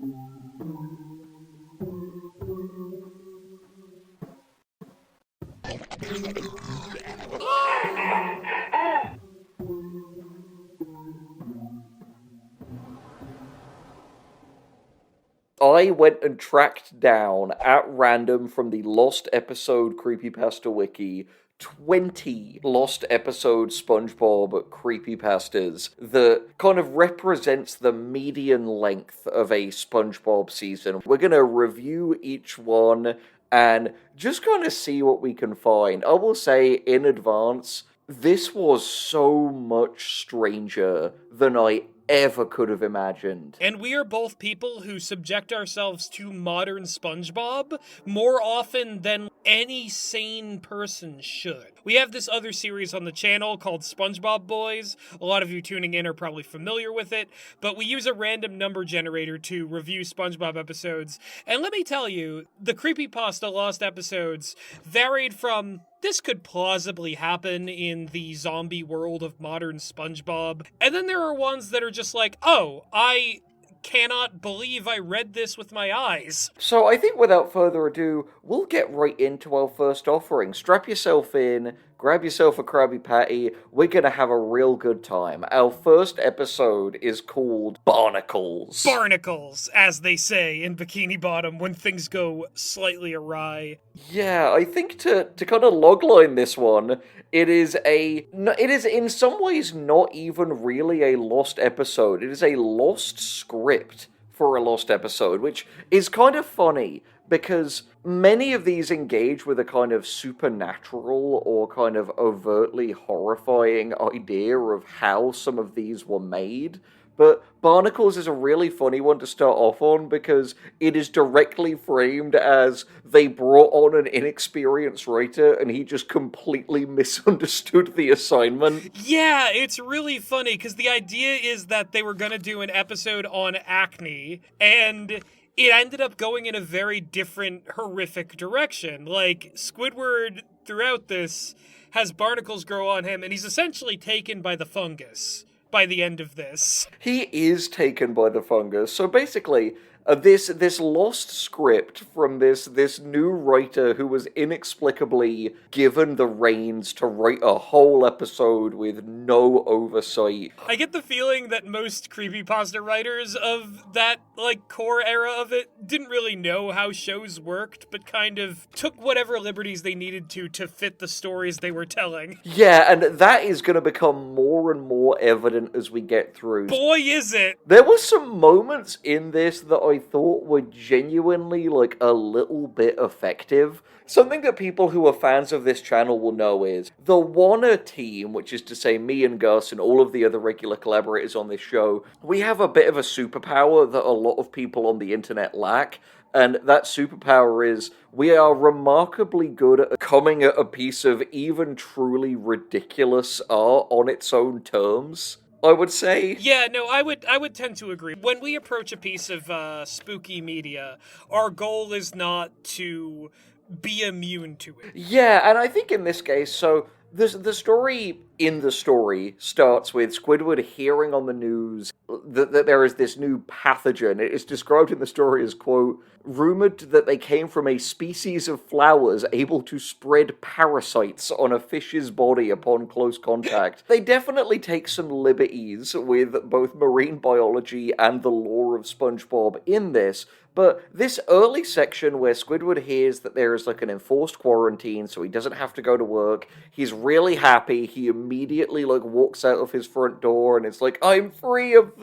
I went and tracked down at random from the Lost Episode Creepypasta Wiki 20 Lost Episode SpongeBob Creepypastas that kind of represents the median length of a SpongeBob season. We're gonna review each one and just kind of see what we can find. I will say in advance, this was so much stranger than I ever could have imagined. And we are both people who subject ourselves to modern SpongeBob more often than any sane person should. We have this other series on the channel called SpongeBob Boys. A lot of you tuning in are probably familiar with it, but we use a random number generator to review SpongeBob episodes. And let me tell you, the Creepypasta Lost episodes varied from this could plausibly happen in the zombie world of modern SpongeBob. And then there are ones that are just like, oh, I cannot believe I read this with my eyes. So I think without further ado, we'll get right into our first offering. Strap yourself in, grab yourself a Krabby Patty, we're gonna have a real good time. Our first episode is called Barnacles. Barnacles, as they say in Bikini Bottom when things go slightly awry. Yeah, I think to kind of logline this one, it is in some ways not even really a lost episode. It is a lost script for a lost episode, which is kind of funny because many of these engage with a kind of supernatural or kind of overtly horrifying idea of how some of these were made. But Barnacles is a really funny one to start off on because it is directly framed as they brought on an inexperienced writer and he just completely misunderstood the assignment. Yeah, it's really funny because the idea is that they were going to do an episode on acne and it ended up going in a very different, horrific direction. Like, Squidward, throughout this, has barnacles grow on him and he's essentially taken by the fungus by the end of this. He is taken by the fungus. So basically, this lost script from this new writer who was inexplicably given the reins to write a whole episode with no oversight. I get the feeling that most creepypasta writers of that, like, core era of it didn't really know how shows worked, but kind of took whatever liberties they needed to fit the stories they were telling. Yeah, and that is going to become more and more evident as we get through. Boy, is it! There were some moments in this that I thought were genuinely, like, a little bit effective. Something that people who are fans of this channel will know is the Warner team, which is to say me and Gus and all of the other regular collaborators on this show, we have a bit of a superpower that a lot of people on the internet lack. And that superpower is we are remarkably good at coming at a piece of even truly ridiculous art on its own terms, I would say. Yeah, no, I would tend to agree. When we approach a piece of spooky media, our goal is not to be immune to it. Yeah, and I think in this case, so the story in the story starts with Squidward hearing on the news that there is this new pathogen. It is described in the story as, quote, rumored that they came from a species of flowers able to spread parasites on a fish's body upon close contact. They definitely take some liberties with both marine biology and the lore of SpongeBob in this, but this early section where Squidward hears that there is like an enforced quarantine so he doesn't have to go to work, he's really happy, he immediately like walks out of his front door and it's like, I'm free of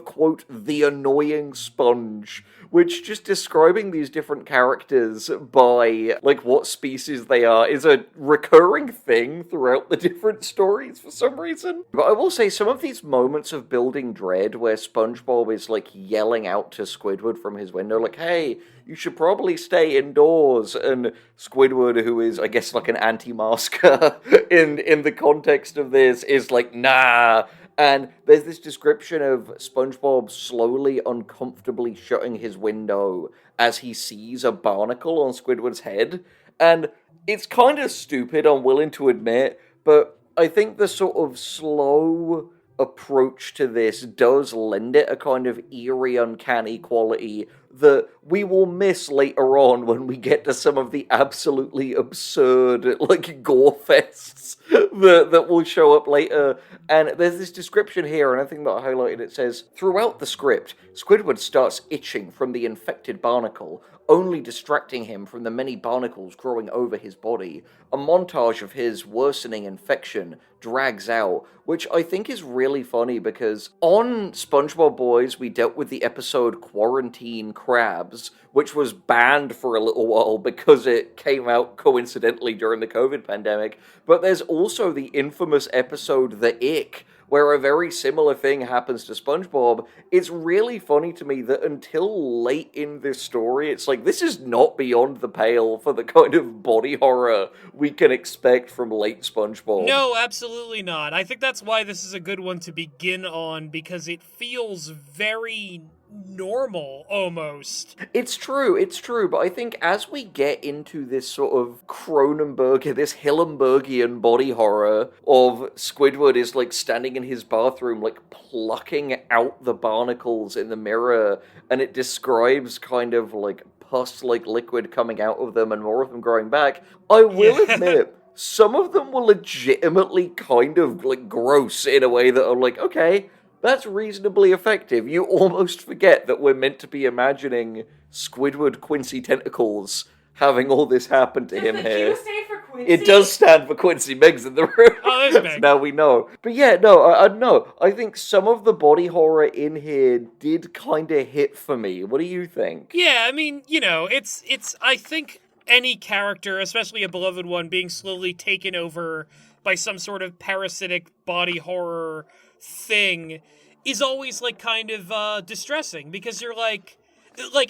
quote, the annoying sponge, which just describing these different characters by like what species they are is a recurring thing throughout the different stories for some reason. But I will say some of these moments of building dread where SpongeBob is like yelling out to Squidward from his window like, hey, you should probably stay indoors, and Squidward, who is, I guess, like an anti-masker in the context of this, is like, nah. And there's this description of SpongeBob slowly, uncomfortably shutting his window as he sees a barnacle on Squidward's head. And it's kind of stupid, I'm willing to admit, but I think the sort of slow approach to this does lend it a kind of eerie, uncanny quality that we will miss later on when we get to some of the absolutely absurd, like, gore fests that will show up later. And there's this description here, and I think that I highlighted, it says, throughout the script, Squidward starts itching from the infected barnacle, only distracting him from the many barnacles growing over his body. A montage of his worsening infection drags out, which I think is really funny because on SpongeBob Boys, we dealt with the episode Quarantine Crabs, which was banned for a little while because it came out coincidentally during the COVID pandemic. But there's also the infamous episode The Ick, where a very similar thing happens to SpongeBob. It's really funny to me that until late in this story, it's like, this is not beyond the pale for the kind of body horror we can expect from late SpongeBob. No, absolutely not. I think that's why this is a good one to begin on, because it feels very normal, almost. It's true, but I think as we get into this sort of Cronenberg, this Hillenbergian body horror of Squidward is, like, standing in his bathroom, like, plucking out the barnacles in the mirror, and it describes kind of, like, pus-like liquid coming out of them and more of them growing back, I will admit, some of them were legitimately kind of, like, gross in a way that are like, okay, that's reasonably effective. You almost forget that we're meant to be imagining Squidward Quincy tentacles having all this happen to him here. Does the Q stand for Quincy? It does stand for Quincy. Meg's in the room. Oh, there's Meg. Now we know. But yeah, no. I think some of the body horror in here did kind of hit for me. What do you think? Yeah, I mean, you know, it's I think any character, especially a beloved one, being slowly taken over by some sort of parasitic body horror thing is always, like, kind of distressing, because you're like,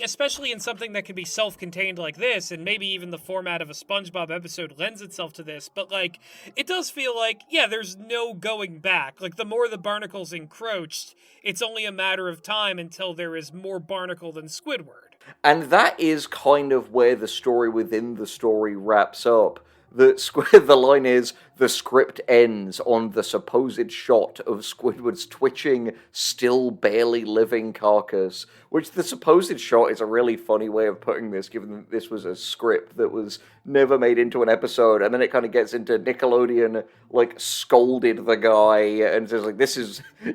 especially in something that can be self-contained like this, and maybe even the format of a SpongeBob episode lends itself to this, but, like, it does feel like, yeah, there's no going back. Like, the more the barnacles encroached, it's only a matter of time until there is more barnacle than Squidward. And that is kind of where the story within the story wraps up. The line is, the script ends on the supposed shot of Squidward's twitching, still barely living carcass, which the supposed shot is a really funny way of putting this, given that this was a script that was never made into an episode, and then it kind of gets into Nickelodeon, like, scolded the guy, and says, like,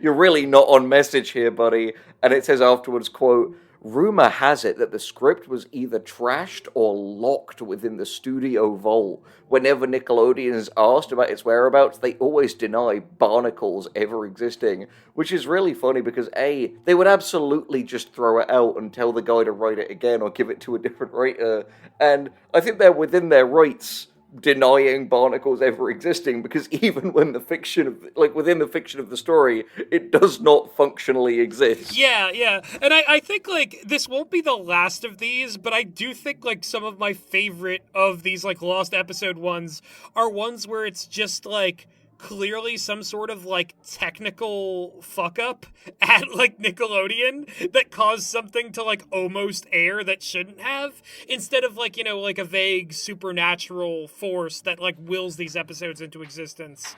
you're really not on message here, buddy, and it says afterwards, quote, rumor has it that the script was either trashed or locked within the studio vault. Whenever Nickelodeon is asked about its whereabouts, they always deny barnacles ever existing, which is really funny because A, they would absolutely just throw it out and tell the guy to write it again or give it to a different writer, and I think they're within their rights denying barnacles ever existing, because even when within the fiction of the story, it does not functionally exist. Yeah, and I think, like, this won't be the last of these, but I do think, like, some of my favorite of these, like, lost episode ones are ones where it's just, like, clearly some sort of, like, technical fuck-up at, like, Nickelodeon that caused something to, like, almost air that shouldn't have, instead of, like, you know, like, a vague supernatural force that, like, wills these episodes into existence.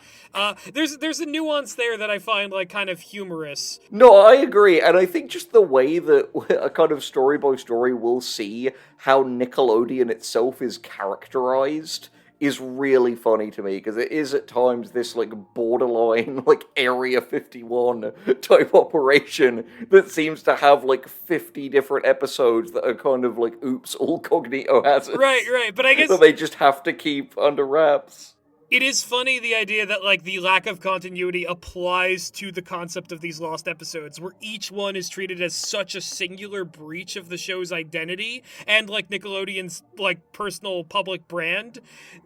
There's a nuance there that I find, like, kind of humorous. No, I agree, and I think just the way that a kind of story by story we'll see how Nickelodeon itself is characterized is really funny to me, because it is at times this, like, borderline, like, Area 51 type operation that seems to have, like, 50 different episodes that are kind of like, oops, all cognito hazards. Right, but I guess that they just have to keep under wraps. It is funny, the idea that, like, the lack of continuity applies to the concept of these lost episodes, where each one is treated as such a singular breach of the show's identity, and, like, Nickelodeon's, like, personal public brand,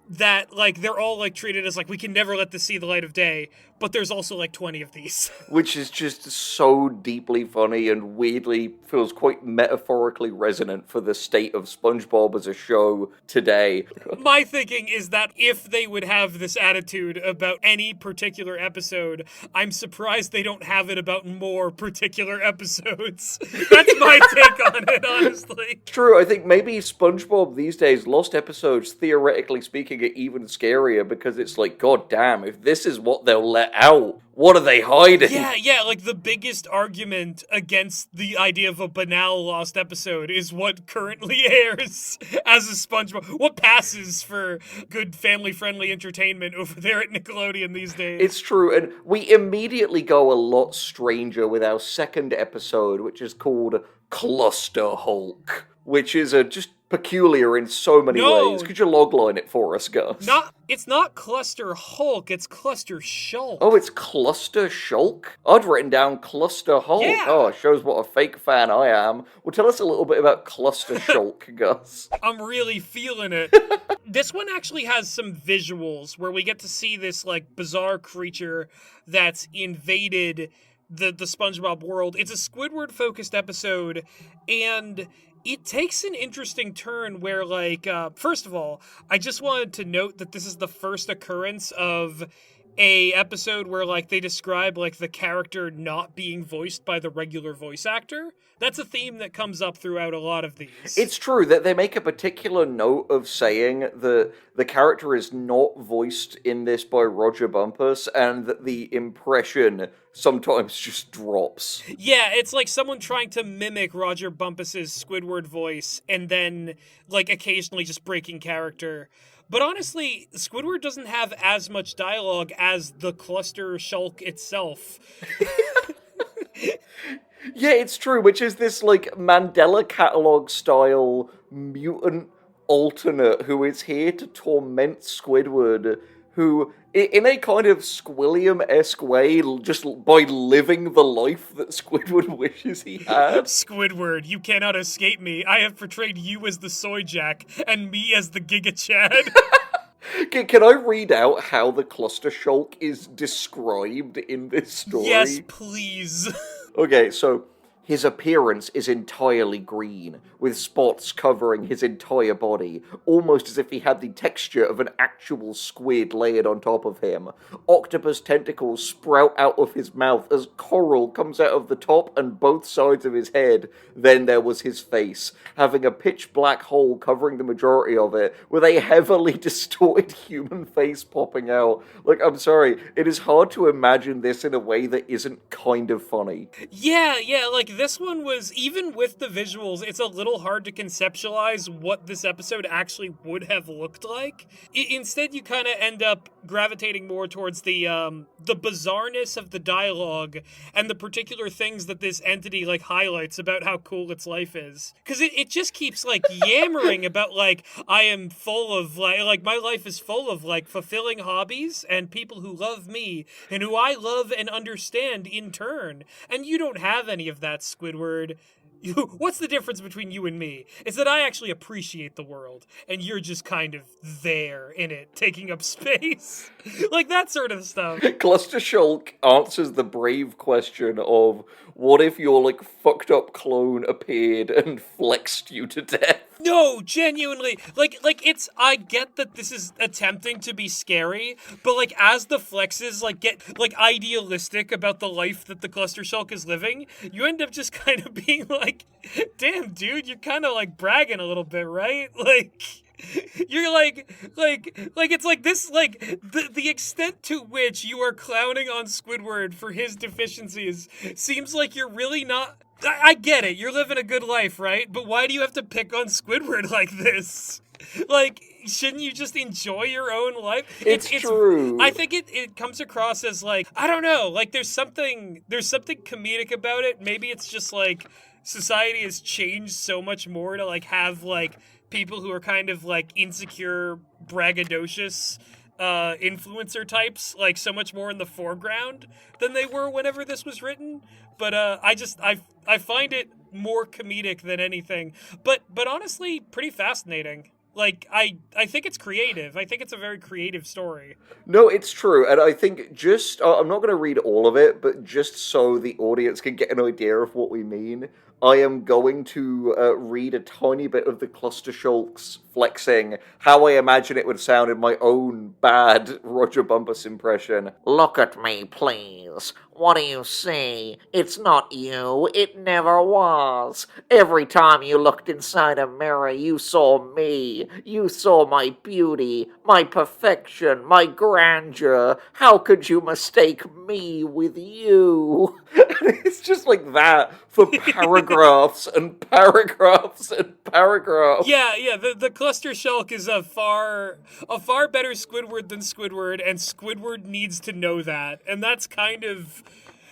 that, like, they're all, like, treated as, like, we can never let this see the light of day, but there's also, like, 20 of these. Which is just so deeply funny and weirdly feels quite metaphorically resonant for the state of SpongeBob as a show today. My thinking is that if they would have this attitude about any particular episode, I'm surprised they don't have it about more particular episodes. That's my take on it, honestly. True, I think maybe SpongeBob these days, lost episodes, theoretically speaking, making it even scarier because it's like, god damn, if this is what they'll let out, what are they hiding? Yeah, like the biggest argument against the idea of a banal lost episode is what currently airs as a SpongeBob. What passes for good family-friendly entertainment over there at Nickelodeon these days? It's true, and we immediately go a lot stranger with our second episode, which is called Cluster Hulk, which is just peculiar in so many ways. Could you logline it for us, Gus? It's not Cluster Hulk, it's Cluster Shulk. Oh, it's Cluster Shulk? I'd written down Cluster Hulk. Yeah. Oh, it shows what a fake fan I am. Well, tell us a little bit about Cluster Shulk, Gus. I'm really feeling it. This one actually has some visuals where we get to see this, like, bizarre creature that's invaded the SpongeBob world. It's a Squidward-focused episode, and it takes an interesting turn where, like, first of all, I just wanted to note that this is the first occurrence of a episode where, like, they describe, like, the character not being voiced by the regular voice actor. That's a theme that comes up throughout a lot of these. It's true that they make a particular note of saying that the character is not voiced in this by Roger Bumpus, and that the impression sometimes just drops. Yeah, it's like someone trying to mimic Roger Bumpus's Squidward voice, and then, like, occasionally just breaking character. But honestly, Squidward doesn't have as much dialogue as the Cluster Shulk itself. Yeah, it's true, which is this, like, Mandela Catalog style mutant alternate who is here to torment Squidward, who, in a kind of Squilliam-esque way, just by living the life that Squidward wishes he had. Squidward, you cannot escape me. I have portrayed you as the Soy Jack, and me as the Giga Chad. Can I read out how the Cluster Shulk is described in this story? Yes, please. Okay, so his appearance is entirely green, with spots covering his entire body, almost as if he had the texture of an actual squid layered on top of him. Octopus tentacles sprout out of his mouth as coral comes out of the top and both sides of his head. Then there was his face, having a pitch-black hole covering the majority of it, with a heavily distorted human face popping out. Like, I'm sorry, it is hard to imagine this in a way that isn't kind of funny. Yeah, like, this one was, even with the visuals, it's a little hard to conceptualize what this episode actually would have looked like. Instead, you kind of end up gravitating more towards the bizarreness of the dialogue and the particular things that this entity, like, highlights about how cool its life is. Because it just keeps, like, yammering about, like, I am full of, like, my life is full of, like, fulfilling hobbies and people who love me and who I love and understand in turn. And you don't have any of that, Squidward. What's the difference between you and me? It's that I actually appreciate the world, and you're just kind of there in it, taking up space. Like, that sort of stuff. Cluster Shulk answers the brave question of, what if your, like, fucked up clone appeared and flexed you to death? No, genuinely, like, it's, I get that this is attempting to be scary, but, like, as the flexes, like, get, like, idealistic about the life that the Cluster Shulk is living, you end up just kind of being like, damn, dude, you're kind of, like, bragging a little bit, right? Like, you're like, it's like this, like, the extent to which you are clowning on Squidward for his deficiencies seems like you're really not... I get it, you're living a good life, right? But why do you have to pick on Squidward like this? Like, shouldn't you just enjoy your own life? It's true. I think it comes across as, like, I don't know, like, there's something comedic about it. Maybe it's just, like, society has changed so much more to, like, have, like, people who are kind of, like, insecure, braggadocious influencer types, like, so much more in the foreground than they were whenever this was written. But I find it more comedic than anything. But honestly, pretty fascinating. Like, I think it's creative. I think it's a very creative story. No, it's true, and I think just, I'm not going to read all of it, but just so the audience can get an idea of what we mean, I am going to read a tiny bit of the Cluster Shulks flexing, how I imagine it would sound in my own bad Roger Bumpus impression. Look at me, please. What do you see? It's not you. It never was. Every time you looked inside a mirror, you saw me. me. You saw my beauty, my perfection, my grandeur. How could you mistake me with you? It's just like that for paragraphs and paragraphs and paragraphs. Yeah, the cluster Shulk is a far better Squidward than Squidward, and Squidward needs to know that. And that's kind of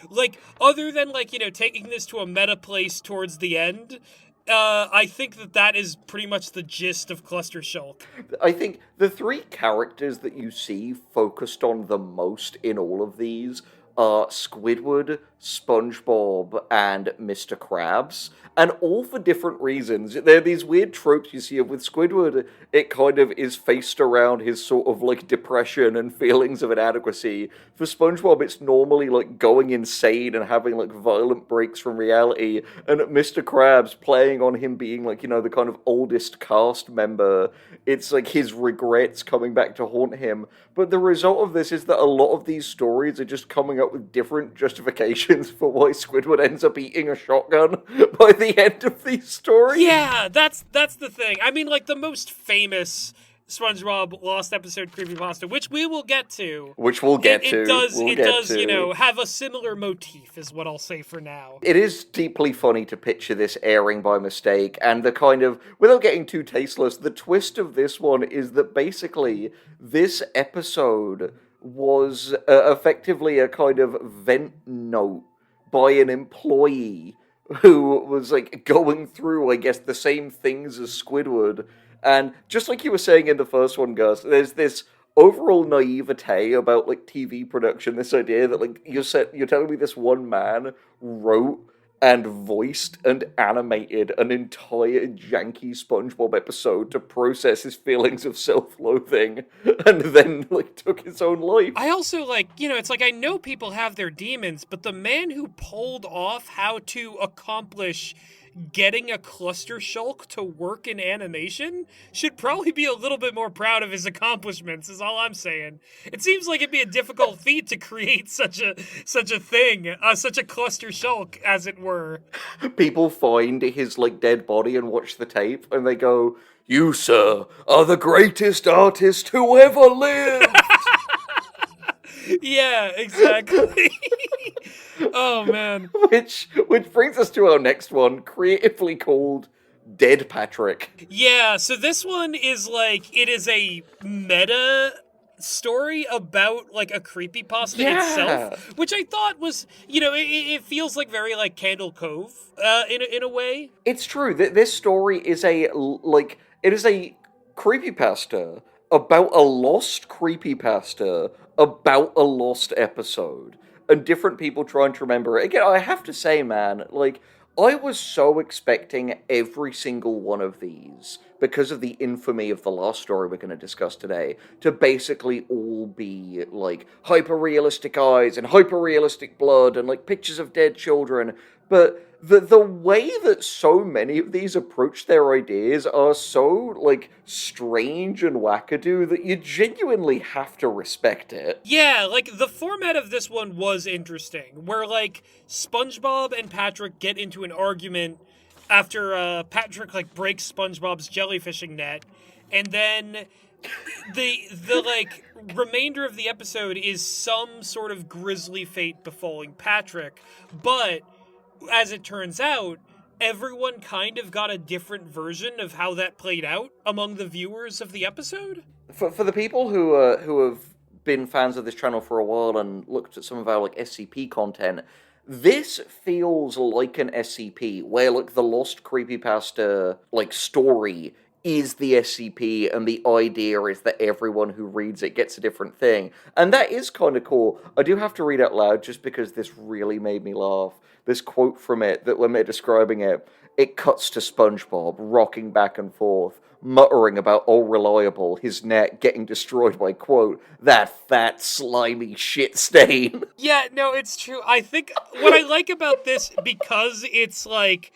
like, other than like, taking this to a meta place towards the end, I think that is pretty much the gist of Cluster Shulk. I think the three characters that you see focused on the most in all of these are Squidward, SpongeBob, and Mr. Krabs, and all for different reasons. There are these weird tropes you see of with Squidward. It kind of is faced around his sort of like depression and feelings of inadequacy. For SpongeBob, it's normally like going insane and having like violent breaks from reality, and Mr. Krabs playing on him being like, the kind of oldest cast member. It's like his regrets coming back to haunt him. But the result of this is that a lot of these stories are just coming up with different justifications for why Squidward ends up eating a shotgun by the end of these stories. Yeah, that's the thing. I mean, like, the most famous SpongeBob Lost Episode Creepypasta, which we will get to. It does, have a similar motif, is what I'll say for now. It is deeply funny to picture this airing by mistake, and the kind of, without getting too tasteless, the twist of this one is that basically this episode was effectively a kind of vent note by an employee who was like going through, I guess, the same things as Squidward. And just like you were saying in the first one, Gus, there's this overall naivete about like TV production, this idea that like you're telling me this one man wrote and voiced and animated an entire janky SpongeBob episode to process his feelings of self-loathing, and then like took his own life. I also it's like, I know people have their demons, but the man who pulled off how to accomplish getting a cluster Shulk to work in animation should probably be a little bit more proud of his accomplishments, is all I'm saying. It seems like it'd be a difficult feat to create such a thing, such a cluster Shulk, as it were. People find his like dead body and watch the tape, and they go, "You, sir, are the greatest artist who ever lived." Yeah, exactly. Oh, man. Which brings us to our next one, creatively called Dead Patrick. Yeah, so this one is like, it is a meta story about like a creepypasta itself, which I thought was, it feels like very like Candle Cove in a way. It's true that this story is a creepypasta about a lost creepypasta about a lost episode, and different people trying to remember it. Again, I have to say, man, like, I was so expecting every single one of these, because of the infamy of the last story we're going to discuss today, to basically all be, like, hyper-realistic eyes and hyper-realistic blood and, like, pictures of dead children. But the way that so many of these approach their ideas are so, like, strange and wackadoo that you genuinely have to respect it. Yeah, like, the format of this one was interesting, where, like, SpongeBob and Patrick get into an argument after Patrick, like, breaks SpongeBob's jellyfishing net, and then the like, remainder of the episode is some sort of grisly fate befalling Patrick, but as it turns out, everyone kind of got a different version of how that played out among the viewers of the episode. For the people who have been fans of this channel for a while and looked at some of our like SCP content, this feels like an SCP where like the lost creepypasta like story is the SCP, and the idea is that everyone who reads it gets a different thing. And that is kind of cool. I do have to read out loud just because this really made me laugh. This quote from it, that when they're describing it, it cuts to SpongeBob rocking back and forth, muttering about all reliable, his net getting destroyed by, quote, that fat, slimy shit stain. Yeah, no, it's true. I think what I like about this, because it's like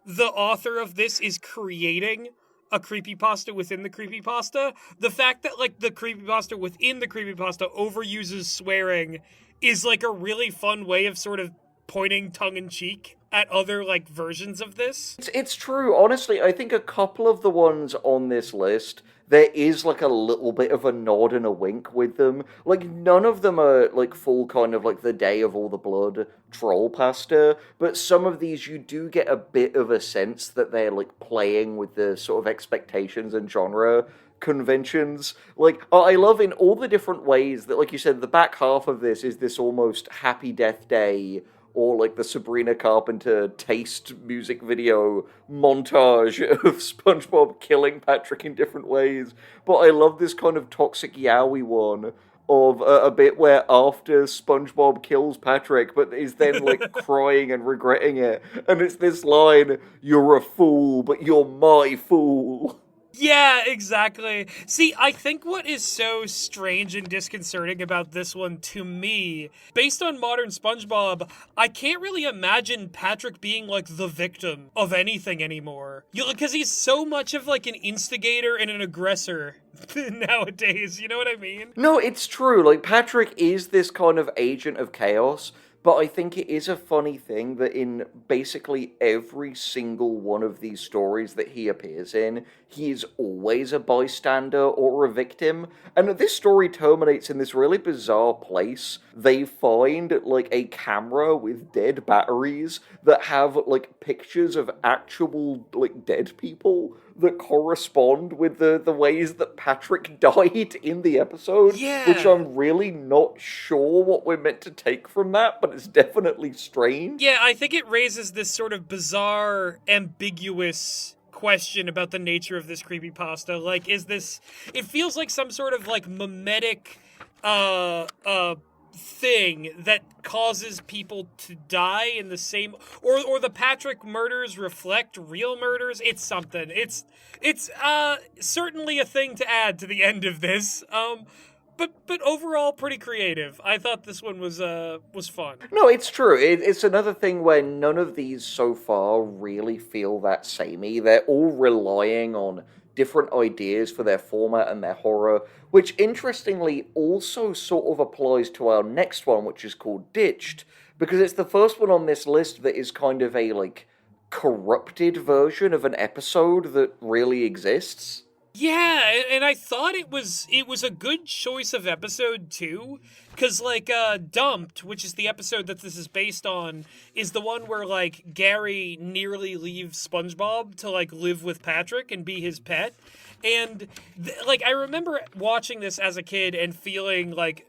the author of this is creating a creepypasta within the creepypasta, the fact that like the creepypasta within the creepypasta overuses swearing is like a really fun way of sort of pointing tongue-in-cheek at other, like, versions of this. It's true. Honestly, I think a couple of the ones on this list, there is like a little bit of a nod and a wink with them. Like, none of them are like full kind of like the Day of All the Blood troll pasta, but some of these you do get a bit of a sense that they're like playing with the sort of expectations and genre conventions. Like, I love in all the different ways that, like you said, the back half of this is this almost Happy Death Day or like the Sabrina Carpenter taste music video montage of SpongeBob killing Patrick in different ways. But I love this kind of Toxic Yowie one of a bit where after SpongeBob kills Patrick, but is then like crying and regretting it. And it's this line, "You're a fool, but you're my fool." Yeah, exactly. See, I think what is so strange and disconcerting about this one to me, based on modern SpongeBob, I can't really imagine Patrick being like the victim of anything anymore. Because he's so much of like an instigator and an aggressor nowadays, you know what I mean? No, it's true. Like, Patrick is this kind of agent of chaos, but I think it is a funny thing that in basically every single one of these stories that he appears in, he is always a bystander or a victim. And this story terminates in this really bizarre place. They find, like, a camera with dead batteries that have, like, pictures of actual, like, dead people that correspond with the ways that Patrick died in the episode. Yeah. Which I'm really not sure what we're meant to take from that, but it's definitely strange. Yeah, I think it raises this sort of bizarre, ambiguous question about the nature of this creepypasta. Like, is this... It feels like some sort of, like, mimetic, thing that causes people to die in the same... Or the Patrick murders reflect real murders. It's something. It's certainly a thing to add to the end of this. But overall, pretty creative. I thought this one was fun. No, it's true. It's another thing where none of these so far really feel that samey. They're all relying on different ideas for their format and their horror, which interestingly also sort of applies to our next one, which is called Ditched, because it's the first one on this list that is kind of a, like, corrupted version of an episode that really exists. Yeah, and I thought it was a good choice of episode too, because like Dumped, which is the episode that this is based on, is the one where like Gary nearly leaves SpongeBob to like live with Patrick and be his pet, and like I remember watching this as a kid and feeling like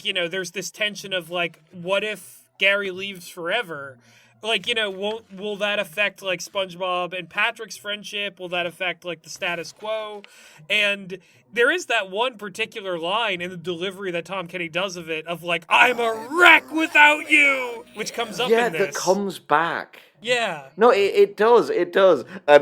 you know there's this tension of like what if Gary leaves forever. Like, you know, will that affect, like, SpongeBob and Patrick's friendship? Will that affect, like, the status quo? And there is that one particular line in the delivery that Tom Kenny does of it, of, like, I'm a wreck without you! Which comes up in this. Yeah, that comes back. Yeah. No, it does. And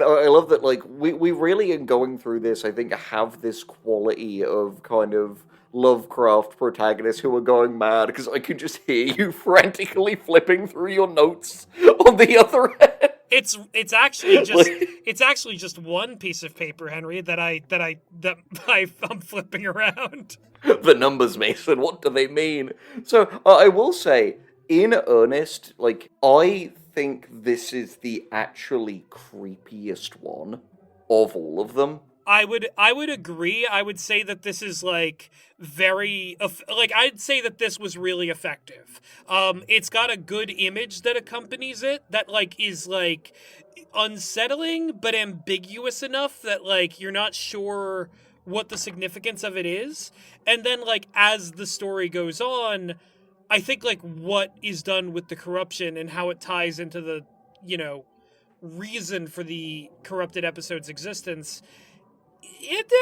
I love that, like, we really, in going through this, I think, have this quality of kind of Lovecraft protagonists who are going mad, because I can just hear you frantically flipping through your notes on the other end. It's actually just one piece of paper, Henry, that I'm flipping around. The numbers, Mason, what do they mean? So, I will say, in earnest, like, I think this is the actually creepiest one of all of them. I would agree. I would say that this is like I'd say that this was really effective. It's got a good image that accompanies it that like is like unsettling but ambiguous enough that like you're not sure what the significance of it is. And then like as the story goes on, I think like what is done with the corruption and how it ties into the, you know, reason for the corrupted episode's existence, it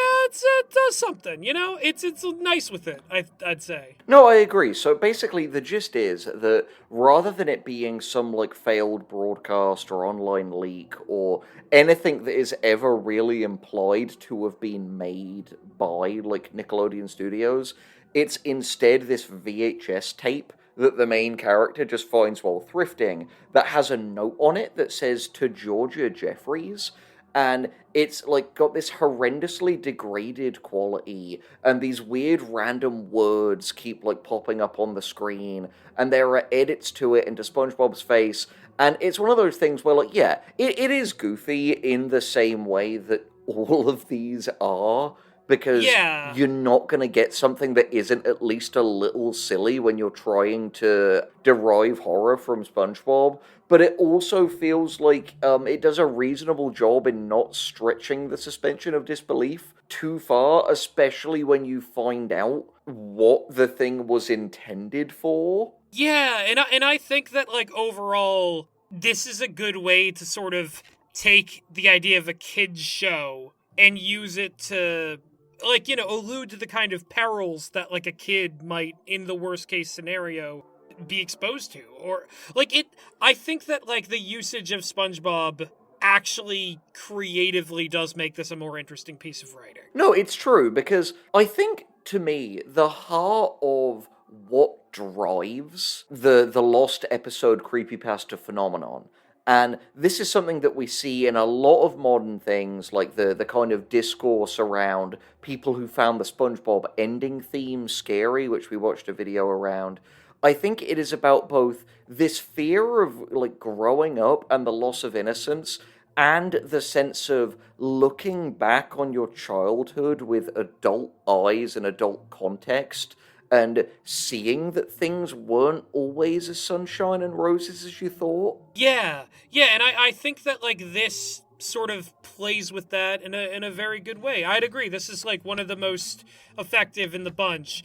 does something, you know? It's nice with it, I'd say. No, I agree. So basically the gist is that rather than it being some like failed broadcast or online leak or anything that is ever really implied to have been made by like Nickelodeon Studios, it's instead this VHS tape that the main character just finds while thrifting that has a note on it that says, "To Georgia Jeffries." and it's like got this horrendously degraded quality, and these weird random words keep like popping up on the screen, and there are edits to it into SpongeBob's face, and it's one of those things where, like, yeah, it is goofy in the same way that all of these are, because Yeah. you're not going to get something that isn't at least a little silly when you're trying to derive horror from SpongeBob. But it also feels like it does a reasonable job in not stretching the suspension of disbelief too far, especially when you find out what the thing was intended for. Yeah, and I think that, like, overall, this is a good way to sort of take the idea of a kid's show and use it to, like, you know, allude to the kind of perils that, like, a kid might, in the worst case scenario, be exposed to. Or, like, I think that, like, the usage of SpongeBob actually creatively does make this a more interesting piece of writing. No, it's true, because I think, to me, the heart of what drives the lost episode creepypasta phenomenon, and this is something that we see in a lot of modern things, like the kind of discourse around people who found the SpongeBob ending theme scary, which we watched a video around. I think it is about both this fear of, like, growing up and the loss of innocence, and the sense of looking back on your childhood with adult eyes and adult context, and seeing that things weren't always as sunshine and roses as you thought. Yeah, and I think that, like, this sort of plays with that in a very good way. I'd agree. This is, like, one of the most effective in the bunch,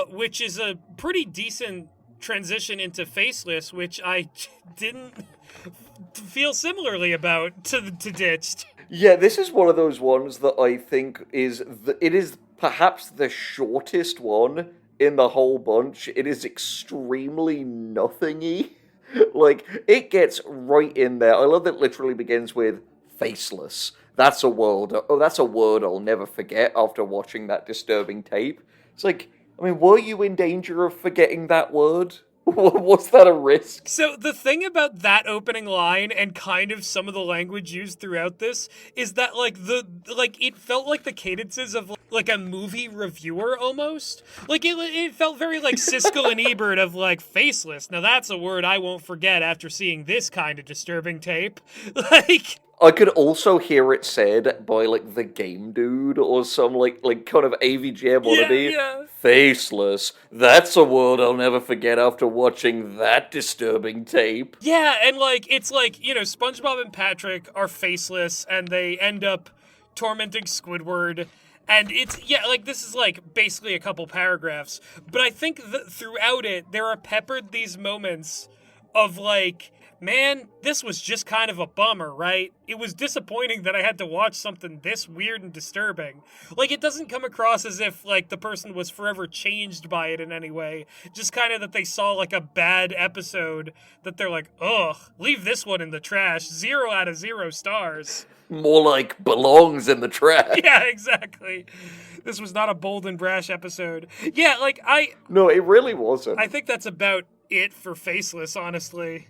which is a pretty decent transition into Faceless, which I didn't feel similarly about to Ditched. Yeah, this is one of those ones that I think it is perhaps the shortest one in the whole bunch. It is extremely nothingy. Like, it gets right in there. I love that it literally begins with Faceless. That's a word. Oh, that's a word I'll never forget after watching that disturbing tape. It's like, I mean, were you in danger of forgetting that word? Was that a risk? So the thing about that opening line and kind of some of the language used throughout this is that, like, it felt like the cadences of, like, a movie reviewer almost. Like, it felt very like Siskel and Ebert of, like, Faceless. Now that's a word I won't forget after seeing this kind of disturbing tape. Like, I could also hear it said by, like, the game dude or some, like kind of AVGM wannabe. yeah. Faceless. That's a word I'll never forget after watching that disturbing tape. Yeah, and, like, it's like, you know, SpongeBob and Patrick are faceless, and they end up tormenting Squidward, and it's, yeah, like, this is, like, basically a couple paragraphs, but I think that throughout it, there are peppered these moments of, like, man, this was just kind of a bummer, right? It was disappointing that I had to watch something this weird and disturbing. Like, it doesn't come across as if, like, the person was forever changed by it in any way. Just kind of that they saw, like, a bad episode that they're like, ugh, leave this one in the trash. 0 out of 0 stars. More like belongs in the trash. Yeah, exactly. This was not a bold and brash episode. Yeah, like, No, it really wasn't. I think that's about it for Faceless, honestly.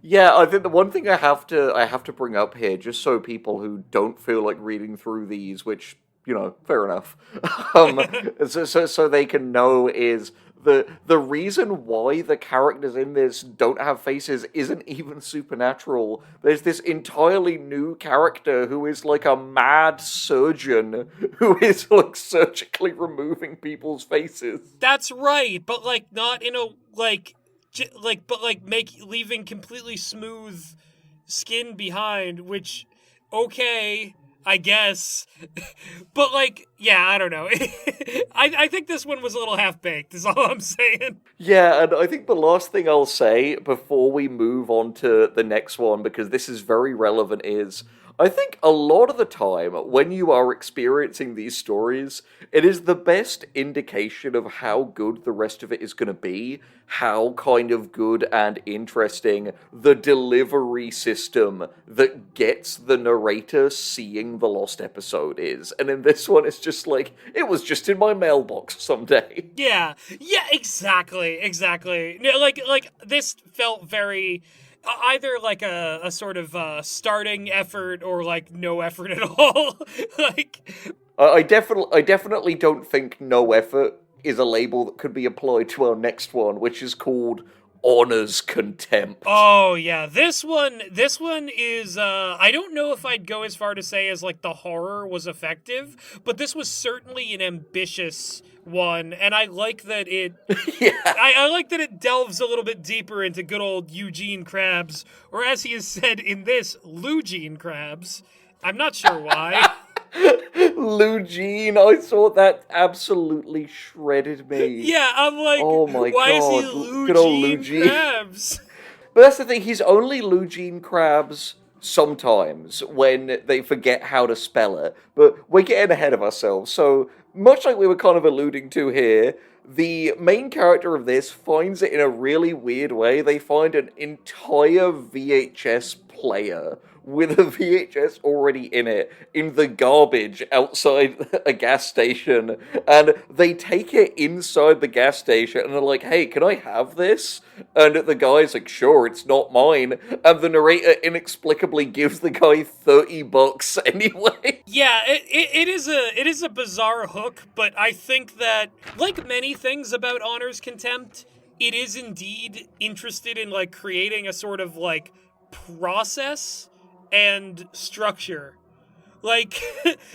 Yeah, I think the one thing I have to bring up here, just so people who don't feel like reading through these, which, you know, fair enough, so they can know, is the reason why the characters in this don't have faces isn't even supernatural. There's this entirely new character who is like a mad surgeon who is, like, surgically removing people's faces. That's right, but, like, not in a, like, leaving completely smooth skin behind, which, okay, I guess. But, like, yeah, I don't know. I think this one was a little half-baked, is all I'm saying. Yeah, and I think the last thing I'll say before we move on to the next one, because this is very relevant, is I think a lot of the time when you are experiencing these stories, it is the best indication of how good the rest of it is going to be, how kind of good and interesting the delivery system that gets the narrator seeing the lost episode is. And in this one, it's just like, it was just in my mailbox someday. Yeah, exactly. No, like, this felt very... Either like a sort of starting effort or like no effort at all. Like, I definitely don't think no effort is a label that could be applied to our next one, which is called Honor's Contempt. oh yeah, this one is I don't know if I'd go as far to say as like the horror was effective, but this was certainly an ambitious one, and I like that it Yeah. I like that it delves a little bit deeper into good old Eugene Krabs, or as he is said in this, Lugene Krabs. I'm not sure why. Lugene, I thought that absolutely shredded me. Yeah, I'm like, Oh my why is he God, good old Lugene Lugene. Krabs? But that's the thing, he's only Lugene Krabs sometimes when they forget how to spell it. But we're getting ahead of ourselves. So, much like we were kind of alluding to here, the main character of this finds it in a really weird way. They find an entire VHS player with a VHS already in it in the garbage outside a gas station, and they take it inside the gas station and are like, hey, can I have this? And the guy's like, sure, it's not mine, and the narrator inexplicably gives the guy $30 anyway. Yeah, it is a bizarre hook, but I think that, like many things about Honor's Contempt, it is indeed interested in like creating a sort of like process and structure. Like,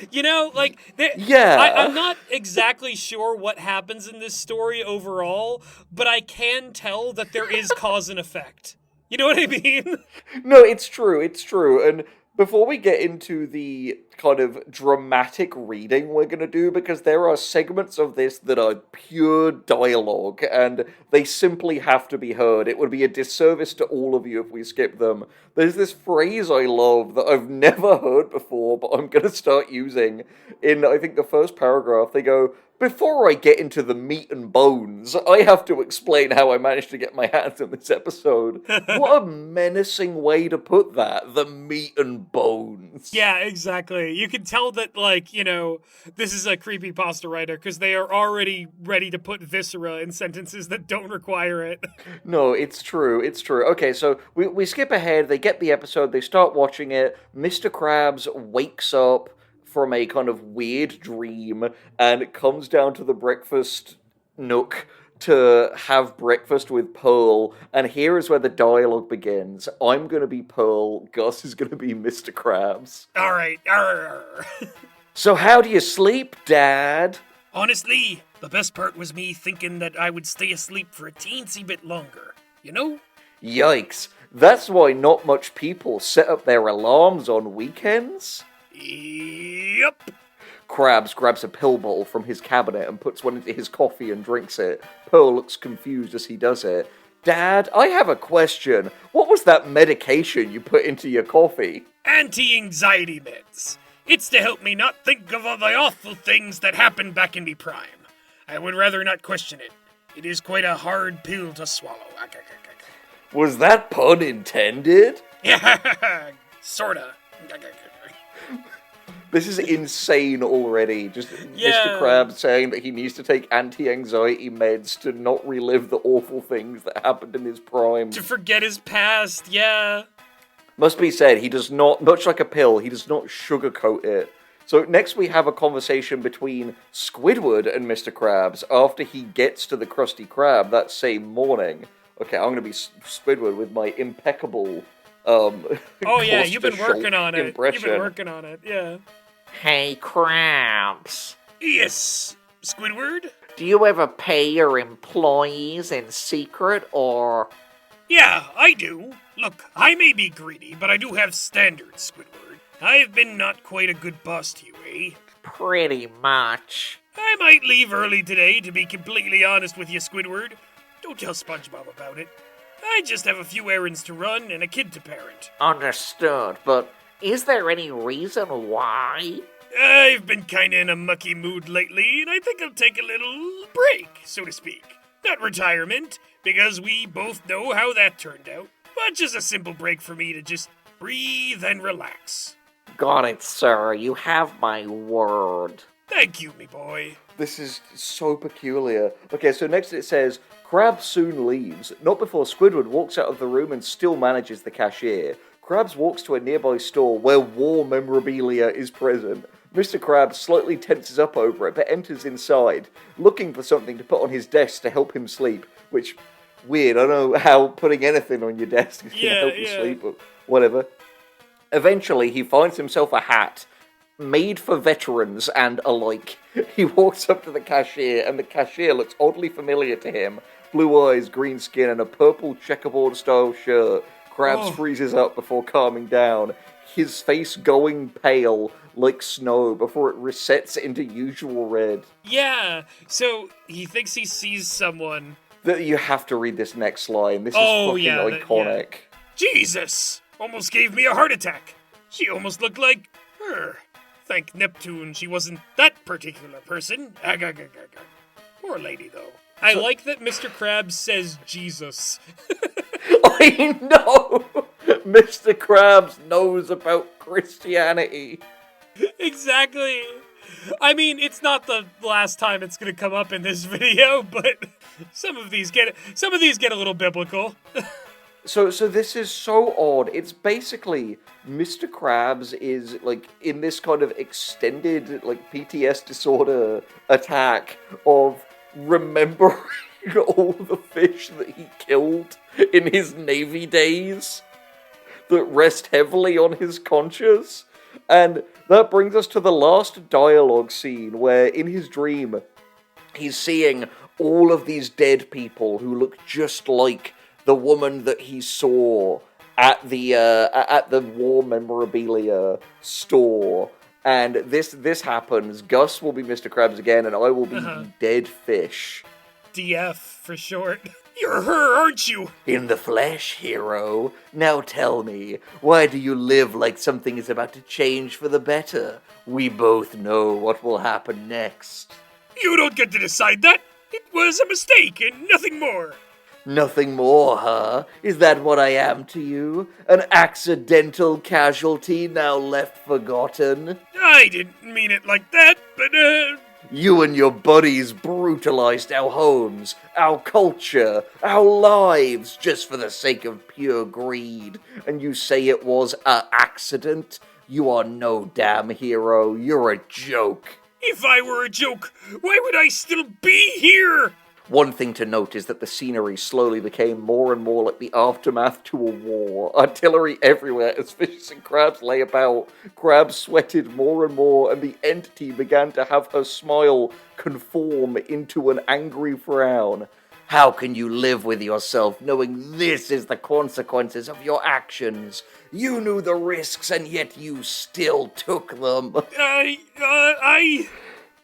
Yeah. I'm not exactly sure what happens in this story overall, but I can tell that there is cause and effect. You know what I mean? No, it's true. And before we get into the kind of dramatic reading we're going to do, because there are segments of this that are pure dialogue, and they simply have to be heard. It would be a disservice to all of you if we skip them. There's this phrase I love that I've never heard before, but I'm going to start using. In, I think, the first paragraph, they go, before I get into the meat and bones, I have to explain how I managed to get my hands on this episode. What a menacing way to put that, the meat and bones. Yeah, exactly. You can tell that, like, this is a creepypasta writer, because they are already ready to put viscera in sentences that don't require it. No, it's true. Okay, so we skip ahead, they get the episode, they start watching it, Mr. Krabs wakes up from a kind of weird dream and comes down to the breakfast nook to have breakfast with Pearl, and here is where the dialogue begins. I'm gonna be Pearl, Gus is gonna be Mr. Krabs. Alright, So how do you sleep, Dad? Honestly, the best part was me thinking that I would stay asleep for a teensy bit longer, you know? Yikes, that's why not much people set up their alarms on weekends? Yep. Krabs grabs a pill bottle from his cabinet and puts one into his coffee and drinks it. Pearl looks confused as he does it. Dad, I have a question. What was that medication you put into your coffee? Anti-anxiety meds. It's to help me not think of all the awful things that happened back in me prime. I would rather not question it. It is quite a hard pill to swallow. Was that pun intended? Yeah, sorta. This is insane already. Just Yeah. Mr. Krabs saying that he needs to take anti-anxiety meds to not relive the awful things that happened in his prime. To forget his past, yeah. Must be said, he does not, much like a pill, he does not sugarcoat it. So next we have a conversation between Squidward and Mr. Krabs after he gets to the Krusty Krab that same morning. Okay, I'm going to be Squidward with my impeccable Oh yeah, you've been Shulk working on it. impression. You've been working on it, yeah. Hey, Krabs. Yes, Squidward? Do you ever pay your employees in secret, or... Yeah, I do. Look, I may be greedy, but I do have standards, Squidward. I've been not quite a good boss to you, eh? Pretty much. I might leave early today, to be completely honest with you, Squidward. Don't tell SpongeBob about it. I just have a few errands to run and a kid to parent. Understood, but is there any reason why? I've been kinda in a mucky mood lately, and I think I'll take a little break, so to speak. Not retirement, because we both know how that turned out, but just a simple break for me to just breathe and relax. Got it, sir. You have my word. Thank you, me boy. This is so peculiar. Okay, so next it says, Krabs soon leaves, not before Squidward walks out of the room and still manages the cashier. Krabs walks to a nearby store where war memorabilia is present. Mr. Krabs slightly tenses up over it, but enters inside, looking for something to put on his desk to help him sleep, which, weird, I don't know how putting anything on your desk is going to help you sleep, but whatever. Eventually, he finds himself a hat, made for veterans and alike. He walks up to the cashier, and the cashier looks oddly familiar to him. Blue eyes, green skin, and a purple checkerboard-style shirt. Krabs freezes up before calming down, his face going pale like snow before it resets into usual red. Yeah, so he thinks he sees someone. You have to read this next line. This is fucking iconic. Jesus! Almost gave me a heart attack. She almost looked like her. Thank Neptune she wasn't that particular person. Poor lady, though. I like that Mr. Krabs says Jesus. I know! Mr. Krabs knows about Christianity. Exactly. I mean, it's not the last time it's going to come up in this video, but some of these get a little biblical. So this is so odd. It's basically Mr. Krabs is like in this kind of extended like PTS disorder attack of remembering all the fish that he killed in his Navy days that rest heavily on his conscience. And that brings us to the last dialogue scene where in his dream he's seeing all of these dead people who look just like the woman that he saw at the war memorabilia store. And this happens. Gus will be Mr. Krabs again, and I will be the dead fish. DF for short. You're her, aren't you? In the flesh, hero. Now tell me, why do you live like something is about to change for the better? We both know what will happen next. You don't get to decide that. It was a mistake and nothing more. Nothing more, huh? Is that what I am to you? An accidental casualty now left forgotten? I didn't mean it like that, but You and your buddies brutalized our homes, our culture, our lives, just for the sake of pure greed. And you say it was an accident? You are no damn hero. You're a joke. If I were a joke, why would I still be here? One thing to note is that the scenery slowly became more and more like the aftermath to a war. Artillery everywhere as fishes and crabs lay about. Crabs sweated more and more, and the entity began to have her smile conform into an angry frown. How can you live with yourself knowing this is the consequences of your actions? You knew the risks, and yet you still took them.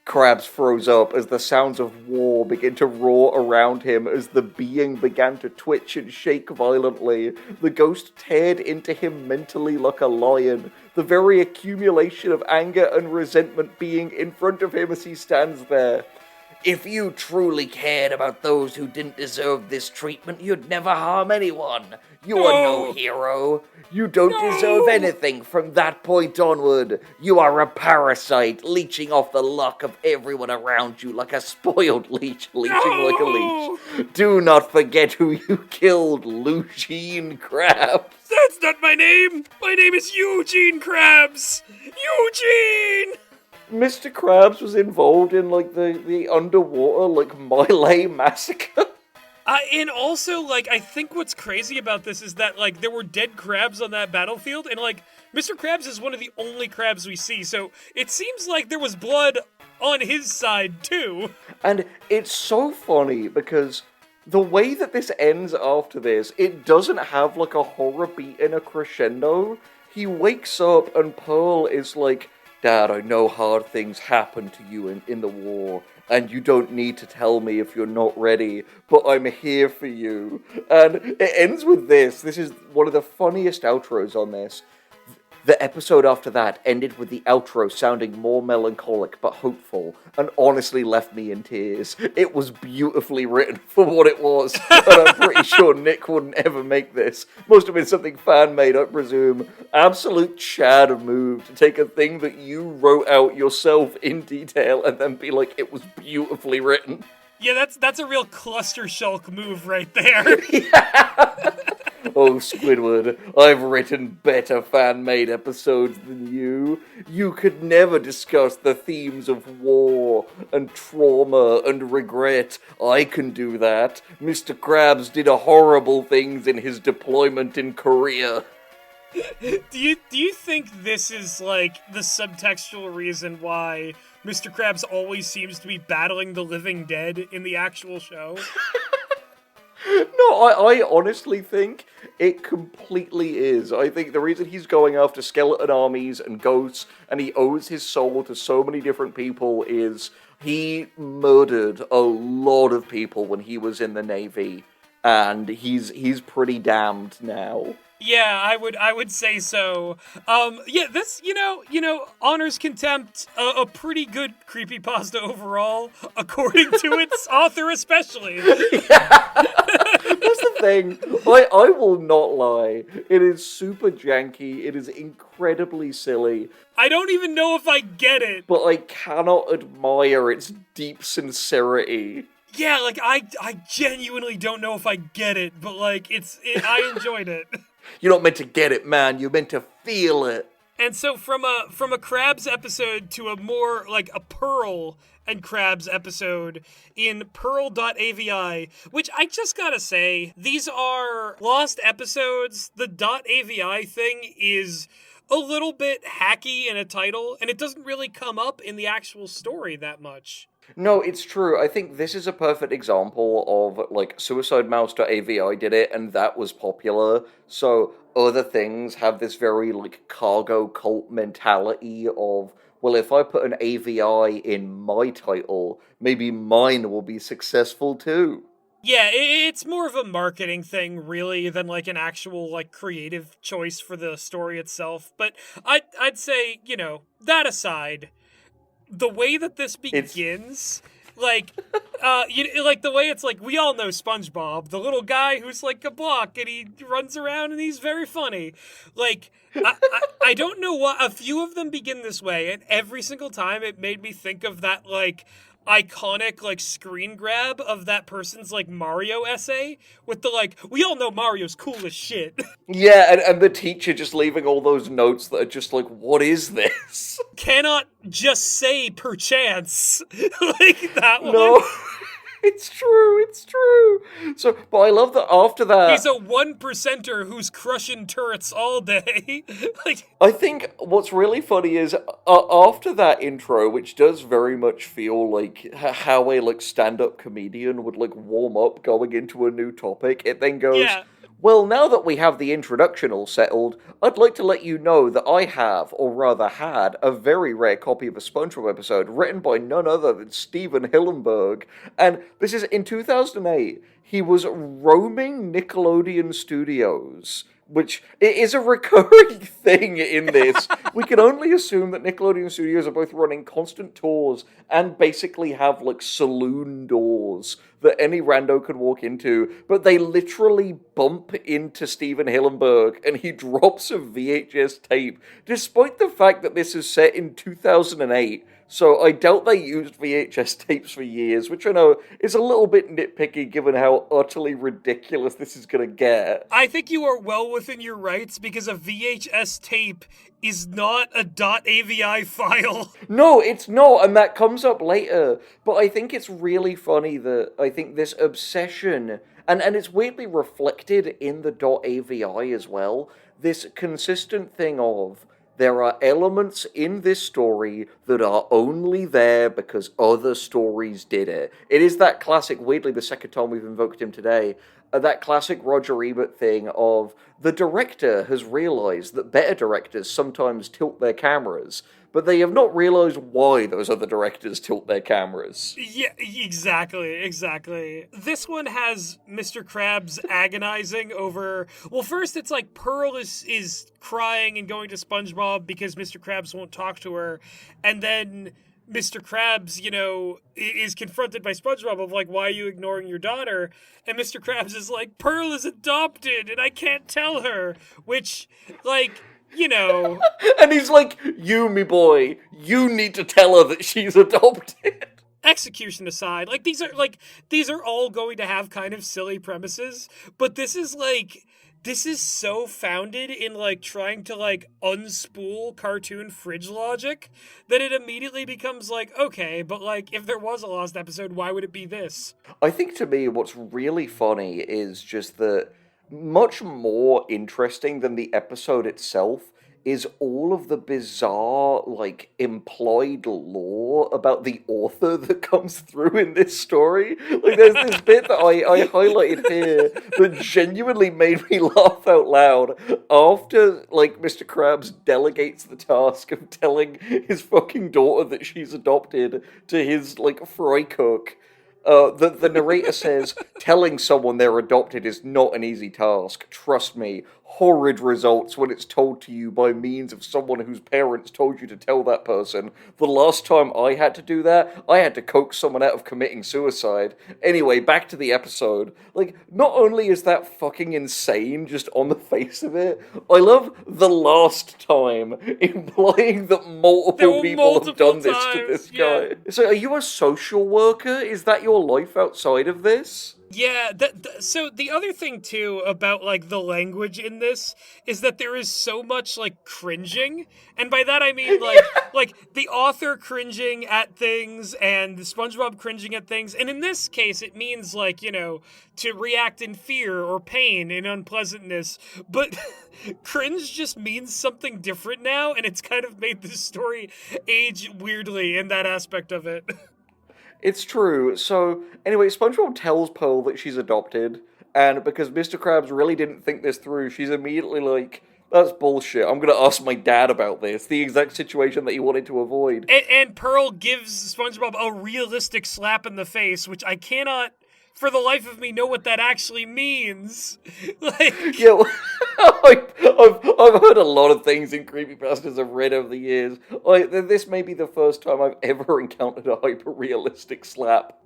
Krabs froze up as the sounds of war began to roar around him as the being began to twitch and shake violently. The ghost teared into him mentally like a lion, the very accumulation of anger and resentment being in front of him as he stands there. If you truly cared about those who didn't deserve this treatment, you'd never harm anyone. You are no hero. You don't deserve anything from that point onward. You are a parasite, leeching off the luck of everyone around you like a spoiled leech, leeching like a leech. Do not forget who you killed, Eugene Krabs. That's not my name! My name is Eugene Krabs! Eugene! Mr. Krabs was involved in, like, the underwater, like, Miley massacre. And also, like, I think what's crazy about this is that, like, there were dead crabs on that battlefield, and, like, Mr. Krabs is one of the only crabs we see, so it seems like there was blood on his side, too. And it's so funny, because the way that this ends after this, it doesn't have, like, a horror beat in a crescendo. He wakes up, and Pearl is like, Dad, I know hard things happen to you in the war, and you don't need to tell me if you're not ready, but I'm here for you. And it ends with this. This is one of the funniest outros on this. The episode after that ended with the outro sounding more melancholic but hopeful, and honestly left me in tears. It was beautifully written for what it was, and I'm pretty sure Nick wouldn't ever make this. Must have been something fan-made, I presume. Absolute Chad move to take a thing that you wrote out yourself in detail and then be like, it was beautifully written. Yeah, that's a real cluster Shulk move right there. Oh, Squidward, I've written better fan-made episodes than you. You could never discuss the themes of war and trauma and regret. I can do that. Mr. Krabs did horrible things in his deployment in Korea. Do you think this is like the subtextual reason why Mr. Krabs always seems to be battling the living dead in the actual show? No, I honestly think it completely is. I think the reason he's going after skeleton armies and ghosts, and he owes his soul to so many different people, is he murdered a lot of people when he was in the Navy, and he's pretty damned now. Yeah, I would say so. Yeah, this, honors Contempt, a pretty good creepypasta overall, according to its author especially. That's the thing. I will not lie. It is super janky. It is incredibly silly. I don't even know if I get it. But I cannot admire its deep sincerity. Yeah, like, I genuinely don't know if I get it, but, like, I enjoyed it. You're not meant to get it, man. You're meant to feel it. And so from a Krabs episode to a more, like, a Pearl and Krabs episode in Pearl.AVI, which I just gotta say, these are lost episodes. The .AVI thing is a little bit hacky in a title, and it doesn't really come up in the actual story that much. No, it's true. I think this is a perfect example of, like, Suicide Mouse.avi did it, and that was popular. So other things have this very, like, cargo cult mentality of, well, if I put an AVI in my title, maybe mine will be successful too. Yeah, it's more of a marketing thing, really, than, like, an actual, like, creative choice for the story itself. But I'd say, that aside, the way that this begins, like the way it's like, we all know SpongeBob, the little guy who's like a block and he runs around and he's very funny. Like, I don't know why a few of them begin this way, and every single time it made me think of that, like, iconic, like, screen grab of that person's, like, Mario essay with the, like, we all know Mario's cool as shit. Yeah, and the teacher just leaving all those notes that are just like, what is this? Cannot just say perchance. Like that one. No. It's true. So, but I love that after that... He's a 1%er who's crushing turrets all day. Like, I think what's really funny is, after that intro, which does very much feel like how a, like, stand-up comedian would, like, warm up going into a new topic, it then goes... yeah. Well, now that we have the introduction all settled, I'd like to let you know that I have, or rather had, a very rare copy of a SpongeBob episode written by none other than Steven Hillenburg. And this is in 2008. He was roaming Nickelodeon studios, which is a recurring thing in this. We can only assume that Nickelodeon studios are both running constant tours and basically have, like, saloon doors that any rando can walk into, but they literally bump into Steven Hillenburg and he drops a VHS tape, despite the fact that this is set in 2008. So I doubt they used VHS tapes for years, which I know is a little bit nitpicky given how utterly ridiculous this is going to get. I think you are well within your rights, because a VHS tape is not a .avi file. No, it's not, and that comes up later. But I think it's really funny that I think this obsession, and it's weirdly reflected in the .avi as well, this consistent thing of, there are elements in this story that are only there because other stories did it. It is that classic, weirdly the second time we've invoked him today, that classic Roger Ebert thing of the director has realized that better directors sometimes tilt their cameras, but they have not realized why those other directors tilt their cameras. Yeah, exactly. This one has Mr. Krabs agonizing over... Well, first it's like Pearl is crying and going to SpongeBob because Mr. Krabs won't talk to her, and then Mr. Krabs, is confronted by SpongeBob of, like, why are you ignoring your daughter? And Mr. Krabs is like, Pearl is adopted and I can't tell her, which, like... And he's like, you, me boy, you need to tell her that she's adopted. execution aside, like these are all going to have kind of silly premises, but this is so founded in like trying to like unspool cartoon fridge logic that it immediately becomes like, okay, but like if there was a lost episode, why would it be this? I think to me what's really funny is just that much more interesting than the episode itself is all of the bizarre, like, implied lore about the author that comes through in this story. Like, there's this bit that I highlighted here that genuinely made me laugh out loud after, like, Mr. Krabs delegates the task of telling his fucking daughter that she's adopted to his, like, fry cook. The narrator says, telling someone they're adopted is not an easy task. Trust me, horrid results when it's told to you by means of someone whose parents told you to tell that person. The last time I had to do that, I had to coax someone out of committing suicide. Anyway, back to the episode. Like, not only is that fucking insane just on the face of it, I love the last time implying that multiple people have done this to this guy. So are you a social worker? Is that your life outside of this? Yeah, so the other thing, too, about, like, the language in this is that there is so much, like, cringing, and by that I mean, like, like, the author cringing at things, and SpongeBob cringing at things, and in this case, it means, like, you know, to react in fear or pain and unpleasantness, but cringe just means something different now, and it's kind of made this story age weirdly in that aspect of it. It's true. So, anyway, SpongeBob tells Pearl that she's adopted, and because Mr. Krabs really didn't think this through, she's immediately like, that's bullshit. I'm gonna ask my dad about this. The exact situation that he wanted to avoid. And Pearl gives SpongeBob a realistic slap in the face, which I cannot, for the life of me, know what that actually means. Like, Yeah, well, I've heard a lot of things in creepypastas I've read over the years. This may be the first time I've ever encountered a hyper-realistic slap.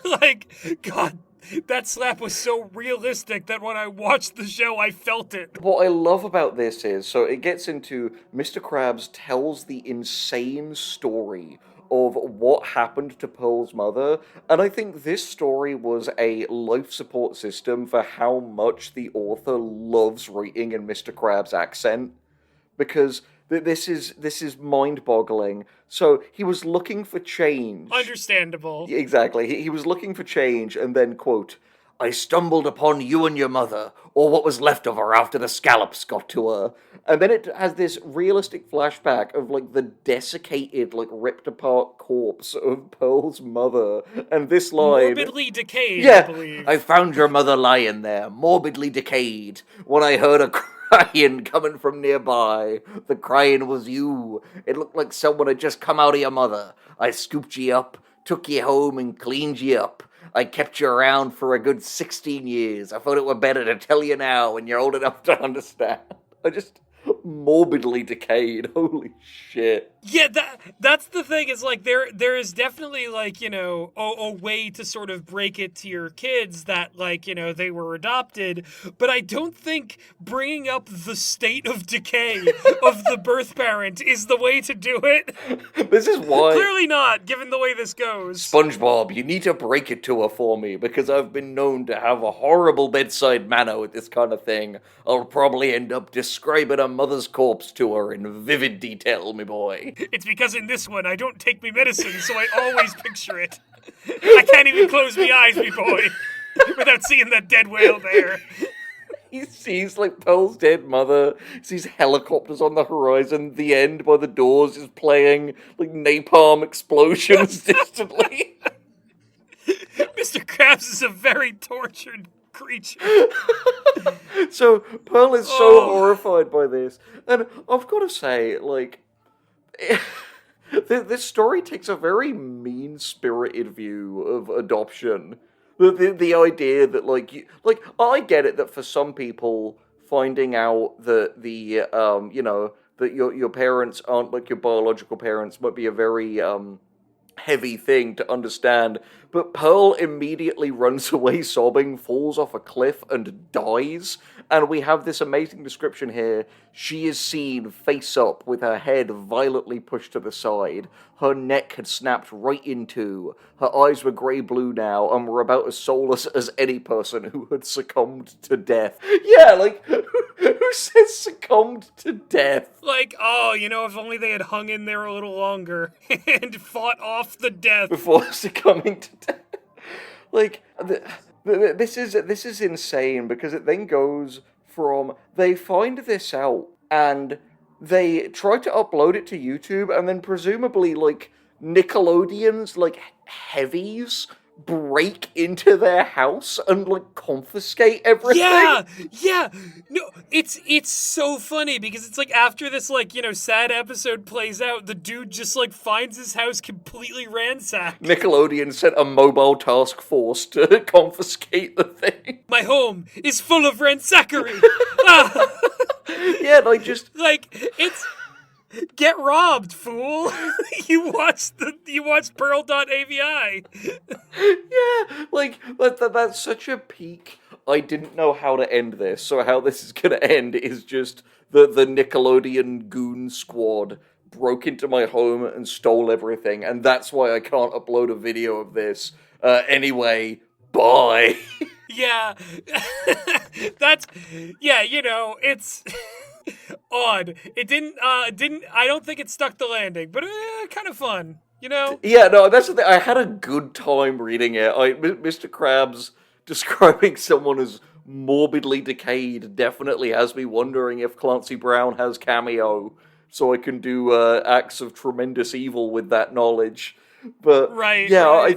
like, God, that slap was so realistic that when I watched the show, I felt it. What I love about this is, so it gets into Mr. Krabs tells the insane story of what happened to Pearl's mother, and I think this story was a life support system for how much the author loves writing in Mr. Krabs' accent, because this is mind-boggling. So he was looking for change. Understandable. Exactly. He was looking for change, and then, quote, I stumbled upon you and your mother, or what was left of her after the scallops got to her. And then it has this realistic flashback of, like, the desiccated, like, ripped-apart corpse of Pearl's mother. And this line... Morbidly decayed, yeah, I believe. I found your mother lying there, morbidly decayed, when I heard a crying coming from nearby. The crying was you. It looked like someone had just come out of your mother. I scooped you up, took you home, and cleaned you up. I kept you around for a good 16 years. I thought it were better to tell you now when you're old enough to understand. I just... morbidly decayed. Holy shit. Yeah, that's the thing, is like there is definitely, like, you know, a way to sort of break it to your kids that, like, you know, they were adopted, but I don't think bringing up the state of decay of the birth parent is the way to do it. This is why... Clearly not, given the way this goes. SpongeBob, you need to break it to her for me, because I've been known to have a horrible bedside manner with this kind of thing. I'll probably end up describing a mother's corpse to her in vivid detail, me boy. It's because in this one I don't take me medicine, so I always picture it. I can't even close me eyes, me boy, without seeing that dead whale there. He sees, like, Pearl's dead mother, sees helicopters on the horizon, the end by the doors is playing, like, napalm explosions distantly. Mr. Krabs is a very tortured creature. So, Pearl is so horrified by this, and I've got to say, like, this story takes a very mean-spirited view of adoption. The idea that, like, I get it that for some people, finding out that you know, that your parents aren't, like, your biological parents might be a very, heavy thing to understand. But Pearl immediately runs away sobbing, falls off a cliff, and dies. And we have this amazing description here. She is seen face up with her head violently pushed to the side. Her neck had snapped right in two. Her eyes were grey-blue now and were about as soulless as any person who had succumbed to death. Yeah, like, who says succumbed to death? Like, oh, if only they had hung in there a little longer and fought off the death. Before succumbing to death. Like, this is insane, because it then goes from, they find this out, and they try to upload it to YouTube, and then presumably, like, Nickelodeon's, like, heavies break into their house and, like, confiscate everything. Yeah. No, it's so funny, because it's like after this, like, sad episode plays out, the dude just, like, finds his house completely ransacked. Nickelodeon sent a mobile task force to confiscate the thing. My home is full of ransackery. Yeah, like, just... Like, it's... Get robbed, fool! You watched Pearl.AVI. Yeah, like, that's such a peak. I didn't know how to end this, so how this is gonna end is just the Nickelodeon goon squad broke into my home and stole everything, and that's why I can't upload a video of this. Anyway, bye. Yeah. It's... odd. It didn't, I don't think it stuck the landing, but kind of fun, Yeah, no, that's the thing. I had a good time reading it. Mr. Krabs describing someone as morbidly decayed definitely has me wondering if Clancy Brown has cameo, so I can do acts of tremendous evil with that knowledge. But right, yeah, right.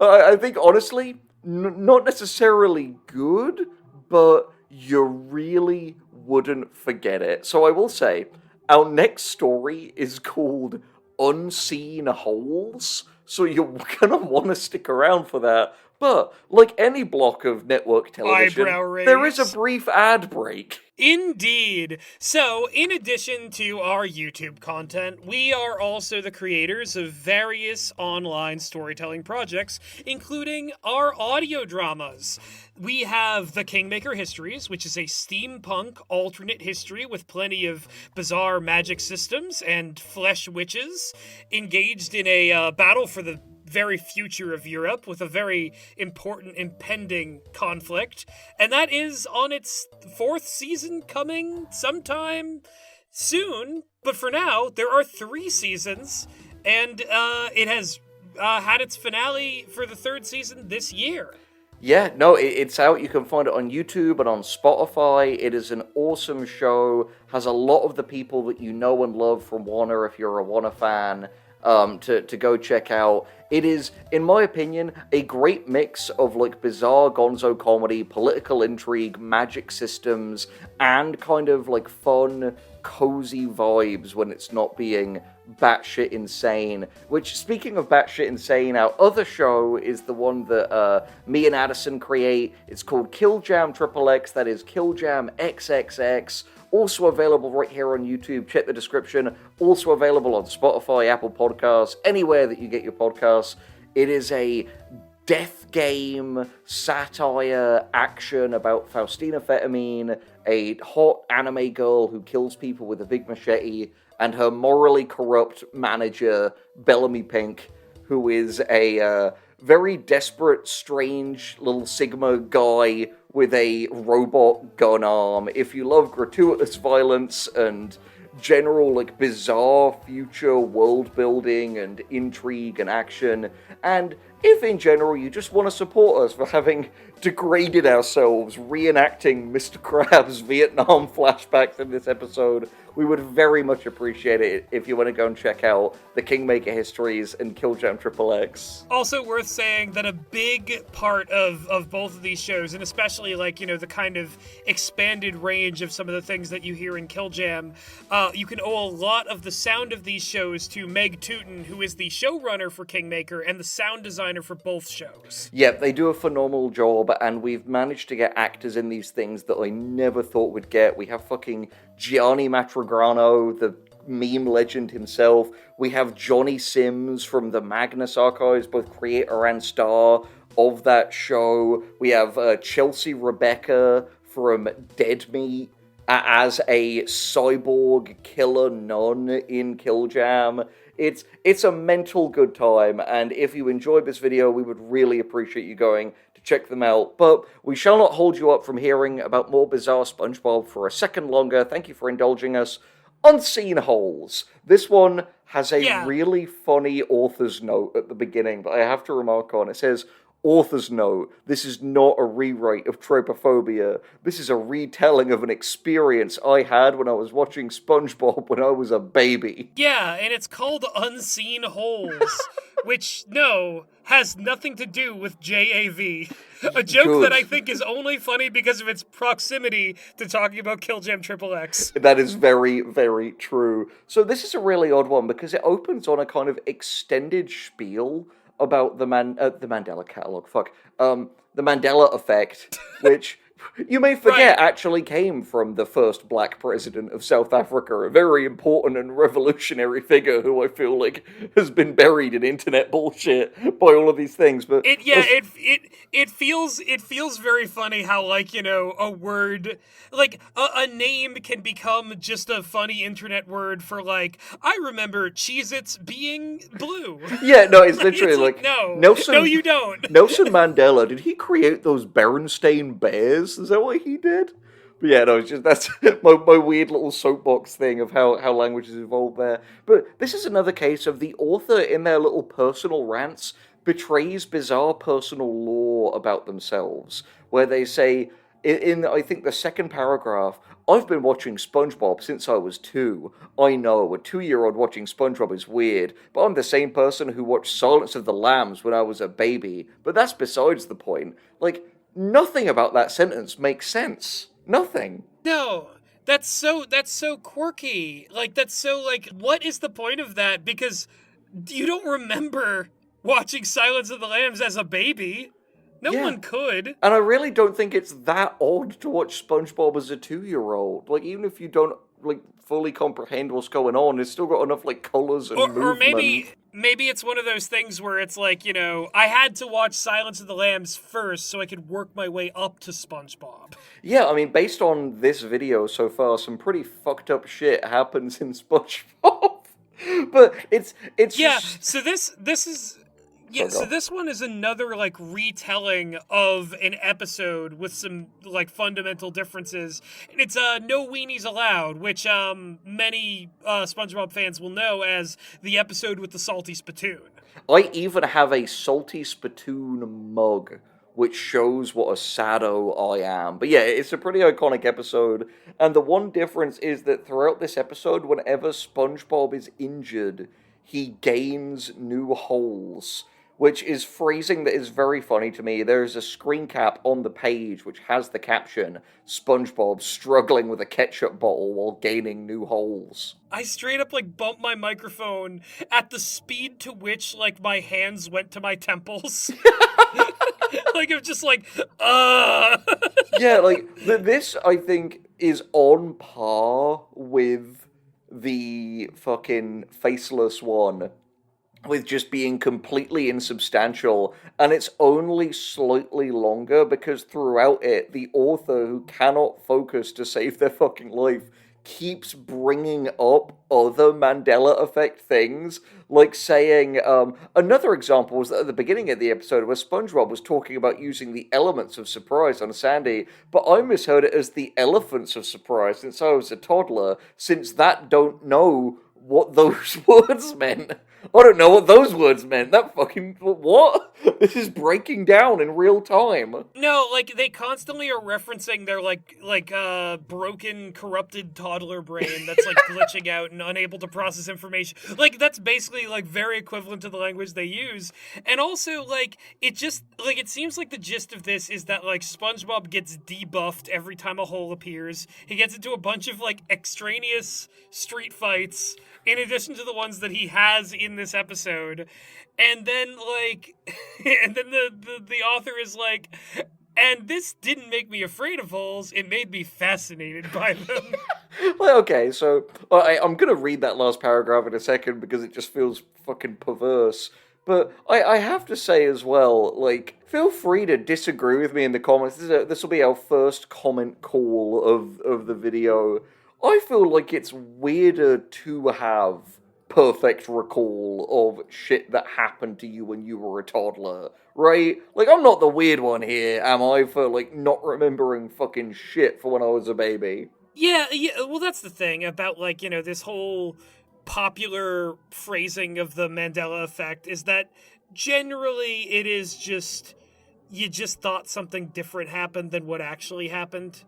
I think honestly, not necessarily good, but you really wouldn't forget it. So I will say, our next story is called Unseen Holes, so you're gonna want to stick around for that. But, like any block of network television, there is a brief ad break. Indeed. So, in addition to our YouTube content, we are also the creators of various online storytelling projects, including our audio dramas. We have The Kingmaker Histories, which is a steampunk alternate history with plenty of bizarre magic systems and flesh witches engaged in a battle for the very future of Europe with a very important impending conflict. And that is on its 4th season coming sometime soon. But for now, there are 3 seasons, and it has had its finale for the 3rd season this year. Yeah, no, it's out. You can find it on YouTube and on Spotify. It is an awesome show. Has a lot of the people that you know and love from Warner if you're a Warner fan to go check out. It is, in my opinion, a great mix of like bizarre gonzo comedy, political intrigue, magic systems, and kind of like fun, cozy vibes when it's not being batshit insane. Which, speaking of batshit insane, our other show is the one that me and Addison create. It's called Killjam XXX, that is Killjam XXX. Also available right here on YouTube. Check the description. Also available on Spotify, Apple Podcasts, anywhere that you get your podcasts. It is a death game, satire, action about Faustina Fetamine, a hot anime girl who kills people with a big machete, and her morally corrupt manager, Bellamy Pink, who is a very desperate, strange little Sigma guy with a robot gun arm. If you love gratuitous violence and general, like, bizarre future world building and intrigue and action, and if in general you just want to support us for having degraded ourselves reenacting Mr. Krabs' Vietnam flashbacks in this episode, we would very much appreciate it if you want to go and check out The Kingmaker Histories and Killjam XXX. Also worth saying that a big part of both of these shows, and especially like, the kind of expanded range of some of the things that you hear in Killjam, you can owe a lot of the sound of these shows to Meg Tootin, who is the showrunner for Kingmaker and the sound designer for both shows. Yep, they do a phenomenal job, and we've managed to get actors in these things that I never thought we'd get. We have fucking Gianni Matrograno, the meme legend himself. We have Johnny Sims from the Magnus archives, both creator and star of that show. We have Chelsea Rebecca from Dead Meat as a cyborg killer nun in Killjam. It's a mental good time, and if you enjoyed this video, we would really appreciate you going to check them out. But we shall not hold you up from hearing about more bizarre SpongeBob for a second longer. Thank you for indulging us. Unseen Holes. This one has a really funny author's note at the beginning that I have to remark on. It says, author's note, this is not a rewrite of Tropophobia. This is a retelling of an experience I had when I was watching SpongeBob when I was a baby. Yeah, and it's called Unseen Holes, which, no, has nothing to do with JAV. A joke that I think is only funny because of its proximity to talking about Killjam XXX. That is very, very true. So this is a really odd one because it opens on a kind of extended spiel about the Mandela catalog, the Mandela effect, which you may forget actually came from the first black president of South Africa, a very important and revolutionary figure who I feel like has been buried in internet bullshit by all of these things. But it feels very funny how, like, you know, a word, like a name can become just a funny internet word for, like, I remember Cheez-Its being blue. Yeah, no, it's literally like no, you don't. Nelson Mandela, did he create those Berenstain Bears? Is that what he did? But yeah, no, it's just that's my weird little soapbox thing of how language has evolved there. But this is another case of the author in their little personal rants betrays bizarre personal lore about themselves, where they say, in I think the second paragraph, I've been watching SpongeBob since I was 2. I know, a 2-year-old watching SpongeBob is weird, but I'm the same person who watched Silence of the Lambs when I was a baby. But that's besides the point. Like, nothing about that sentence makes sense. Nothing. No, that's so quirky. Like, that's so, like, what is the point of that? Because you don't remember watching Silence of the Lambs as a baby. No one could. And I really don't think it's that odd to watch SpongeBob as a 2-year-old. Like, even if you don't, like, fully comprehend what's going on, it's still got enough, like, colours and movement. Or maybe it's one of those things where it's like, you know, I had to watch Silence of the Lambs first so I could work my way up to SpongeBob. Yeah, I mean, based on this video so far, some pretty fucked up shit happens in SpongeBob. But it's just... so this is... Yeah, so this one is another, like, retelling of an episode with some, like, fundamental differences. And it's No Weenies Allowed, which many SpongeBob fans will know as the episode with the salty spittoon. I even have a salty spittoon mug, which shows what a sado I am. But yeah, it's a pretty iconic episode. And the one difference is that throughout this episode, whenever SpongeBob is injured, he gains new holes, which is phrasing that is very funny to me. There is a screen cap on the page which has the caption, SpongeBob struggling with a ketchup bottle while gaining new holes. I straight up, like, bumped my microphone at the speed to which, like, my hands went to my temples. Like, it was just like, Yeah, like, this, I think, is on par with the fucking Faceless one, with just being completely insubstantial, and it's only slightly longer because throughout it, the author, who cannot focus to save their fucking life, keeps bringing up other Mandela effect things, like saying, another example was at the beginning of the episode where SpongeBob was talking about using the elements of surprise on Sandy, but I misheard it as the elephants of surprise since I was a toddler, since that don't know what those words meant. I don't know what those words meant. That fucking... What? This is breaking down in real time. No, like, they constantly are referencing their, broken, corrupted toddler brain that's, like, glitching out and unable to process information. Like, that's basically, like, very equivalent to the language they use. And also, like, it just... Like, it seems like the gist of this is that, like, SpongeBob gets debuffed every time a hole appears. He gets into a bunch of, like, extraneous street fights, in addition to the ones that he has in this episode. And then, like, and then the author is like, And this didn't make me afraid of holes, it made me fascinated by them. Well, okay, so I'm gonna read that last paragraph in a second because it just feels fucking perverse. But I have to say as well, like, feel free to disagree with me in the comments. This will be our first comment call of the video. I feel like it's weirder to have perfect recall of shit that happened to you when you were a toddler, right? Like, I'm not the weird one here, am I, for, like, not remembering fucking shit for when I was a baby? Yeah, well, that's the thing about, like, this whole popular phrasing of the Mandela effect is that generally it is just, you just thought something different happened than what actually happened.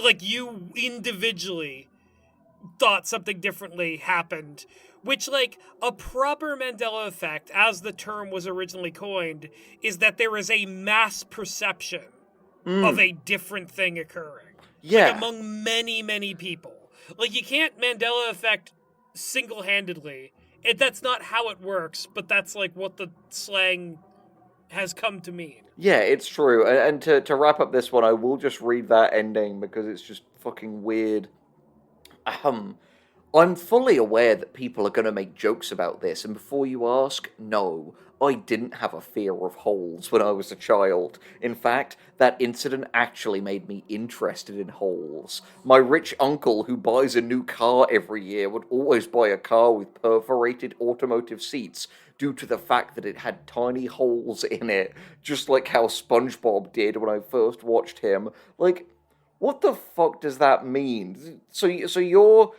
Like, you individually thought something differently happened, which, like, a proper Mandela effect, as the term was originally coined, is that there is a mass perception of a different thing occurring. Yeah. Like, among many, many people. Like, you can't Mandela effect single-handedly. That's not how it works, but that's, like, what the slang has come to mean. Yeah, it's true. And to wrap up this one, I will just read that ending because it's just fucking weird. I'm fully aware that people are going to make jokes about this, and before you ask, no, I didn't have a fear of holes when I was a child. In fact, that incident actually made me interested in holes. My rich uncle, who buys a new car every year, would always buy a car with perforated automotive seats due to the fact that it had tiny holes in it, just like how SpongeBob did when I first watched him. Like, what the fuck does that mean? So your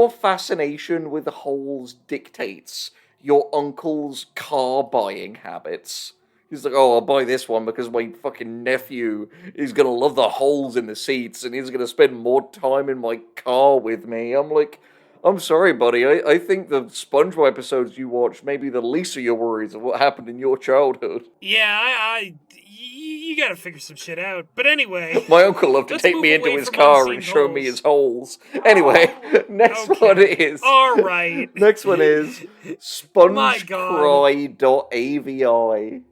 fascination with holes dictates your uncle's car buying habits. He's like, oh, I'll buy this one because my fucking nephew is gonna love the holes in the seats and he's gonna spend more time in my car with me. I'm like, I'm sorry, buddy. I think the SpongeBob episodes you watched may be the least of your worries of what happened in your childhood. Yeah, you gotta figure some shit out. But anyway, my uncle loved to let's take move me into away his from car unseen and show me holes. his holes. Anyway, next Okay. one is... All right. Next one is My God. Spongecry.AVI.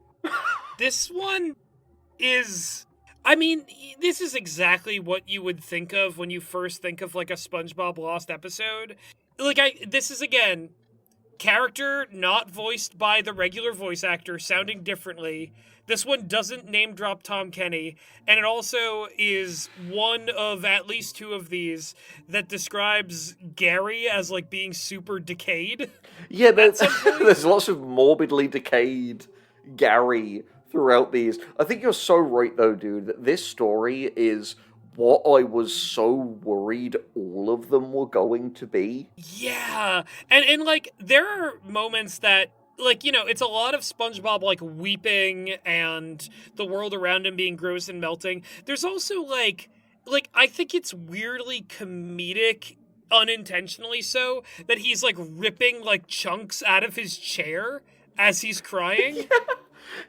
This one is... I mean, this is exactly what you would think of when you first think of, like, a SpongeBob Lost episode. Like, this is, again, character not voiced by the regular voice actor, sounding differently. This one doesn't name drop Tom Kenny, and it also is one of at least two of these that describes Gary as, like, being super decayed. Yeah, there's lots of morbidly decayed Gary throughout these. I think you're so right, though, dude, that this story is what I was so worried all of them were going to be. Yeah, and like, there are moments that, like, it's a lot of SpongeBob, like, weeping and the world around him being gross and melting. There's also, like, I think it's weirdly comedic, unintentionally so, that he's, like, ripping, like, chunks out of his chair as he's crying.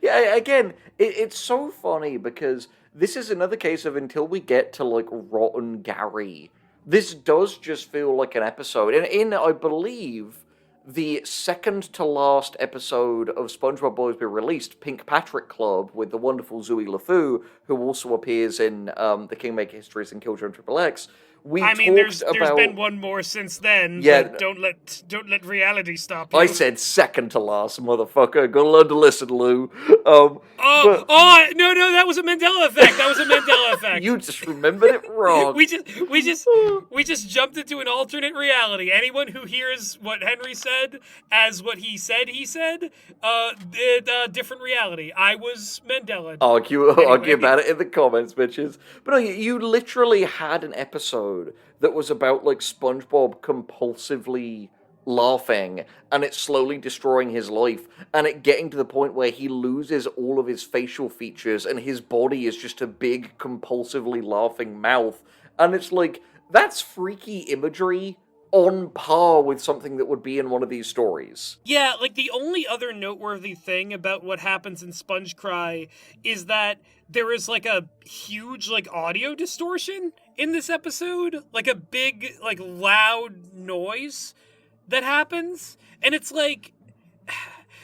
Yeah, again, it's so funny because this is another case of until we get to, like, Rotten Gary, this does just feel like an episode. And in, I believe, the second to last episode of SpongeBob Boys Be Released, Pink Patrick Club, with the wonderful Zooey LeFou, who also appears in The Kingmaker Histories and Killjoy Triple X, there's been one more since then. Yeah, but don't let reality stop you. I said second to last, motherfucker. Gotta learn to listen, Lou. No, that was a Mandela effect. You just remembered it wrong. we just jumped into an alternate reality. Anyone who hears what Henry said as what he said, different reality. I was Mandela. Argue about it in the comments, bitches. But no, you literally had an episode that was about, like, SpongeBob compulsively laughing, and it slowly destroying his life, and it getting to the point where he loses all of his facial features, and his body is just a big, compulsively laughing mouth. And it's like, that's freaky imagery on par with something that would be in one of these stories. Yeah, like, the only other noteworthy thing about what happens in Sponge Cry is that there is, like, a huge, like, audio distortion in this episode. Like, a big, like, loud noise that happens. And it's like,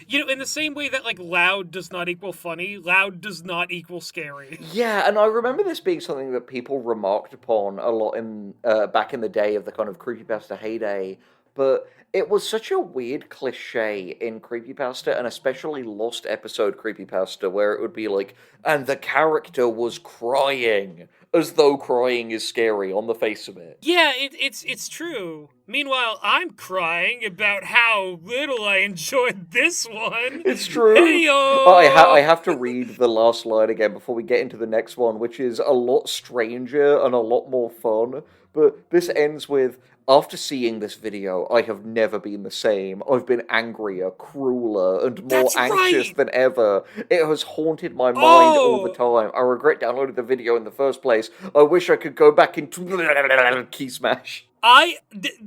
In the same way that, like, loud does not equal funny, loud does not equal scary. Yeah, and I remember this being something that people remarked upon a lot in back in the day of the kind of creepypasta heyday, but it was such a weird cliche in creepypasta, and especially lost episode creepypasta, where it would be like, and the character was crying, as though crying is scary on the face of it. Yeah, it's true. Meanwhile, I'm crying about how little I enjoyed this one. It's true. Hey-o! I have to read the last line again before we get into the next one, which is a lot stranger and a lot more fun. But this ends with, after seeing this video, I have never been the same. I've been angrier, crueler, and more That's anxious right! than ever. It has haunted my mind all the time. I regret downloading the video in the first place. I wish I could go back into key smash.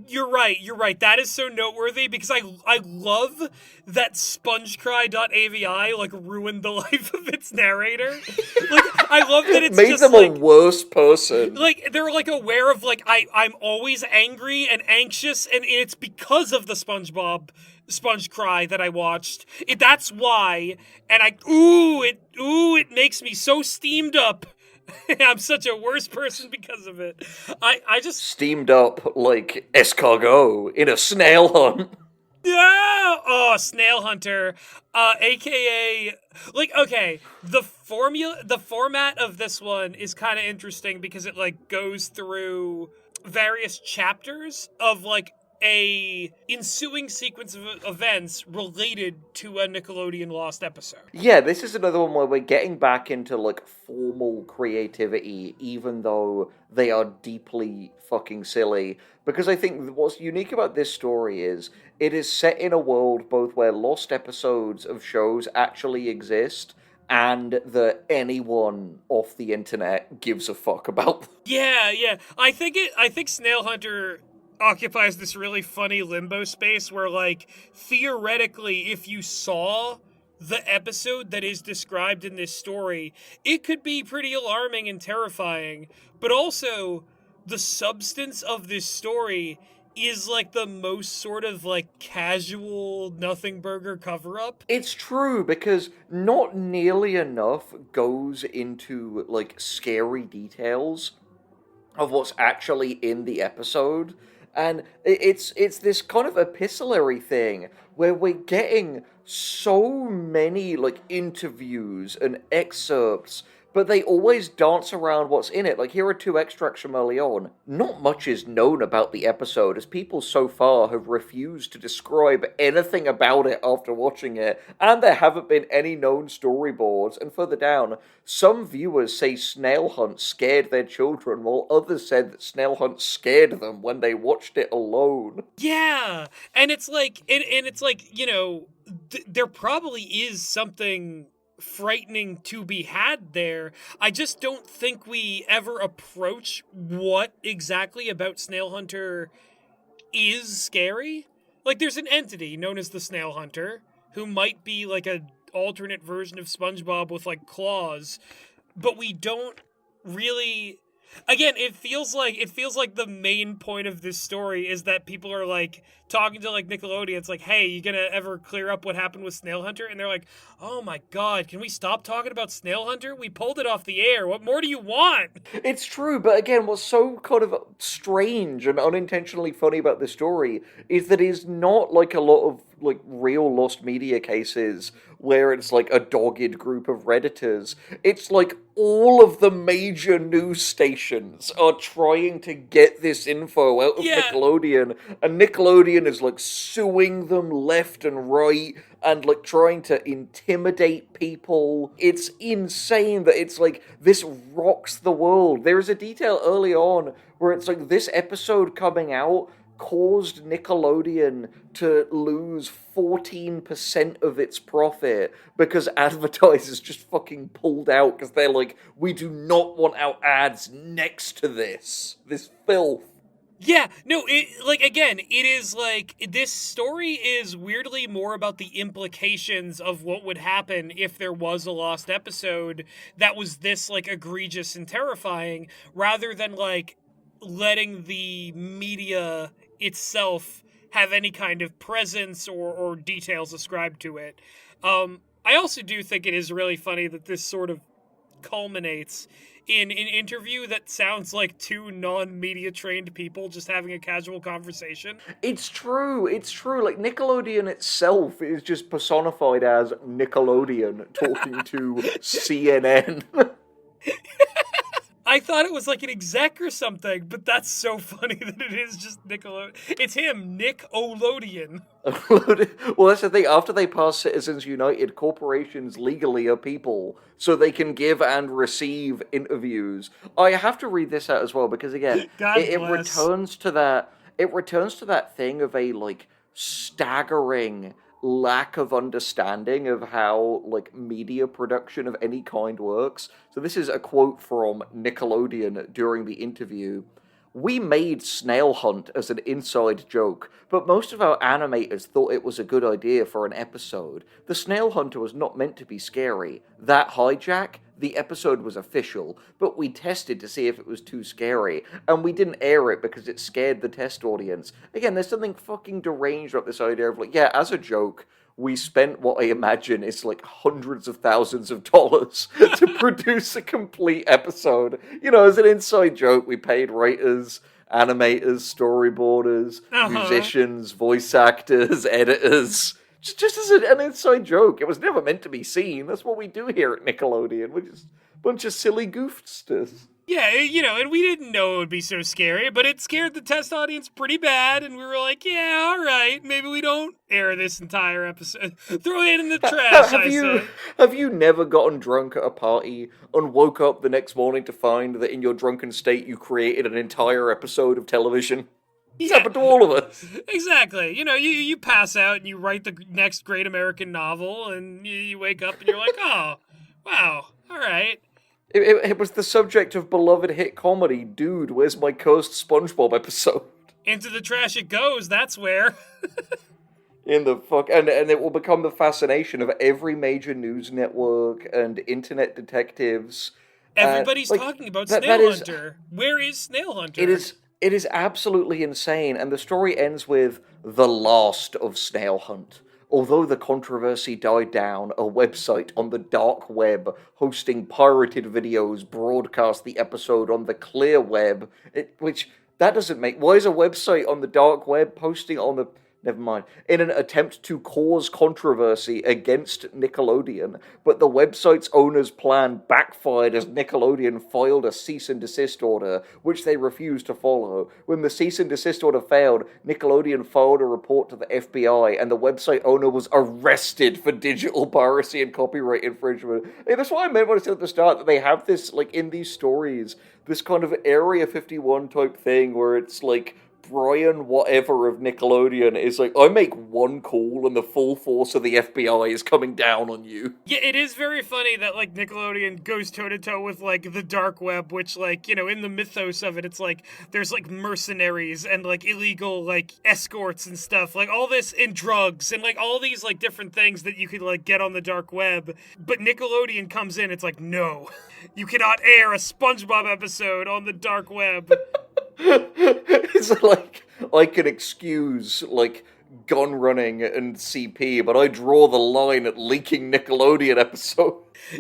You're right. That is so noteworthy because I love that Spongecry.AVI like ruined the life of its narrator. Like, I love that it's made just them like, a worse person. like they're like aware of like I'm always angry and anxious, and it's because of the Sponge Cry that I watched. That's why, and it makes me so steamed up. I'm such a worse person because of it. I just Steamed up like escargot in a snail hunt. yeah. Oh, Snail Hunter, aka like okay. The format of this one is kind of interesting because it like goes through various chapters of like a ensuing sequence of events related to a Nickelodeon Lost episode. Yeah, this is another one where we're getting back into, like, formal creativity, even though they are deeply fucking silly. Because I think what's unique about this story is, it is set in a world both where lost episodes of shows actually exist, and that anyone off the internet gives a fuck about them. Yeah. I think Snail Hunter occupies this really funny limbo space where, like, theoretically, if you saw the episode that is described in this story, it could be pretty alarming and terrifying, but also the substance of this story is like the most sort of like casual nothing burger cover-up. It's true, because not nearly enough goes into, like, scary details of what's actually in the episode. And it's this kind of epistolary thing where we're getting so many, like, interviews and excerpts, but they always dance around what's in it. Like, here are two extracts from early on. Not much is known about the episode, as people so far have refused to describe anything about it after watching it, and there haven't been any known storyboards. And further down, some viewers say Snail Hunt scared their children, while others said that Snail Hunt scared them when they watched it alone. Yeah, and it's like, there probably is something frightening to be had there. I just don't think we ever approach what exactly about Snail Hunter is scary. Like, there's an entity known as the Snail Hunter who might be like a alternate version of SpongeBob with like claws, but we don't really. Again, it feels like the main point of this story is that people are like talking to like Nickelodeon. It's like, hey, you gonna ever clear up what happened with Snail Hunter? And they're like, oh my god, can we stop talking about Snail Hunter? We pulled it off the air. What more do you want? It's true, but again, what's so kind of strange and unintentionally funny about this story is that it's not like a lot of, like, real lost media cases where it's like a dogged group of Redditors. It's like all of the major news stations are trying to get this info out of Nickelodeon, and Nickelodeon is like suing them left and right and like trying to intimidate people. It's insane that it's like this rocks the world. There is a detail early on where it's like this episode coming out caused Nickelodeon to lose 14% of its profit because advertisers just fucking pulled out because they're like, we do not want our ads next to this filth. Yeah, no, it is like, this story is weirdly more about the implications of what would happen if there was a lost episode that was this, like, egregious and terrifying, rather than, like, letting the media itself have any kind of presence or details ascribed to it. I also do think it is really funny that this sort of culminates in an interview that sounds like two non-media trained people just having a casual conversation. It's true. Like, Nickelodeon itself is just personified as Nickelodeon talking to CNN. I thought it was like an exec or something, but that's so funny that it is just Nickelodeon. It's him, Nick Olodian. Well, that's the thing. After they pass Citizens United, corporations legally are people, so they can give and receive interviews. I have to read this out as well because, again, God it bless. returns to that. It returns to that thing of a like staggering lack of understanding of how like media production of any kind works. So this is a quote from Nickelodeon during the interview. We made Snail Hunt as an inside joke, but most of our animators thought it was a good idea for an episode. The Snail Hunter was not meant to be scary. That hijack, the episode was official, but we tested to see if it was too scary, and we didn't air it because it scared the test audience. Again, there's something fucking deranged about this idea of like, yeah, as a joke, we spent what I imagine is like hundreds of thousands of dollars to produce a complete episode. You know, as an inside joke, we paid writers, animators, storyboarders, musicians, voice actors, editors. Just as an inside joke. It was never meant to be seen. That's what we do here at Nickelodeon. We're just a bunch of silly goofsters. Yeah, you know, and we didn't know it would be so scary, but it scared the test audience pretty bad, and we were like, yeah, all right, maybe we don't air this entire episode. Throw it in the trash, Have you never gotten drunk at a party and woke up the next morning to find that in your drunken state you created an entire episode of television? It's happened to all of us. Exactly. You know, you pass out and you write the next great American novel, and you wake up and you're like, oh, wow, all right. It was the subject of beloved hit comedy, Dude, Where's My Cursed SpongeBob episode? Into the trash it goes, that's where. In the fuck, and it will become the fascination of every major news network and internet detectives. Everybody's talking about Snail Hunter. Where is Snail Hunter? It is absolutely insane, and the story ends with the last of Snail Hunt. Although the controversy died down, a website on the dark web hosting pirated videos broadcast the episode on the clear web, that doesn't make... Why is a website on the dark web posting on the... Never mind. In an attempt to cause controversy against Nickelodeon, but the website's owner's plan backfired as Nickelodeon filed a cease and desist order, which they refused to follow. When the cease and desist order failed, Nickelodeon filed a report to the FBI, and the website owner was arrested for digital piracy and copyright infringement. Hey, that's what I meant when I said at the start, that they have this, like, in these stories, this kind of Area 51 type thing where it's like, Brian whatever of Nickelodeon is like, I make one call and the full force of the FBI is coming down on you. Yeah, it is very funny that, like, Nickelodeon goes toe-to-toe with, like, the dark web, which, like, you know, in the mythos of it, it's like, there's, like, mercenaries and, like, illegal, like, escorts and stuff, like, all this, and drugs, and, like, all these, like, different things that you could, like, get on the dark web, but Nickelodeon comes in, it's like, no, you cannot air a SpongeBob episode on the dark web. It's like, I can excuse, like, gun running and CP, but I draw the line at leaking Nickelodeon episode.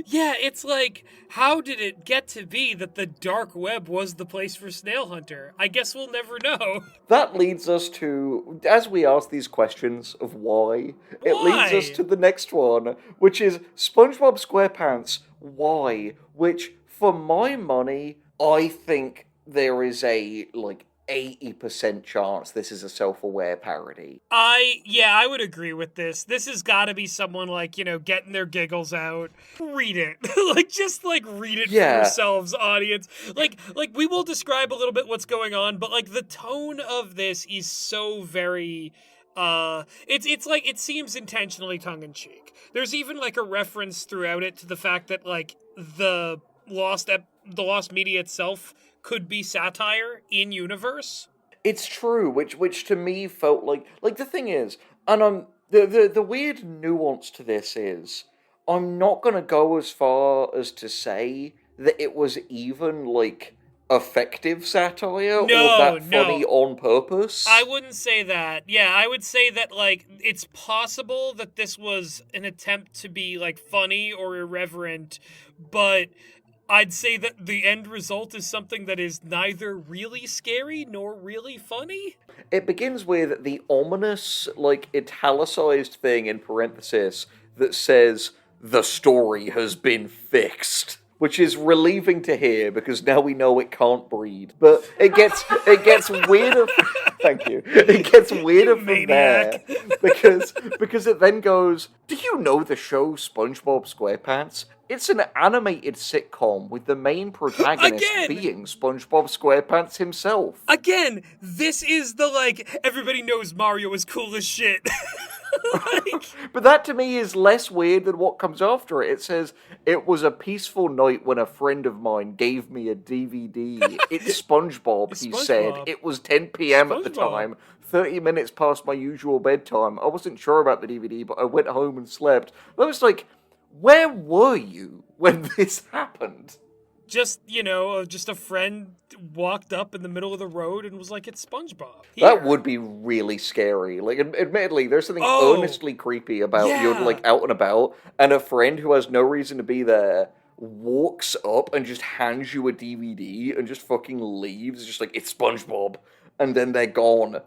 Yeah, it's like, how did it get to be that the dark web was the place for Snail Hunter? I guess we'll never know. That leads us to, as we ask these questions of why, it leads us to the next one, which is Spongebob Squarepants, why? Which, for my money, I think there is a, like, 80% chance this is a self-aware parody. I would agree with this. This has got to be someone, like, you know, getting their giggles out. Read it. just read it for yourselves, audience. Like, we will describe a little bit what's going on, but, like, the tone of this is so very... it's like, it seems intentionally tongue-in-cheek. There's even, like, a reference throughout it to the fact that, like, the lost media itself could be satire in universe. It's true, which to me felt like the thing is, and the weird nuance to this is, I'm not gonna go as far as to say that it was even like effective satire or No, that funny no. on purpose. I wouldn't say that. Yeah, I would say that, like, it's possible that this was an attempt to be, like, funny or irreverent, but I'd say that the end result is something that is neither really scary nor really funny. It begins with the ominous, like, italicized thing in parenthesis that says, "The story has been fixed." Which is relieving to hear because now we know it can't breed. But it gets weirder. Thank you. It gets weirder You from there maniac. because it then goes. Do you know the show SpongeBob SquarePants? It's an animated sitcom with the main protagonist Again! being SpongeBob SquarePants himself. Again, this is the, like, everybody knows Mario is cool as shit. Like, But that to me is less weird than what comes after it. It says, "It was a peaceful night when a friend of mine gave me a DVD. It's SpongeBob," It's he SpongeBob. said. "It was 10 p.m. at the SpongeBob. time, 30 minutes past my usual bedtime. I wasn't sure about the DVD, but I went home and slept." I was like, where were you when this happened? just, just a friend walked up in the middle of the road and was like, "It's SpongeBob." That Here." would be really scary. Like, admittedly, there's something Oh, earnestly creepy about you're, yeah. like, out and about, and a friend who has no reason to be there walks up and just hands you a DVD and just fucking leaves, just like, "It's SpongeBob," and then they're gone.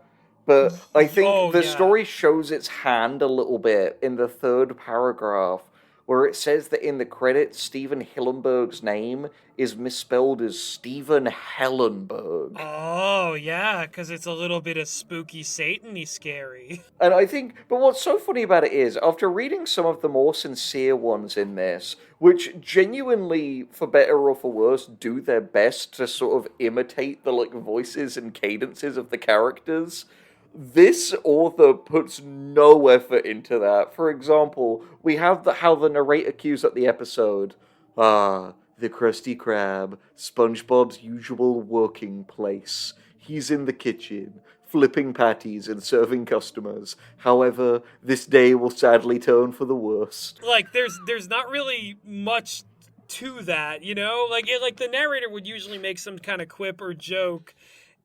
But I think Oh, the yeah. story shows its hand a little bit in the third paragraph, where it says that in the credits, Steven Hillenburg's name is misspelled as Steven Hellenberg. Oh, yeah, because it's a little bit of spooky Satan-y scary. And I think, but what's so funny about it is, after reading some of the more sincere ones in this, which genuinely, for better or for worse, do their best to sort of imitate the, like, voices and cadences of the characters, this author puts no effort into that. For example, we have how the narrator cues up the episode. "Ah, the Krusty Krab, SpongeBob's usual working place. He's in the kitchen, flipping patties and serving customers. However, this day will sadly turn for the worst." Like, there's not really much to that, Like, the narrator would usually make some kind of quip or joke,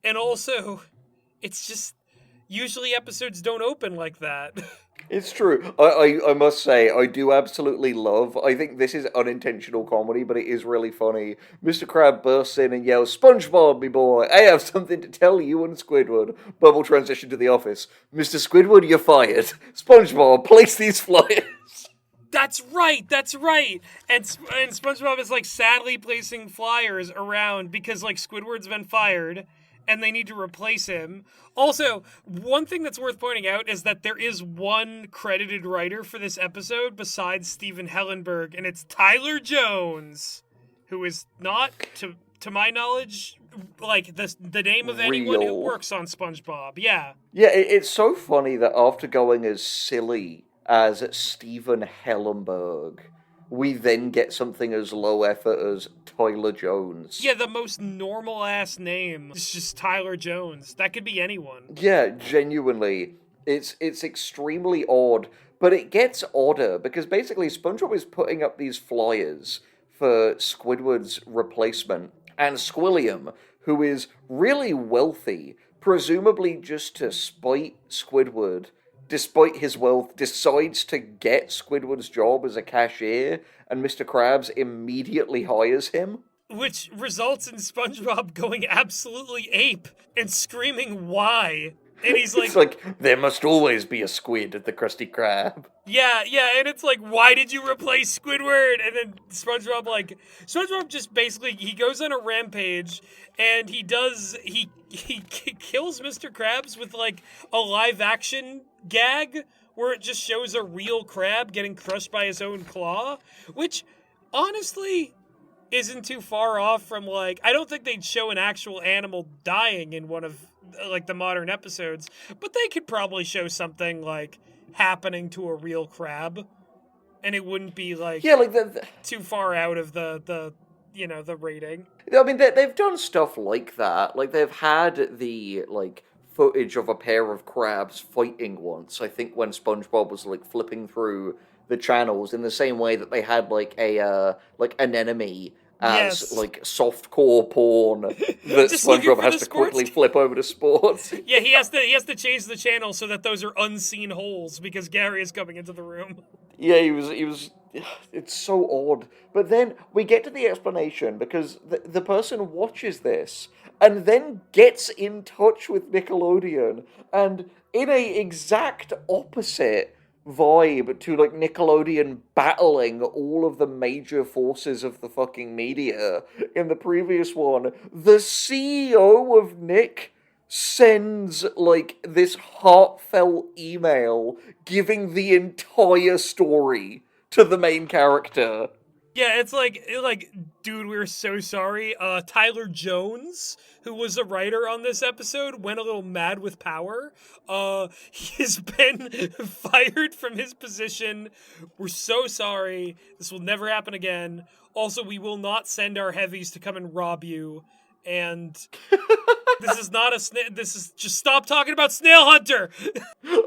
and also, it's just, usually episodes don't open like that. It's true. I must say, I do absolutely love. I think this is unintentional comedy, but it is really funny. Mr. Crab bursts in and yells, "SpongeBob, me boy, I have something to tell you and Squidward." Bubble transition to the office. "Mr. Squidward, you're fired. SpongeBob, place these flyers." That's right. And SpongeBob is, like, sadly placing flyers around because, like, Squidward's been fired and they need to replace him. Also, one thing that's worth pointing out is that there is one credited writer for this episode besides Steven Hellenberg, and it's Tyler Jones, who is not, to my knowledge, like, the name of anyone who Real. works on SpongeBob. Yeah. Yeah, it's so funny that after going as silly as Steven Hellenberg, we then get something as low effort as Tyler Jones. Yeah, the most normal-ass name. It's just Tyler Jones. That could be anyone. Yeah, genuinely. It's extremely odd, but it gets odder because basically SpongeBob is putting up these flyers for Squidward's replacement, and Squilliam, who is really wealthy, presumably just to spite Squidward, despite his wealth, decides to get Squidward's job as a cashier, and Mr. Krabs immediately hires him. Which results in SpongeBob going absolutely ape and screaming, "Why?" And he's like, It's like, "There must always be a squid at the Krusty Krab." yeah, and it's like, "Why did you replace Squidward?" And then SpongeBob just basically, he goes on a rampage, and he kills Mr. Krabs with, like, a live action gag where it just shows a real crab getting crushed by his own claw, which honestly isn't too far off from, like, I don't think they'd show an actual animal dying in one of, like, the modern episodes, but they could probably show something, like, happening to a real crab, and it wouldn't be, like, Yeah, like, too far out of the rating. I mean, they've done stuff like that. Like, they've had the, like, footage of a pair of crabs fighting once, I think when SpongeBob was, like, flipping through the channels, in the same way that they had, like, an enemy as, Yes. like, softcore porn that Just looking SpongeBob for has the to sports quickly flip over to sports. Yeah, he has to change the channel so that those are unseen holes because Gary is coming into the room. Yeah, he was. It's so odd. But then we get to the explanation because the person watches this and then gets in touch with Nickelodeon, and in a exact opposite vibe to like Nickelodeon battling all of the major forces of the fucking media in the previous one, the CEO of Nick sends like this heartfelt email giving the entire story to the main character. Yeah, it's like, dude, we're so sorry. Tyler Jones, who was a writer on this episode, went a little mad with power. He has been fired from his position. We're so sorry. This will never happen again. Also, we will not send our heavies to come and rob you. And this is not a this is just stop talking about Snail Hunter.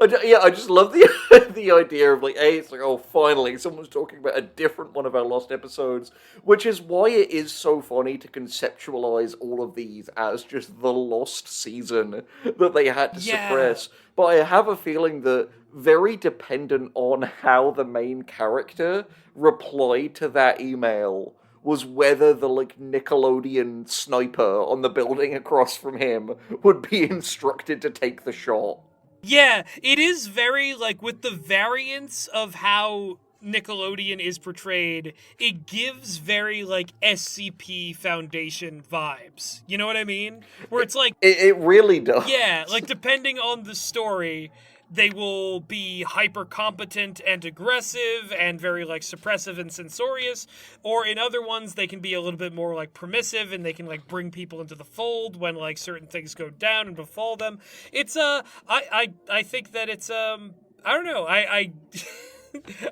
I just love the the idea of like, hey, it's like, oh, finally, someone's talking about a different one of our lost episodes, which is why it is so funny to conceptualize all of these as just the lost season that they had to suppress. But I have a feeling that very dependent on how the main character replied to that email was whether the, like, Nickelodeon sniper on the building across from him would be instructed to take the shot. Yeah, it is very, like, with the variance of how Nickelodeon is portrayed, it gives very, like, SCP Foundation vibes. You know what I mean? Where it's like... It really does. Yeah, like, depending on the story, they will be hyper-competent and aggressive and very, like, suppressive and censorious. Or in other ones, they can be a little bit more, like, permissive and they can, like, bring people into the fold when, like, certain things go down and befall them. It's, I think that it's, I don't know, I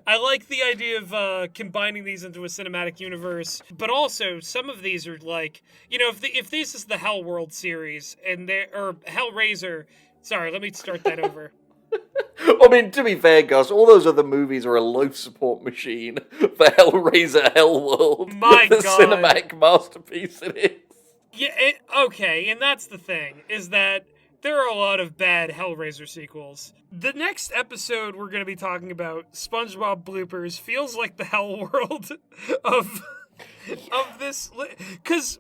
I like the idea of combining these into a cinematic universe, but also some of these are like, you know, if this is the Hell World series and or Hellraiser, sorry, let me start that over. I mean, to be fair, Gus, all those other movies are a life support machine for Hellraiser Hellworld. My the God. cinematic masterpiece it is. Yeah, okay, and that's the thing, is that there are a lot of bad Hellraiser sequels. The next episode we're going to be talking about, SpongeBob Bloopers, feels like the Hell World of this, because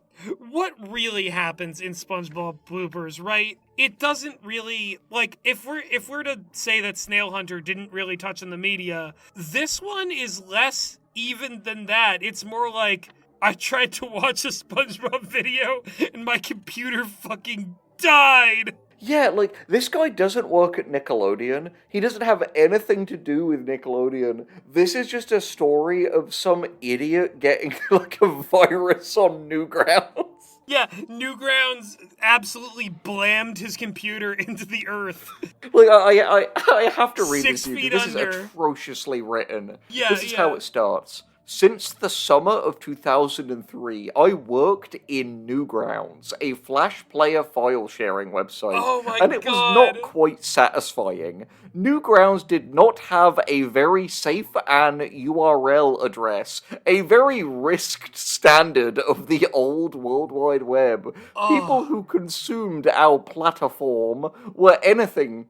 what really happens in SpongeBob Bloopers, right? It doesn't really, like, if we're to say that Snail Hunter didn't really touch on the media, this one is less even than that. It's more like, I tried to watch a SpongeBob video and my computer fucking died. Yeah, like, this guy doesn't work at Nickelodeon. He doesn't have anything to do with Nickelodeon. This is just a story of some idiot getting, like, a virus on Newgrounds. Yeah, Newgrounds absolutely blammed his computer into the earth. Like, I have to read 6 this to you. feet This is under. atrociously written. Yeah, This is how it starts. Since the summer of 2003, I worked in Newgrounds, a Flash player file sharing website, Oh my and it was God. not quite satisfying. Newgrounds did not have a very safe and URL address, a very risked standard of the old World Wide Web. People who consumed our platform were anything,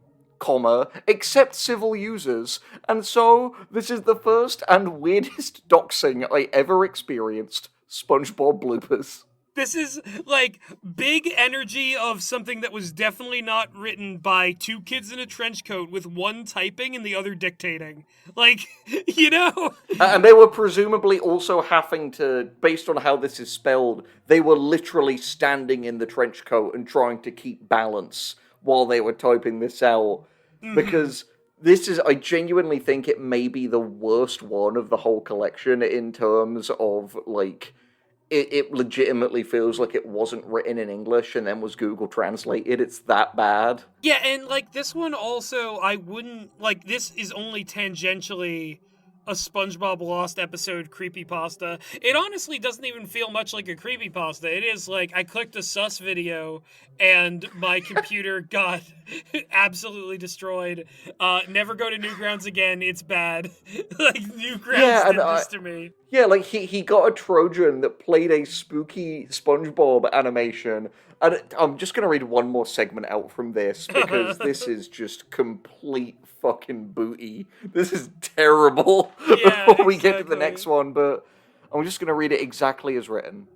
except civil users, and so this is the first and weirdest doxing I ever experienced. SpongeBob Bloopers. This is, like, big energy of something that was definitely not written by two kids in a trench coat with one typing and the other dictating. Like, you know? And they were presumably also having to, based on how this is spelled, they were literally standing in the trench coat and trying to keep balance while they were typing this out. Because this is, I genuinely think it may be the worst one of the whole collection in terms of, like, it legitimately feels like it wasn't written in English and then was Google translated. It's that bad. Yeah, and, like, this one also, I wouldn't, like, this is only tangentially a SpongeBob Lost episode creepypasta. It honestly doesn't even feel much like a creepypasta. It is like I clicked a sus video and my computer got absolutely destroyed. Never go to Newgrounds again. It's bad. Like Newgrounds did this to me. Yeah, like he got a Trojan that played a spooky SpongeBob animation. And I'm just gonna read one more segment out from this because this is just complete fucking booty. This is terrible before we get to the next one, but I'm just gonna read it exactly as written.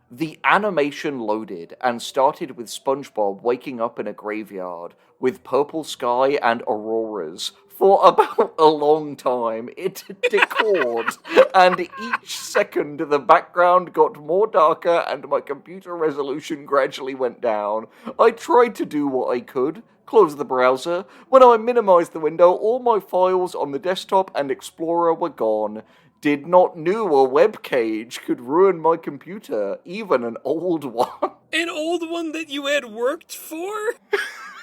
The animation loaded and started with SpongeBob waking up in a graveyard with purple sky and auroras. For about a long time, it decored, and each second the background got more darker and my computer resolution gradually went down. I tried to do what I could, close the browser. When I minimized the window, all my files on the desktop and Explorer were gone. Did not knew a web cage could ruin my computer, even an old one. An old one that you had worked for?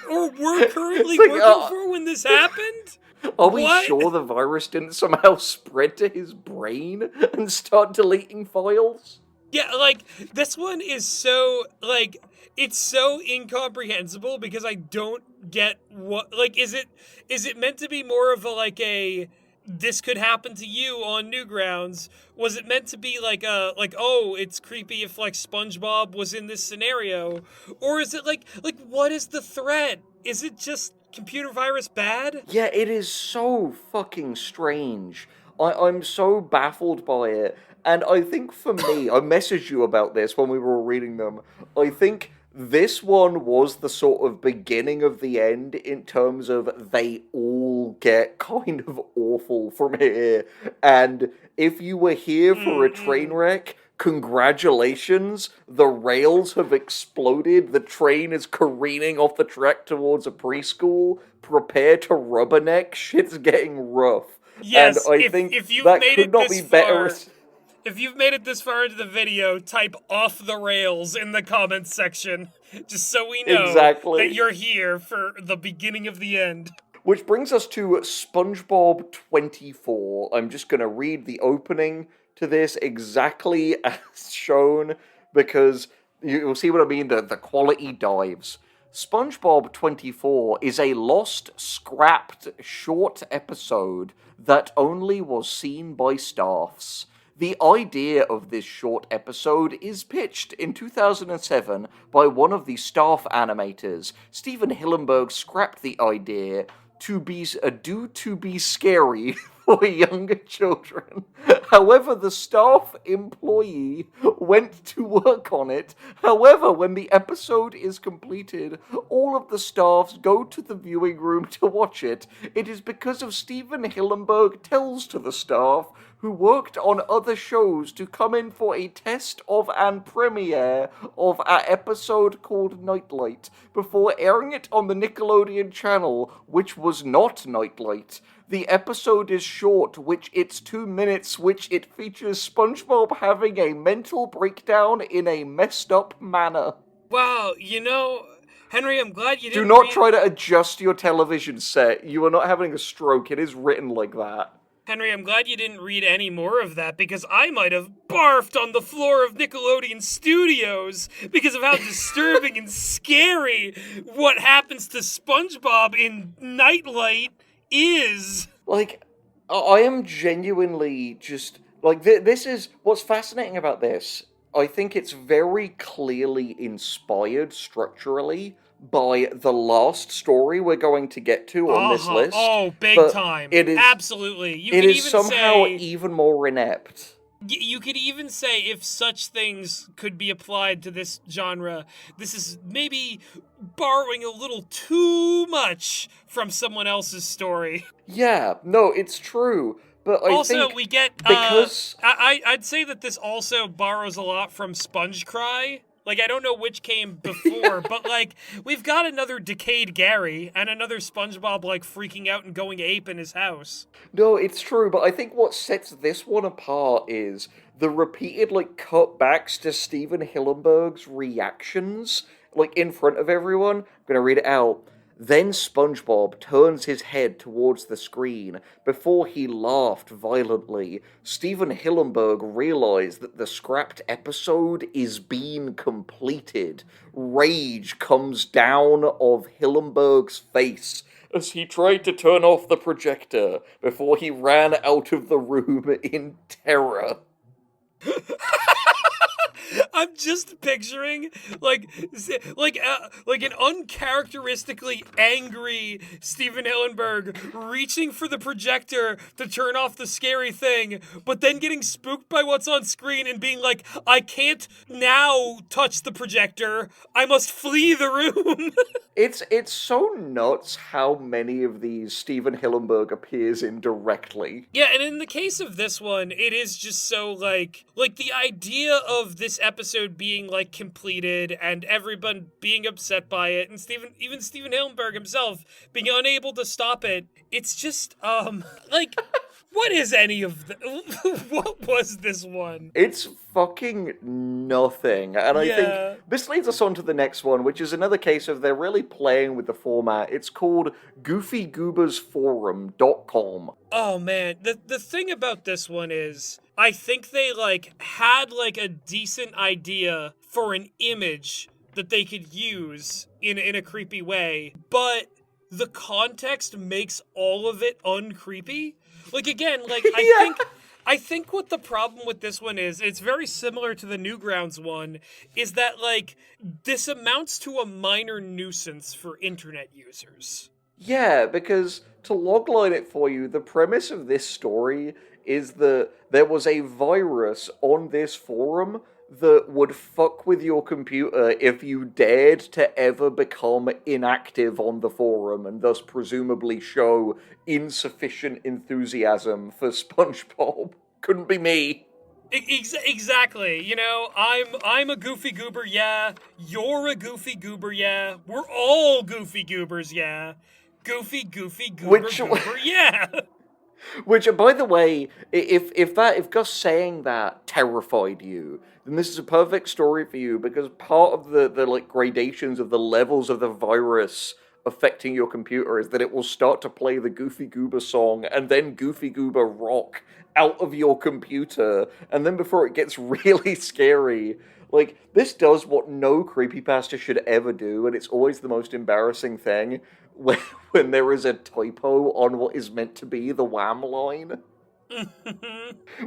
Or were currently working for when this happened? Are we sure the virus didn't somehow spread to his brain and start deleting files? Yeah, like, this one is so, like, it's so incomprehensible because I don't get what, like, is it meant to be more of a, like, a, this could happen to you on Newgrounds? Was it meant to be like oh, it's creepy if, like, SpongeBob was in this scenario? Or is it, like, what is the threat? Is it just computer virus bad? Yeah, it is so fucking strange. I'm so baffled by it. And I think for me, I messaged you about this when we were all reading them. I think this one was the sort of beginning of the end in terms of they all get kind of awful from here. And if you were here for a train wreck, congratulations, the rails have exploded, the train is careening off the track towards a preschool, prepare to rubberneck, shit's getting rough. Yes, and I think that could not be better. If you've made it this far into the video, type off the rails in the comments section, just so we know that you're here for the beginning of the end. Which brings us to SpongeBob 24. I'm just going to read the opening to this exactly as shown, because you'll see what I mean, the quality dives. SpongeBob 24 is a lost, scrapped, short episode that only was seen by staffs. The idea of this short episode is pitched in 2007 by one of the staff animators. Steven Hillenburg scrapped the idea to be scary for younger children. However, the staff employee went to work on it. However, when the episode is completed, all of the staffs go to the viewing room to watch it. It is because of Steven Hillenburg tells to the staff who worked on other shows to come in for a test of and premiere of an episode called Nightlight before airing it on the Nickelodeon channel, which was not Nightlight. The episode is short, which it's 2 minutes, which it features SpongeBob having a mental breakdown in a messed up manner. Wow, you know, Henry, I'm glad you didn't Do not try to adjust your television set. You are not having a stroke. It is written like that. Henry, I'm glad you didn't read any more of that, because I might have barfed on the floor of Nickelodeon Studios because of how disturbing and scary what happens to SpongeBob in Nightlight is. Like, I am genuinely just, like, this is, what's fascinating about this, I think it's very clearly inspired structurally by the last story we're going to get to on this list. Oh, big time. It is, absolutely. It is somehow even more inept. You could even say if such things could be applied to this genre, this is maybe borrowing a little too much from someone else's story. Yeah, no, it's true. But I also, think we get, because I'd say that this also borrows a lot from Sponge Cry. Like, I don't know which came before, but, like, we've got another decayed Gary and another SpongeBob, like, freaking out and going ape in his house. No, it's true, but I think what sets this one apart is the repeated, like, cutbacks to Steven Hillenburg's reactions, like, in front of everyone. I'm gonna read it out. Then SpongeBob turns his head towards the screen. Before he laughed violently, Steven Hillenburg realized that the scrapped episode is being completed. Rage comes down of Hillenburg's face as he tried to turn off the projector before he ran out of the room in terror. I'm just picturing like an uncharacteristically angry Steven Hillenburg reaching for the projector to turn off the scary thing, but then getting spooked by what's on screen and being like, I can't now touch the projector. I must flee the room. It's so nuts how many of these Steven Hillenburg appears in directly. Yeah, and in the case of this one, it is just so like the idea of this episode being like completed and everyone being upset by it, and even Steven Hillenburg himself being unable to stop it. It's just like what is any of what was this one? It's fucking nothing. And I think this leads us on to the next one, which is another case of they're really playing with the format. It's called GoofyGoobersForum.com. Oh man, the thing about this one is I think they like had like a decent idea for an image that they could use in a creepy way, but the context makes all of it uncreepy. Like again, like I think what the problem with this one is, it's very similar to the Newgrounds one, is that like this amounts to a minor nuisance for internet users. Yeah, because to logline it for you, the premise of this story is that there was a virus on this forum that would fuck with your computer if you dared to ever become inactive on the forum and thus presumably show insufficient enthusiasm for SpongeBob. Couldn't be me. Exactly. You know, I'm a goofy goober, yeah. You're a goofy goober, yeah. We're all goofy goobers, yeah. Goofy goober, goober, yeah. Which, by the way, if Gus saying that terrified you, then this is a perfect story for you, because part of the like gradations of the levels of the virus affecting your computer is that it will start to play the Goofy Goober song and then Goofy Goober rock out of your computer, and then before it gets really scary, like, this does what no creepypasta should ever do, and it's always the most embarrassing thing, when there is a typo on what is meant to be the wham line.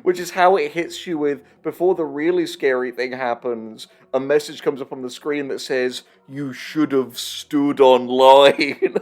Which is how it hits you with, before the really scary thing happens, a message comes up on the screen that says, "You should have stood online."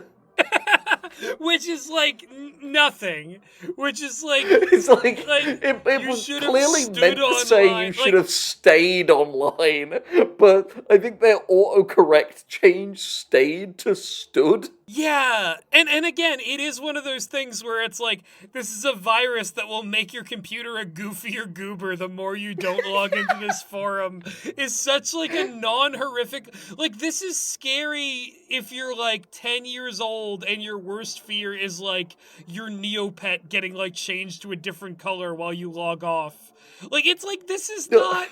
Which is like nothing. Which is like it's like it was clearly meant to say you should have stayed online, but I think their autocorrect changed stayed to stood. Yeah, and again, it is one of those things where it's like, this is a virus that will make your computer a goofier goober the more you don't log into this forum. Is such like a non-horrific, like, this is scary if you're like 10 years old and your worst fear is like your Neopet getting like changed to a different color while you log off. Like, it's like, this is not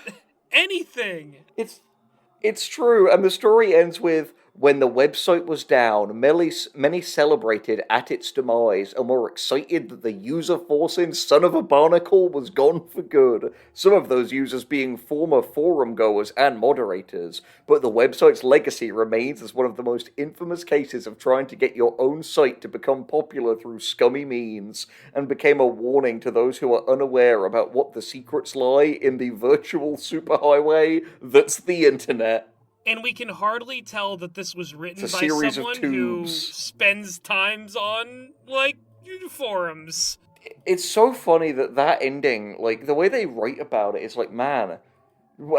anything. It's true, and the story ends with, when the website was down, many celebrated at its demise and were excited that the user-forcing son of a barnacle was gone for good, some of those users being former forum-goers and moderators, but the website's legacy remains as one of the most infamous cases of trying to get your own site to become popular through scummy means, and became a warning to those who are unaware about what the secrets lie in the virtual superhighway that's the internet. And we can hardly tell that this was written by someone of who spends times on, like, forums. It's so funny that ending, like, the way they write about it is like, man,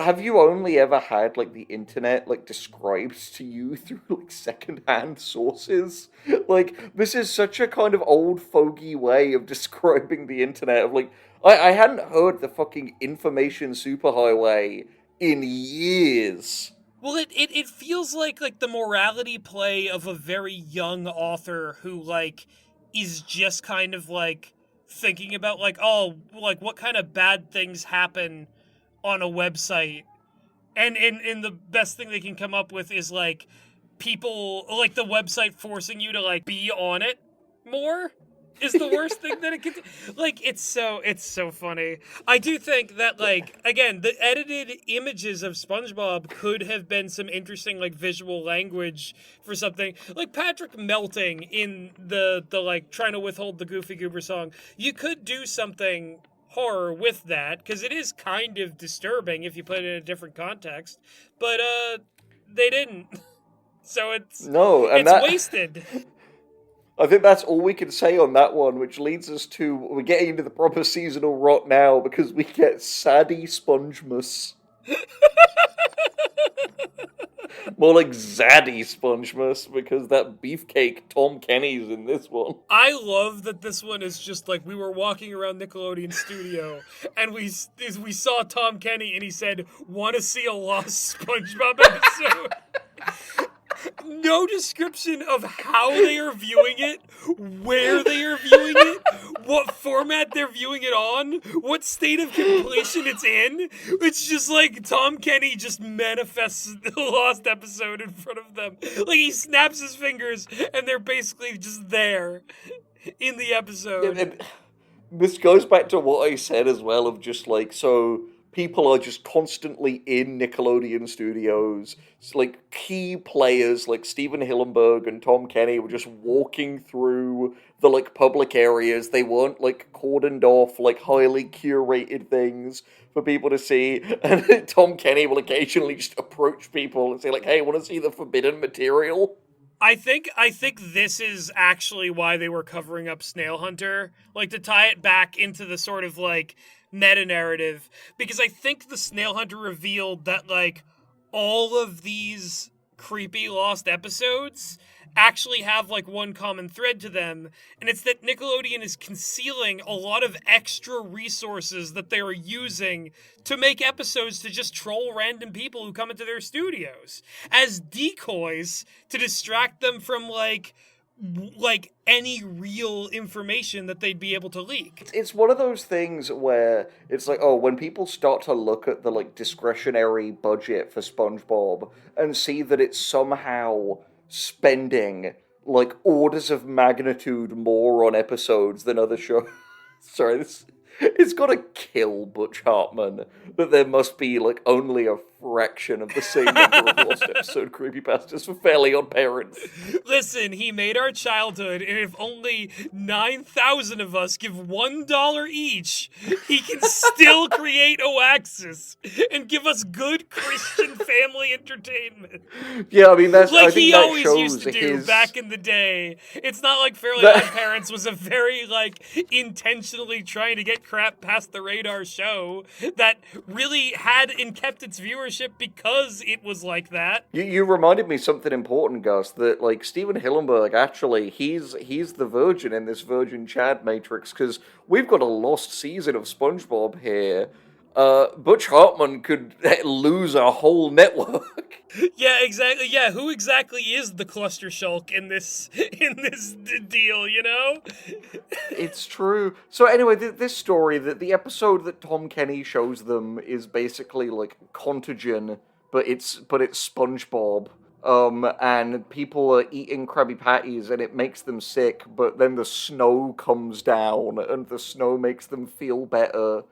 have you only ever had, like, the internet, like, described to you through, like, second-hand sources? Like, this is such a kind of old fogey way of describing the internet, of, like, I hadn't heard the fucking information superhighway in years. Well, it feels like the morality play of a very young author who, like, is just kind of, like, thinking about, like, oh, like, what kind of bad things happen on a website. And the best thing they can come up with is, like, people, like, the website forcing you to, like, be on it more is the worst thing that it could do. Like, it's so funny. I do think that, like, again, the edited images of SpongeBob could have been some interesting, like, visual language for something. Like, Patrick melting in the like, trying to withhold the Goofy Goober song. You could do something horror with that, because it is kind of disturbing if you put it in a different context. But, they didn't. So it's wasted. I think that's all we can say on that one, which leads us to, we're getting into the proper seasonal rot now, because we get Saddy Spongemiss. More like Zaddy Spongemiss, because that beefcake Tom Kenny's in this one. I love that this one is just like, we were walking around Nickelodeon studio, and we saw Tom Kenny, and he said, "Want to see a lost SpongeBob episode?" No description of how they are viewing it, where they are viewing it, what format they're viewing it on, what state of completion it's in. It's just like Tom Kenny just manifests the lost episode in front of them. Like, he snaps his fingers and they're basically just there in the episode. And this goes back to what I said as well, of just like, so people are just constantly in Nickelodeon studios. It's like key players like Steven Hillenburg and Tom Kenny were just walking through the like public areas. They weren't like cordoned off, like highly curated things for people to see. And Tom Kenny will occasionally just approach people and say like, "Hey, want to see the forbidden material?" I think this is actually why they were covering up Snail Hunter, like to tie it back into the sort of like meta-narrative, because I think the Snail Hunter revealed that, like, all of these creepy lost episodes actually have, like, one common thread to them, and it's that Nickelodeon is concealing a lot of extra resources that they are using to make episodes to just troll random people who come into their studios as decoys to distract them from, like any real information that they'd be able to leak. It's one of those things where it's like, oh, when people start to look at the like discretionary budget for SpongeBob and see that it's somehow spending like orders of magnitude more on episodes than other shows. Sorry, it's gotta kill Butch Hartman that there must be like only a fraction of the same number of lost episode creepypastas for Fairly Odd Parents. Listen, he made our childhood, and if only 9,000 of us give $1 each, he can still create Oaxis and give us good Christian family entertainment. Yeah, I mean, that's like I think he that always shows used to do his... back in the day. It's not like Fairly Odd Parents was a very, like, intentionally trying to get crap past the radar show that really had and kept its viewership because it was like that. You reminded me something important, Gus, that, like, Steven Hillenburg, actually, he's the Virgin in this Virgin Chad Matrix, because we've got a lost season of SpongeBob here. Butch Hartman could lose a whole network. Yeah, exactly. Yeah, who exactly is the cluster Shulk in this deal, you know? It's true. So anyway, this story, the episode that Tom Kenny shows them is basically like Contagion, but it's SpongeBob. And people are eating Krabby Patties and it makes them sick, but then the snow comes down and the snow makes them feel better.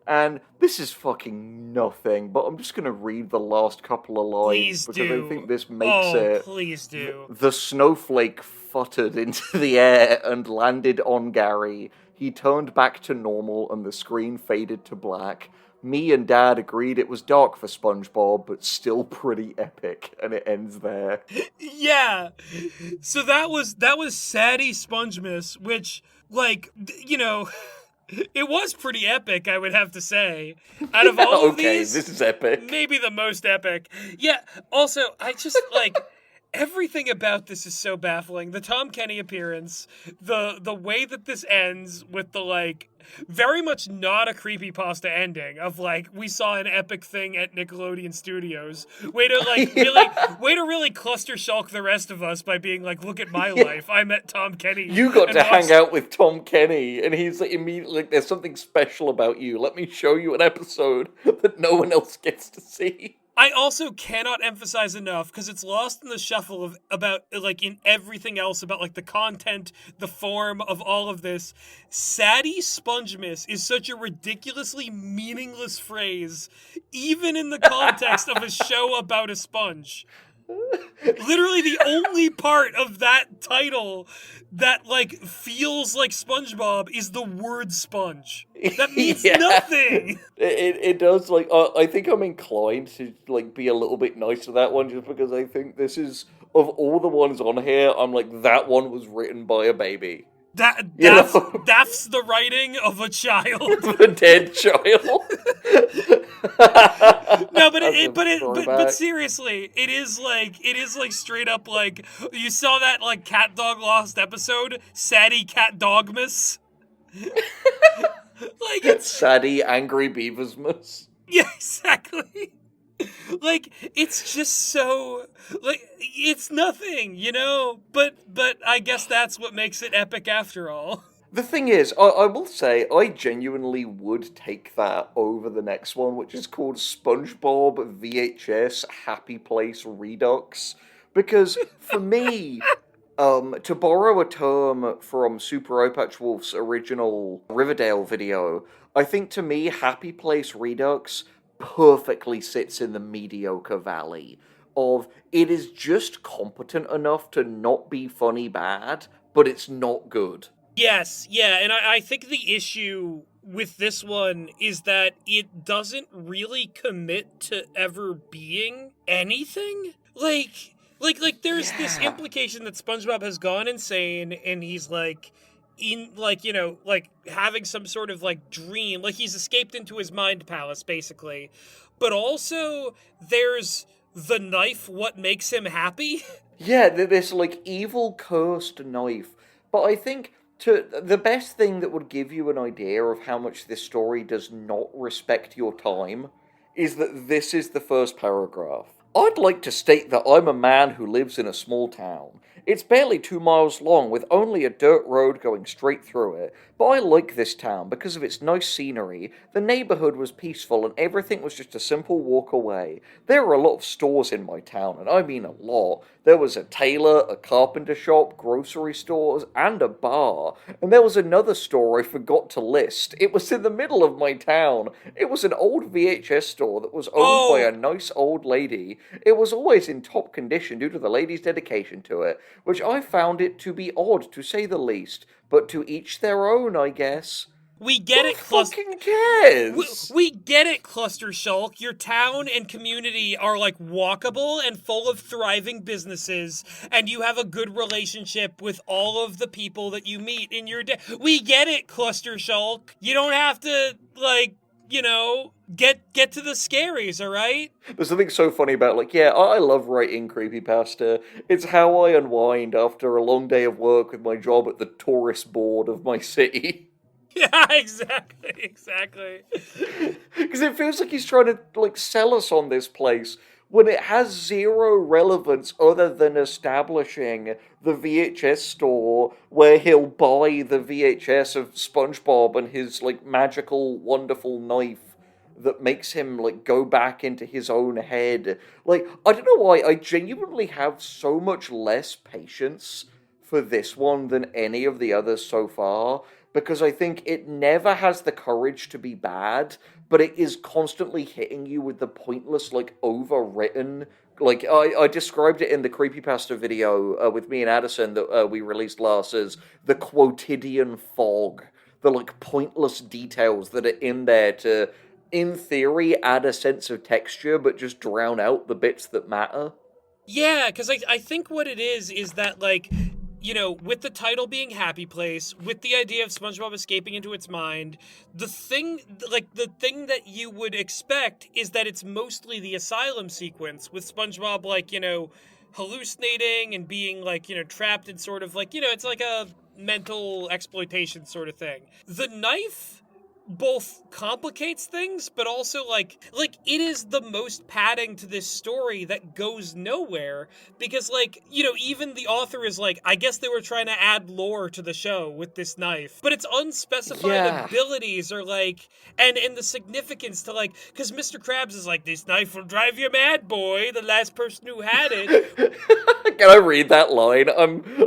And this is fucking nothing, but I'm just going to read the last couple of lines because I think this makes it. Please do. The snowflake futtered into the air and landed on Gary. He turned back to normal and the screen faded to black. Me and Dad agreed it was dark for SpongeBob, but still pretty epic, and it ends there. Yeah. So that was Saddy Spongemiss, which, like, you know, it was pretty epic, I would have to say. Out of all of these, this is epic. Maybe the most epic. Yeah, also, I just, like, everything about this is so baffling. The Tom Kenny appearance, the way that this ends with the, like, very much not a creepypasta ending of, like, we saw an epic thing at Nickelodeon Studios. Way to, like, really cluster Shulk the rest of us by being like, look at my life. I met Tom Kenny. You got to hang out with Tom Kenny, and he's like, immediately like, there's something special about you. Let me show you an episode that no one else gets to see. I also cannot emphasize enough, because it's lost in the shuffle of about, like, in everything else about, like, the content, the form of all of this. Saddy Spongemiss is such a ridiculously meaningless phrase, even in the context of a show about a sponge. Literally the only part of that title that, like, feels like SpongeBob is the word sponge. That means nothing. It does, like, I think I'm inclined to, like, be a little bit nice to that one, just because I think this is, of all the ones on here, I'm like, that one was written by a baby. That's the writing of a child. A dead child. No, but seriously, it is like straight up, like, you saw that, like, Cat Dog Lost episode, Saddy Cat Dogmas. Like, it's Saddy Angry Beaversmas. Yeah, exactly. Like, it's just so, like, it's nothing, you know? But I guess that's what makes it epic after all. The thing is, I will say, I genuinely would take that over the next one, which is called SpongeBob VHS Happy Place Redux. Because, for me, to borrow a term from Super Opatch Wolf's original Riverdale video, I think to me, Happy Place Redux perfectly sits in the mediocre valley of it is just competent enough to not be funny bad, but it's not good. Yes, yeah, and I think the issue with this one is that it doesn't really commit to ever being anything. Like there's this implication that SpongeBob has gone insane, and he's, like, in, like, you know, like, having some sort of, like, dream, like, he's escaped into his mind palace, basically. But also, there's the knife, what makes him happy? Yeah, this, like, evil cursed knife. But I think the best thing that would give you an idea of how much this story does not respect your time is that this is the first paragraph. I'd like to state that I'm a man who lives in a small town. It's barely 2 miles long, with only a dirt road going straight through it, but I like this town because of its nice scenery. The neighborhood was peaceful and everything was just a simple walk away. There were a lot of stores in my town, and I mean a lot. There was a tailor, a carpenter shop, grocery stores, and a bar. And there was another store I forgot to list. It was in the middle of my town. It was an old VHS store that was owned by a nice old lady. It was always in top condition due to the lady's dedication to it, which I found it to be odd, to say the least. But to each their own, I guess. We get it, Cluster. Who fucking cares? We get it, Cluster Shulk. Your town and community are, like, walkable and full of thriving businesses, and you have a good relationship with all of the people that you meet in your day. We get it, Cluster Shulk. You don't have to, like, you know, get to the scaries, alright? There's something so funny about, like, yeah, I love writing creepypasta. It's how I unwind after a long day of work with my job at the tourist board of my city. Yeah, exactly. Because it feels like he's trying to, like, sell us on this place when it has zero relevance other than establishing the VHS store where he'll buy the VHS of SpongeBob and his, like, magical, wonderful knife that makes him, like, go back into his own head. Like, I don't know why, I genuinely have so much less patience for this one than any of the others so far, because I think it never has the courage to be bad, but it is constantly hitting you with the pointless, like, overwritten, like, I described it in the Creepypasta video with me and Addison that we released last as the quotidian fog, the, like, pointless details that are in there to, in theory, add a sense of texture, but just drown out the bits that matter. Yeah, because I think what it is that, like, you know, with the title being Happy Place, with the idea of SpongeBob escaping into its mind, the thing that you would expect is that it's mostly the asylum sequence, with SpongeBob, like, you know, hallucinating and being, like, you know, trapped in sort of, like, you know, it's like a mental exploitation sort of thing. The knife both complicates things, but also like it is the most padding to this story that goes nowhere, because like, you know, even the author is like, I guess they were trying to add lore to the show with this knife, but its unspecified abilities are like, and the significance to like, because Mr. Krabs is like, this knife will drive you mad, boy, the last person who had it. Can I read that line?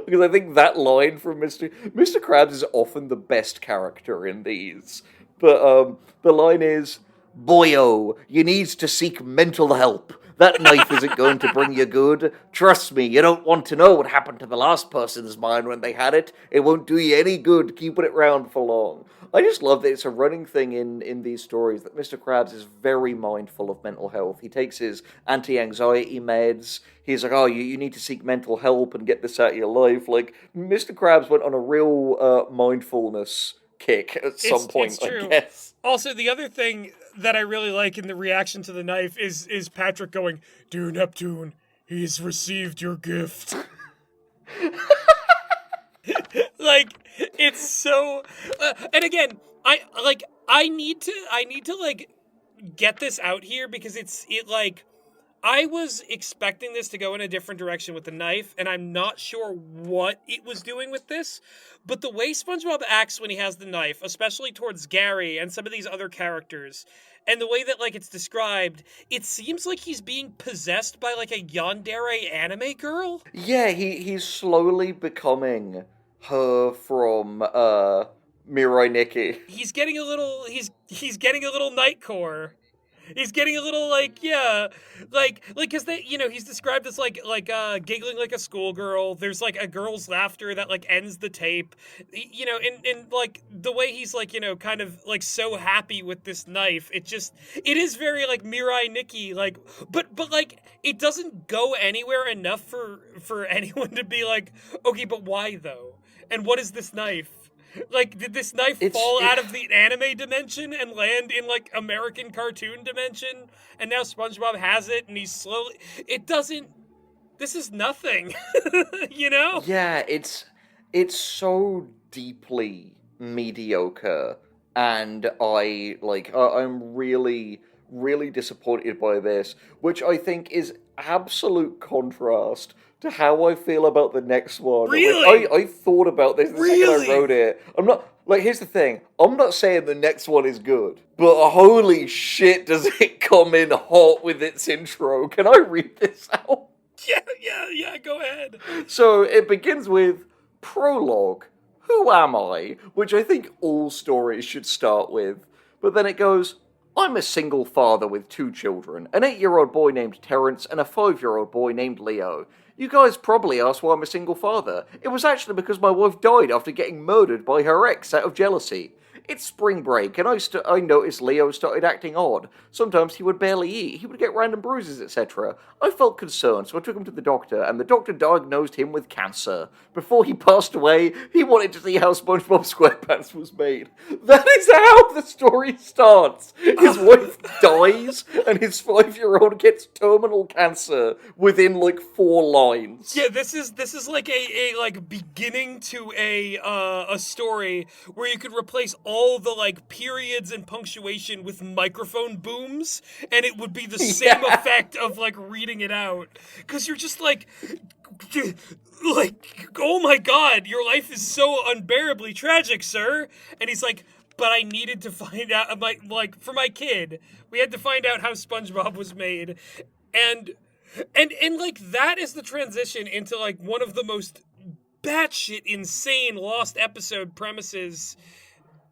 Because I think that line from Mr. Krabs is often the best character in these. But the line is, "Boyo, you needs to seek mental help. That knife isn't going to bring you good. Trust me, you don't want to know what happened to the last person's mind when they had it. It won't do you any good keeping it round for long." I just love that it's a running thing in these stories that Mr. Krabs is very mindful of mental health. He takes his anti-anxiety meds. He's like, oh, you need to seek mental help and get this out of your life. Like, Mr. Krabs went on a real mindfulness kick at some point, I guess. Also, the other thing that I really like in the reaction to the knife is Patrick going, "Dear Neptune, he's received your gift." Like, it's so and again, I need to like get this out here, because I was expecting this to go in a different direction with the knife, and I'm not sure what it was doing with this, but the way SpongeBob acts when he has the knife, especially towards Gary and some of these other characters, and the way that, like, it's described, it seems like he's being possessed by, like, a yandere anime girl? Yeah, he's slowly becoming her from, Mirai Nikki. He's getting a little, he's getting a little Nightcore. He's getting a little like, yeah, like, cause they, you know, he's described as like, giggling like a schoolgirl. There's like a girl's laughter that like ends the tape, you know, and like the way he's like, you know, kind of like so happy with this knife. It is very like Mirai Nikki, like, but like it doesn't go anywhere enough for anyone to be like, okay, but why though? And what is this knife? Like, did this knife fall out of the anime dimension and land in, like, American cartoon dimension? And now SpongeBob has it, and he's slowly... It doesn't... This is nothing, you know? Yeah, it's so deeply mediocre, and I'm really, really disappointed by this, which I think is absolute contrast to how I feel about the next one. Really? Like, I thought about this the second I wrote it. I'm not... Like, here's the thing. I'm not saying the next one is good, but holy shit does it come in hot with its intro. Can I read this out? Yeah, go ahead. So, it begins with Prologue. Who am I? Which I think all stories should start with. But then it goes... I'm a single father with 2 children, an 8-year-old boy named Terrence and a 5-year-old boy named Leo. You guys probably asked why I'm a single father. It was actually because my wife died after getting murdered by her ex out of jealousy. It's spring break, and I noticed Leo started acting odd. Sometimes he would barely eat, he would get random bruises, etc. I felt concerned, so I took him to the doctor, and the doctor diagnosed him with cancer. Before he passed away, he wanted to see how Spongebob Squarepants was made. That is how the story starts. His wife dies, and his 5-year-old gets terminal cancer within, like, 4 lines. Yeah, this is like a like beginning to a story where you could replace all the like periods and punctuation with microphone booms, and it would be the same effect of like reading it out, because you're just like, oh my god, your life is so unbearably tragic, sir. And he's like, but I needed to find out, for my kid, we had to find out how SpongeBob was made, and like that is the transition into like one of the most batshit insane lost episode premises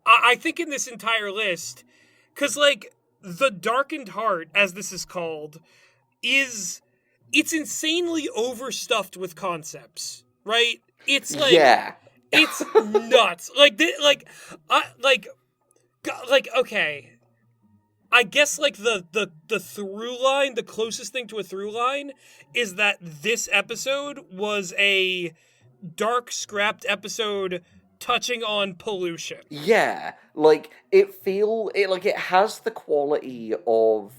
I think in this entire list, because like the Darkened Heart, as this is called, it's insanely overstuffed with concepts, right? It's like, it's nuts. Okay, I guess like the through line, the closest thing to a through line is that this episode was a dark scrapped episode touching on pollution. Yeah, like it has the quality of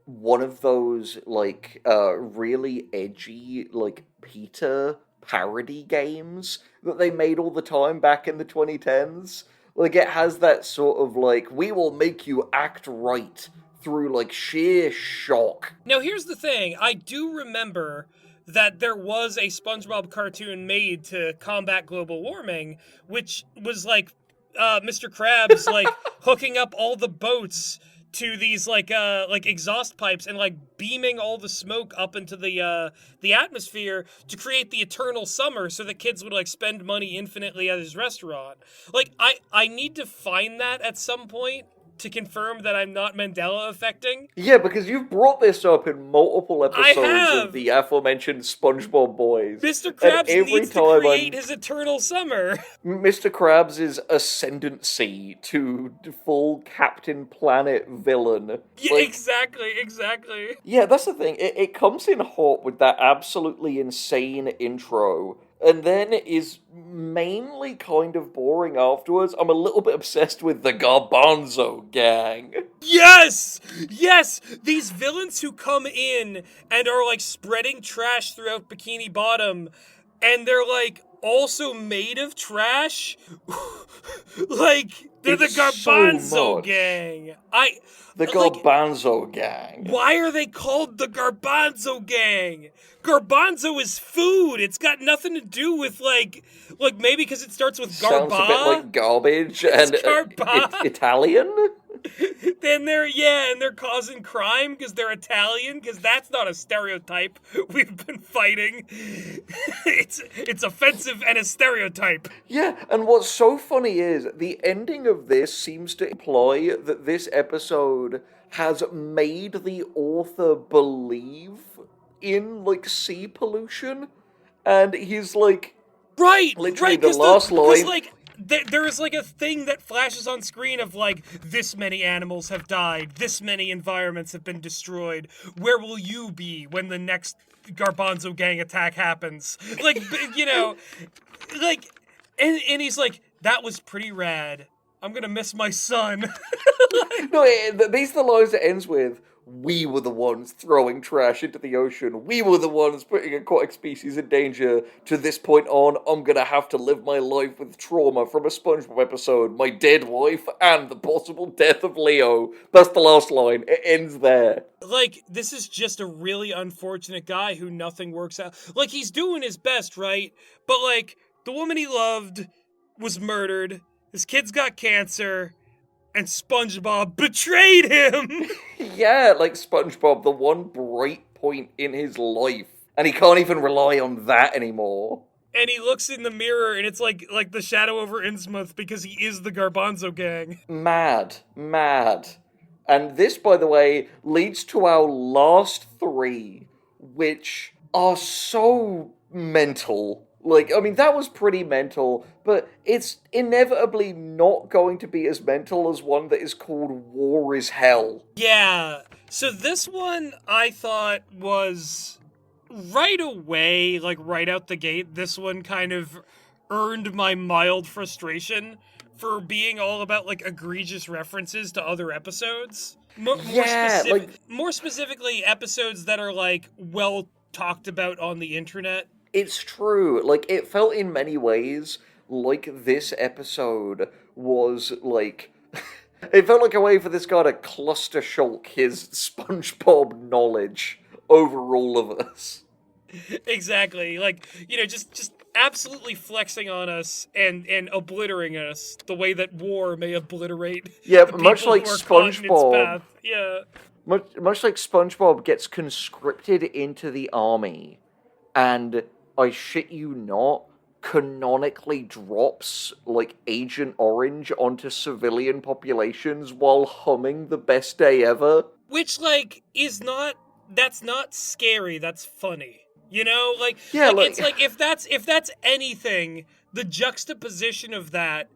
one of those like really edgy like PETA parody games that they made all the time back in the 2010s. Like, it has that sort of, like, we will make you act right through, like, sheer shock. Now, here's the thing. I do remember that there was a SpongeBob cartoon made to combat global warming, which was, like, Mr. Krabs, like, hooking up all the boats to these, like exhaust pipes and, like, beaming all the smoke up into the atmosphere to create the eternal summer so that kids would, like, spend money infinitely at his restaurant. Like, I need to find that at some point to confirm that I'm not Mandela affecting. Yeah, because you've brought this up in multiple episodes of the aforementioned SpongeBob Boys. Mr. Krabs needs to create his eternal summer. Mr. Krabs' ascendancy to full Captain Planet villain. Yeah, like, exactly. Yeah, that's the thing. It comes in hot with that absolutely insane intro, and then is mainly kind of boring afterwards. I'm a little bit obsessed with the Garbanzo Gang. Yes! These villains who come in and are, like, spreading trash throughout Bikini Bottom, and they're, like, also made of trash. Like, they're the Garbanzo Gang. The Garbanzo Gang. Why are they called the Garbanzo Gang? Garbanzo is food. It's got nothing to do with, like maybe because it starts with garba. Sounds a bit like garbage and Italian. Then they're causing crime because they're Italian, because that's not a stereotype we've been fighting. It's offensive and a stereotype. Yeah, and what's so funny is the ending of this seems to imply that this episode has made the author believe in, like, sea pollution, and he's like, literally the last line. Like, there is, like, a thing that flashes on screen of, like, this many animals have died, this many environments have been destroyed. Where will you be when the next Garbanzo Gang attack happens? Like, you know, like, and he's like, that was pretty rad. I'm gonna miss my son. No, these are the lines it ends with. We were the ones throwing trash into the ocean. We were the ones putting aquatic species in danger. To this point on, I'm gonna have to live my life with trauma from a SpongeBob episode, my dead wife, and the possible death of Leo. That's the last line. It ends there. Like, this is just a really unfortunate guy who nothing works out. Like, he's doing his best, right? But, like, the woman he loved was murdered. His kids got cancer. And SpongeBob betrayed him! Yeah, like SpongeBob, the one bright point in his life. And he can't even rely on that anymore. And he looks in the mirror and it's like the shadow over Innsmouth because he is the Garbanzo Gang. Mad. And this, by the way, leads to our last three, which are so mental. Like, I mean, that was pretty mental, but it's inevitably not going to be as mental as one that is called War is Hell. Yeah, so this one I thought was right away, like right out the gate, this one kind of earned my mild frustration for being all about, like, egregious references to other episodes. More specifically, episodes that are, like, well talked about on the internet. It's true. Like, it felt in many ways like this episode was, like... it felt like a way for this guy to cluster Shulk his SpongeBob knowledge over all of us. Exactly. Like, you know, just absolutely flexing on us and obliterating us the way that war may obliterate the much like SpongeBob. Yeah. Much like SpongeBob gets conscripted into the army and... I shit you not, canonically drops, like, Agent Orange onto civilian populations while humming The Best Day Ever. Which, like, that's not scary, that's funny. You know? Like, yeah, it's like, if that's anything, the juxtaposition of that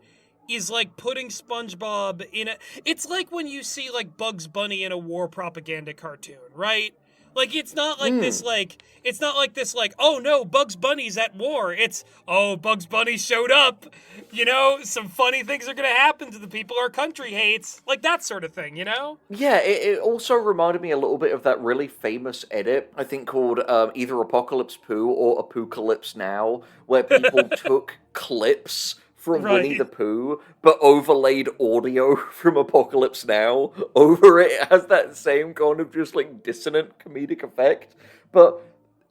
is like putting SpongeBob in it's like when you see, like, Bugs Bunny in a war propaganda cartoon, right? Like, it's not like this, like, oh no, Bugs Bunny's at war. It's, oh, Bugs Bunny showed up. You know, some funny things are gonna happen to the people our country hates. Like, that sort of thing, you know? Yeah, it also reminded me a little bit of that really famous edit, I think called either Apocalypse Poo or Apocalypse Now, where people took clips from Right. Winnie the Pooh, but overlaid audio from Apocalypse Now over it. It has that same kind of just like dissonant comedic effect, but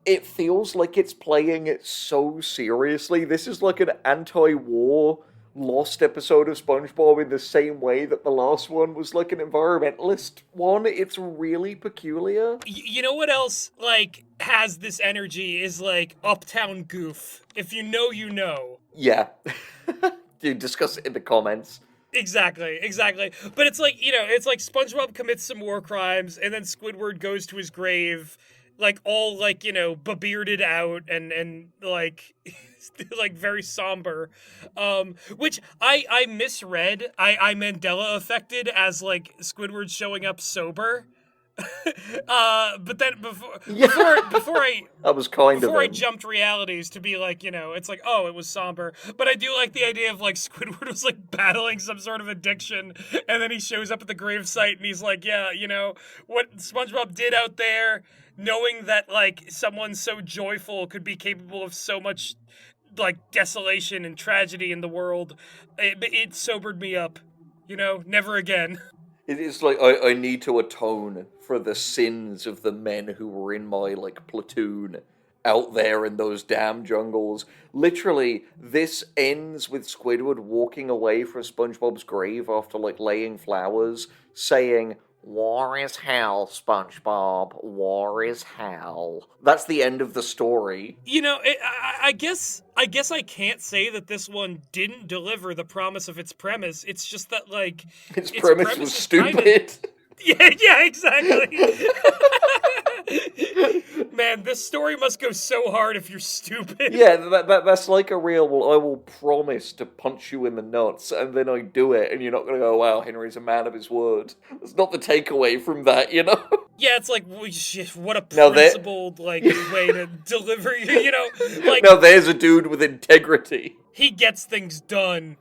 it feels like it's playing it so seriously. This is like an anti-war lost episode of SpongeBob in the same way that the last one was like an environmentalist one. It's really peculiar. You know what else, like, has this energy is, like, Uptown Goof. If you know, you know. Yeah. You discuss it in the comments. Exactly. But it's like, it's like SpongeBob commits some war crimes, and then Squidward goes to his grave, like, all, like, bearded out and like, like, very somber. Which I misread. I Mandela affected as, like, Squidward showing up sober. But then before I That was kind before of I him. jumped realities to be like, it's like, oh, it was somber. But I do like the idea of like Squidward was like battling some sort of addiction, and then he shows up at the gravesite and he's like, yeah, what SpongeBob did out there, knowing that like someone so joyful could be capable of so much like desolation and tragedy in the world, it sobered me up. Never again. It is like, I need to atone for the sins of the men who were in my, like, platoon out there in those damn jungles. Literally, this ends with Squidward walking away from SpongeBob's grave after, like, laying flowers, saying, "War is hell, SpongeBob. War is hell." That's the end of the story. I guess I can't say that this one didn't deliver the promise of its premise. It's just that, like, Its premise was is stupid. Yeah, exactly. Man, this story must go so hard if you're stupid. Yeah, that's like a real, well, I will promise to punch you in the nuts, and then I do it, and you're not going to go, wow, Henry's a man of his word. That's not the takeaway from that, Yeah, it's like, what a Now principled, like, way to deliver, like, Now there's a dude with integrity. he gets things done.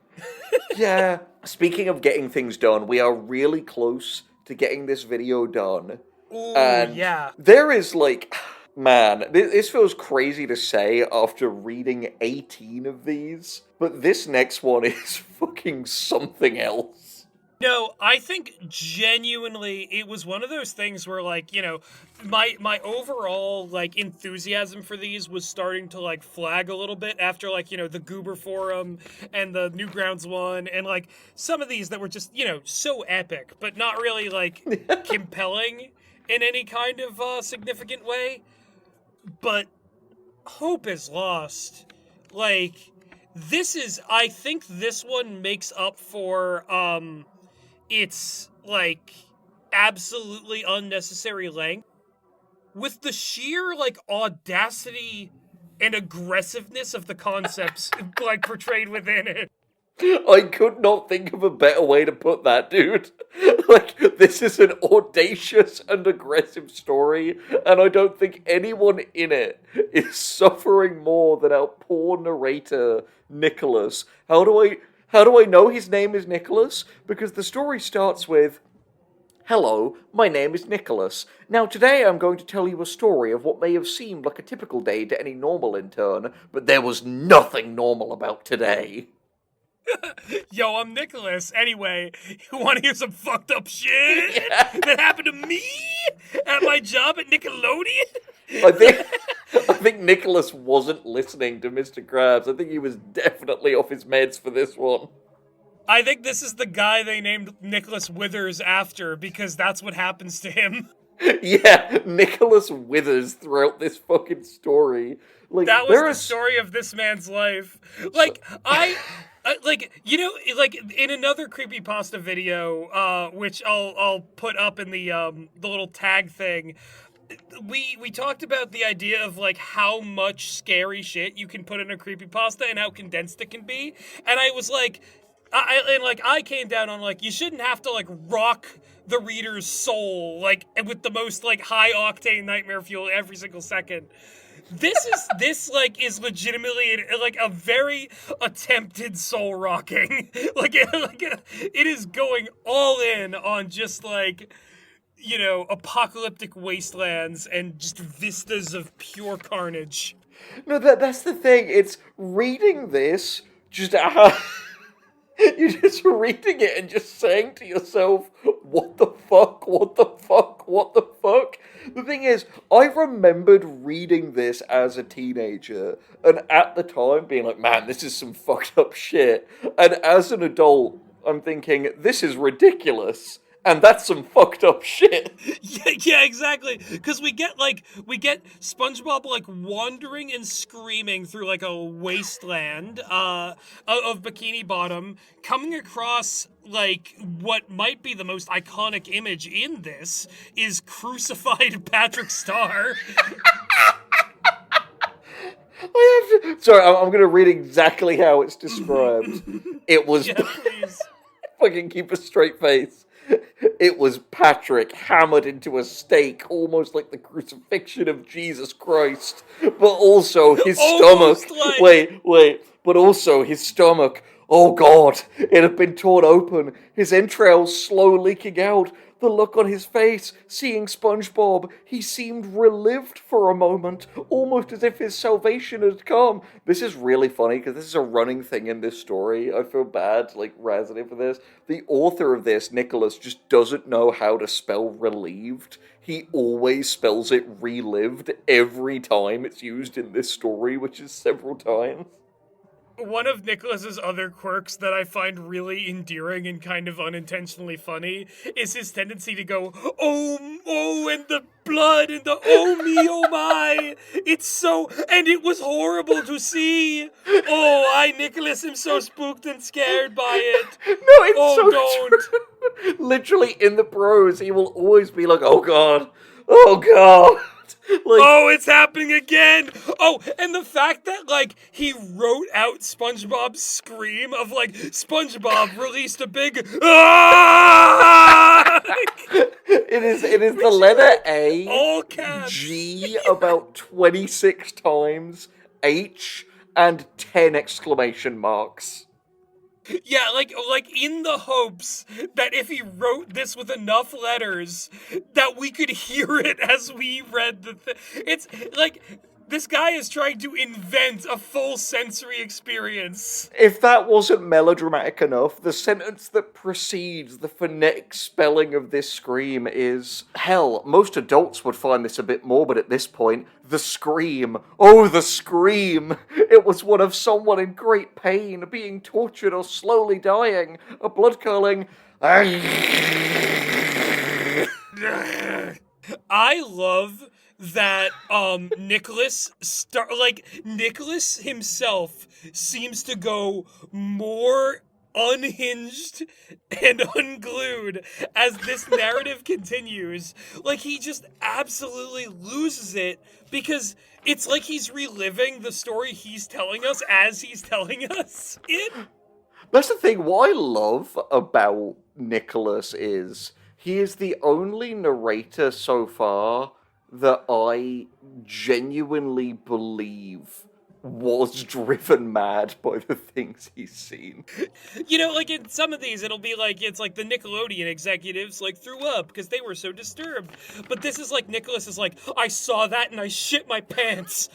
Yeah. Speaking of getting things done, we are really close to getting this video done. Ooh, And yeah. there is, like, man, this feels crazy to say after reading 18 of these, but this next one is fucking something else. No, I think genuinely it was one of those things where, like, my overall, like, enthusiasm for these was starting to, like, flag a little bit after, like, the Goober Forum and the Newgrounds one, and, like, some of these that were just, so epic, but not really, like, compelling in any kind of significant way. But hope is lost. Like, I think this one makes up for, its, like, absolutely unnecessary length. With the sheer, like, audacity and aggressiveness of the concepts, like, portrayed within it. I could not think of a better way to put that, dude. Like, this is an audacious and aggressive story, and I don't think anyone in it is suffering more than our poor narrator, Nicholas. How do I know his name is Nicholas? Because the story starts with, "Hello, my name is Nicholas. Now today I'm going to tell you a story of what may have seemed like a typical day to any normal intern, but there was nothing normal about today." Yo, I'm Nicholas. Anyway, you want to hear some fucked up shit that happened to me at my job at Nickelodeon? I think Nicholas wasn't listening to Mr. Krabs. I think he was definitely off his meds for this one. I think this is the guy they named Nicholas Withers after, because that's what happens to him. Yeah, Nicholas withers throughout this fucking story. Like, That was the story of this man's life. Like, like, in another Creepypasta video, which I'll put up in the little tag thing, we talked about the idea of, like, how much scary shit you can put in a Creepypasta and how condensed it can be, and I was like, I came down on, like, you shouldn't have to, like, rock the reader's soul, like, with the most, like, high-octane nightmare fuel every single second. This is legitimately, like, a very attempted soul-rocking. It is going all in on just, like, apocalyptic wastelands and just vistas of pure carnage. No, that's the thing. It's reading this just you're just reading it and just saying to yourself, what the fuck, what the fuck, what the fuck? The thing is, I remembered reading this as a teenager, and at the time being like, man, this is some fucked up shit. And as an adult, I'm thinking, this is ridiculous. And that's some fucked up shit. Yeah, exactly. Because we get SpongeBob like wandering and screaming through like a wasteland of Bikini Bottom, coming across like what might be the most iconic image in this is crucified Patrick Star. Sorry, I'm going to read exactly how it's described. It was... Yeah, please. Fucking keep a straight face. It was Patrick hammered into a stake, almost like the crucifixion of Jesus Christ. But also his stomach. Like... Wait. But also his stomach. Oh God, it had been torn open. His entrails slow leaking out. The look on his face, seeing SpongeBob, he seemed relived for a moment, almost as if his salvation had come. This is really funny, because this is a running thing in this story. I feel bad, like, razzing it for this. The author of this, Nicholas, just doesn't know how to spell relieved. He always spells it relived every time it's used in this story, which is several times. One of Nicholas's other quirks that I find really endearing and kind of unintentionally funny is his tendency to go, oh, and the blood, and the oh me, oh my, it's so, and it was horrible to see. Oh, I, Nicholas, am so spooked and scared by it. No, it's so don't. True. Literally, in the prose, he will always be like, oh God. Like, oh, it's happening again! Oh, and the fact that, like, he wrote out SpongeBob's scream of, like, SpongeBob released a big ah! It is the letter A, all caps. G about 26 times, H, and 10 exclamation marks. Yeah, like in the hopes that if he wrote this with enough letters, that we could hear it as we read the thing. It's like, this guy is trying to invent a full sensory experience. If that wasn't melodramatic enough, the sentence that precedes the phonetic spelling of this scream is, hell, most adults would find this a bit morbid at this point. The scream. Oh, the scream. It was one of someone in great pain, being tortured or slowly dying. A blood-curdling... I love that Nicholas Nicholas himself seems to go more unhinged and unglued as this narrative continues. Like, he just absolutely loses it because it's like he's reliving the story he's telling us as he's telling us it. That's the thing. What I love about Nicholas is he is the only narrator so far that I genuinely believe was driven mad by the things he's seen. You know, like in some of these, it'll be like, it's like the Nickelodeon executives like threw up because they were so disturbed. But this is like, Nicholas is like, I saw that and I shit my pants.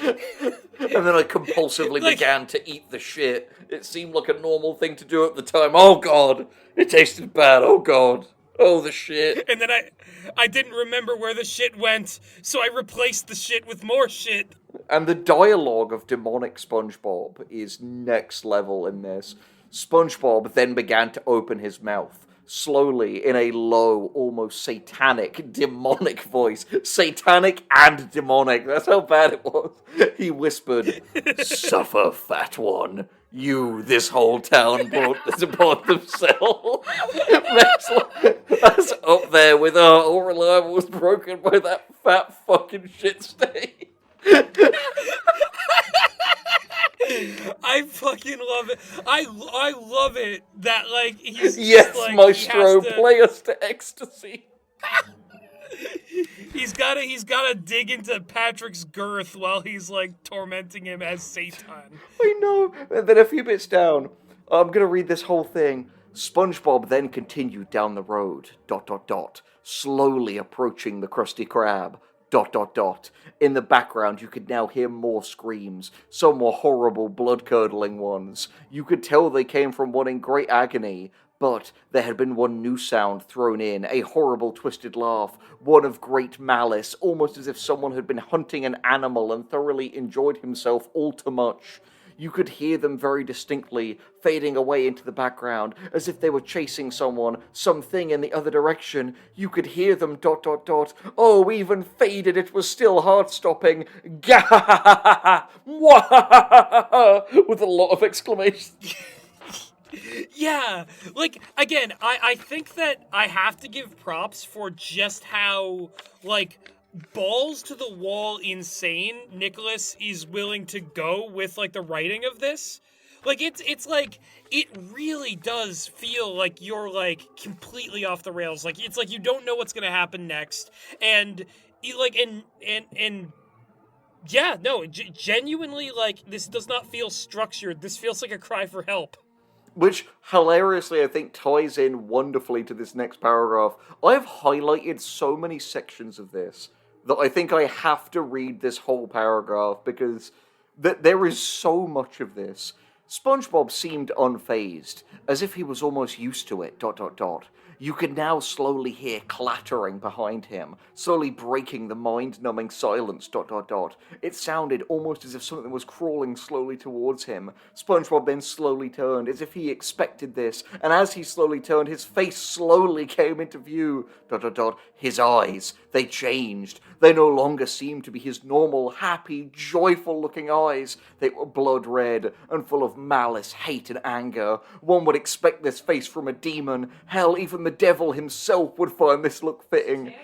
And then I compulsively began to eat the shit. It seemed like a normal thing to do at the time. Oh God, it tasted bad. Oh God. Oh, the shit. And then I didn't remember where the shit went, so I replaced the shit with more shit. And the dialogue of demonic SpongeBob is next level in this. SpongeBob then began to open his mouth, slowly, in a low, almost satanic, demonic voice. Satanic and demonic, that's how bad it was. He whispered, "Suffer, fat one. You, this whole town brought this upon themselves." That's up there with all reliable was broken by that fat fucking shit stain. I fucking love it. I love it that, like, he's yes, just, like, Maestro, play us to ecstasy. He's gotta dig into Patrick's girth while he's, like, tormenting him as Satan. I know. And then a few bits down, I'm gonna read this whole thing. SpongeBob then continued down the road, ... slowly approaching the Krusty Krab. dot dot dot. In the background, you could now hear more screams, some more horrible, blood-curdling ones. You could tell they came from one in great agony, but there had been one new sound thrown in, a horrible twisted laugh, one of great malice, almost as if someone had been hunting an animal and thoroughly enjoyed himself all too much. You could hear them very distinctly, fading away into the background, as if they were chasing someone, something in the other direction. You could hear them dot dot dot. Oh, even faded, it was still heart-stopping. Gah! With a lot of exclamations. Yeah, like, again, I think that I have to give props for just how, like, balls to the wall insane Nicholas is willing to go with, like, the writing of this. Like, it's like, it really does feel like you're, like, completely off the rails. Like, it's like you don't know what's gonna happen next, and, like, and yeah, no, genuinely, like, this does not feel structured. This feels like a cry for help. Which, hilariously, I think ties in wonderfully to this next paragraph. I've highlighted so many sections of this that I think I have to read this whole paragraph because there is so much of this. SpongeBob seemed unfazed, as if he was almost used to it, dot dot dot. You could now slowly hear clattering behind him, slowly breaking the mind-numbing silence, dot dot dot. It sounded almost as if something was crawling slowly towards him. SpongeBob then slowly turned, as if he expected this, and as he slowly turned, his face slowly came into view, dot dot dot. His eyes, they changed. They no longer seemed to be his normal, happy, joyful-looking eyes. They were blood red and full of malice, hate, and anger. One would expect this face from a demon. Hell, even the devil himself would find this look fitting.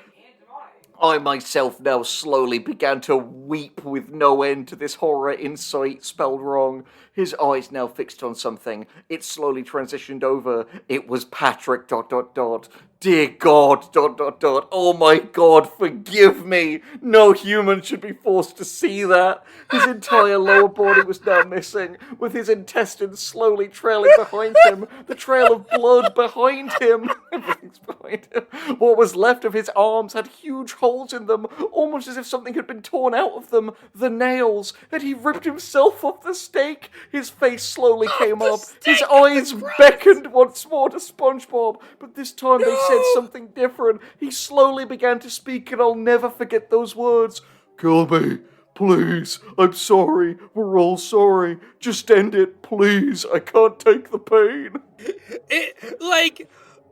I myself now slowly began to weep with no end to this horror insight spelled wrong. His eyes now fixed on something. It slowly transitioned over. It was Patrick, dot dot dot. Dear God, dot dot dot. Oh my God, forgive me. No human should be forced to see that. His entire lower body was now missing, with his intestines slowly trailing behind him. The trail of blood behind him. Everything's behind him. What was left of his arms had huge holes in them, almost as if something had been torn out of them. The nails. Had he ripped himself off the stake? His face slowly came up. His eyes beckoned once more to SpongeBob, but this time they said something different. He slowly began to speak, and I'll never forget those words. Kill me, please. I'm sorry. We're all sorry. Just end it, please. I can't take the pain.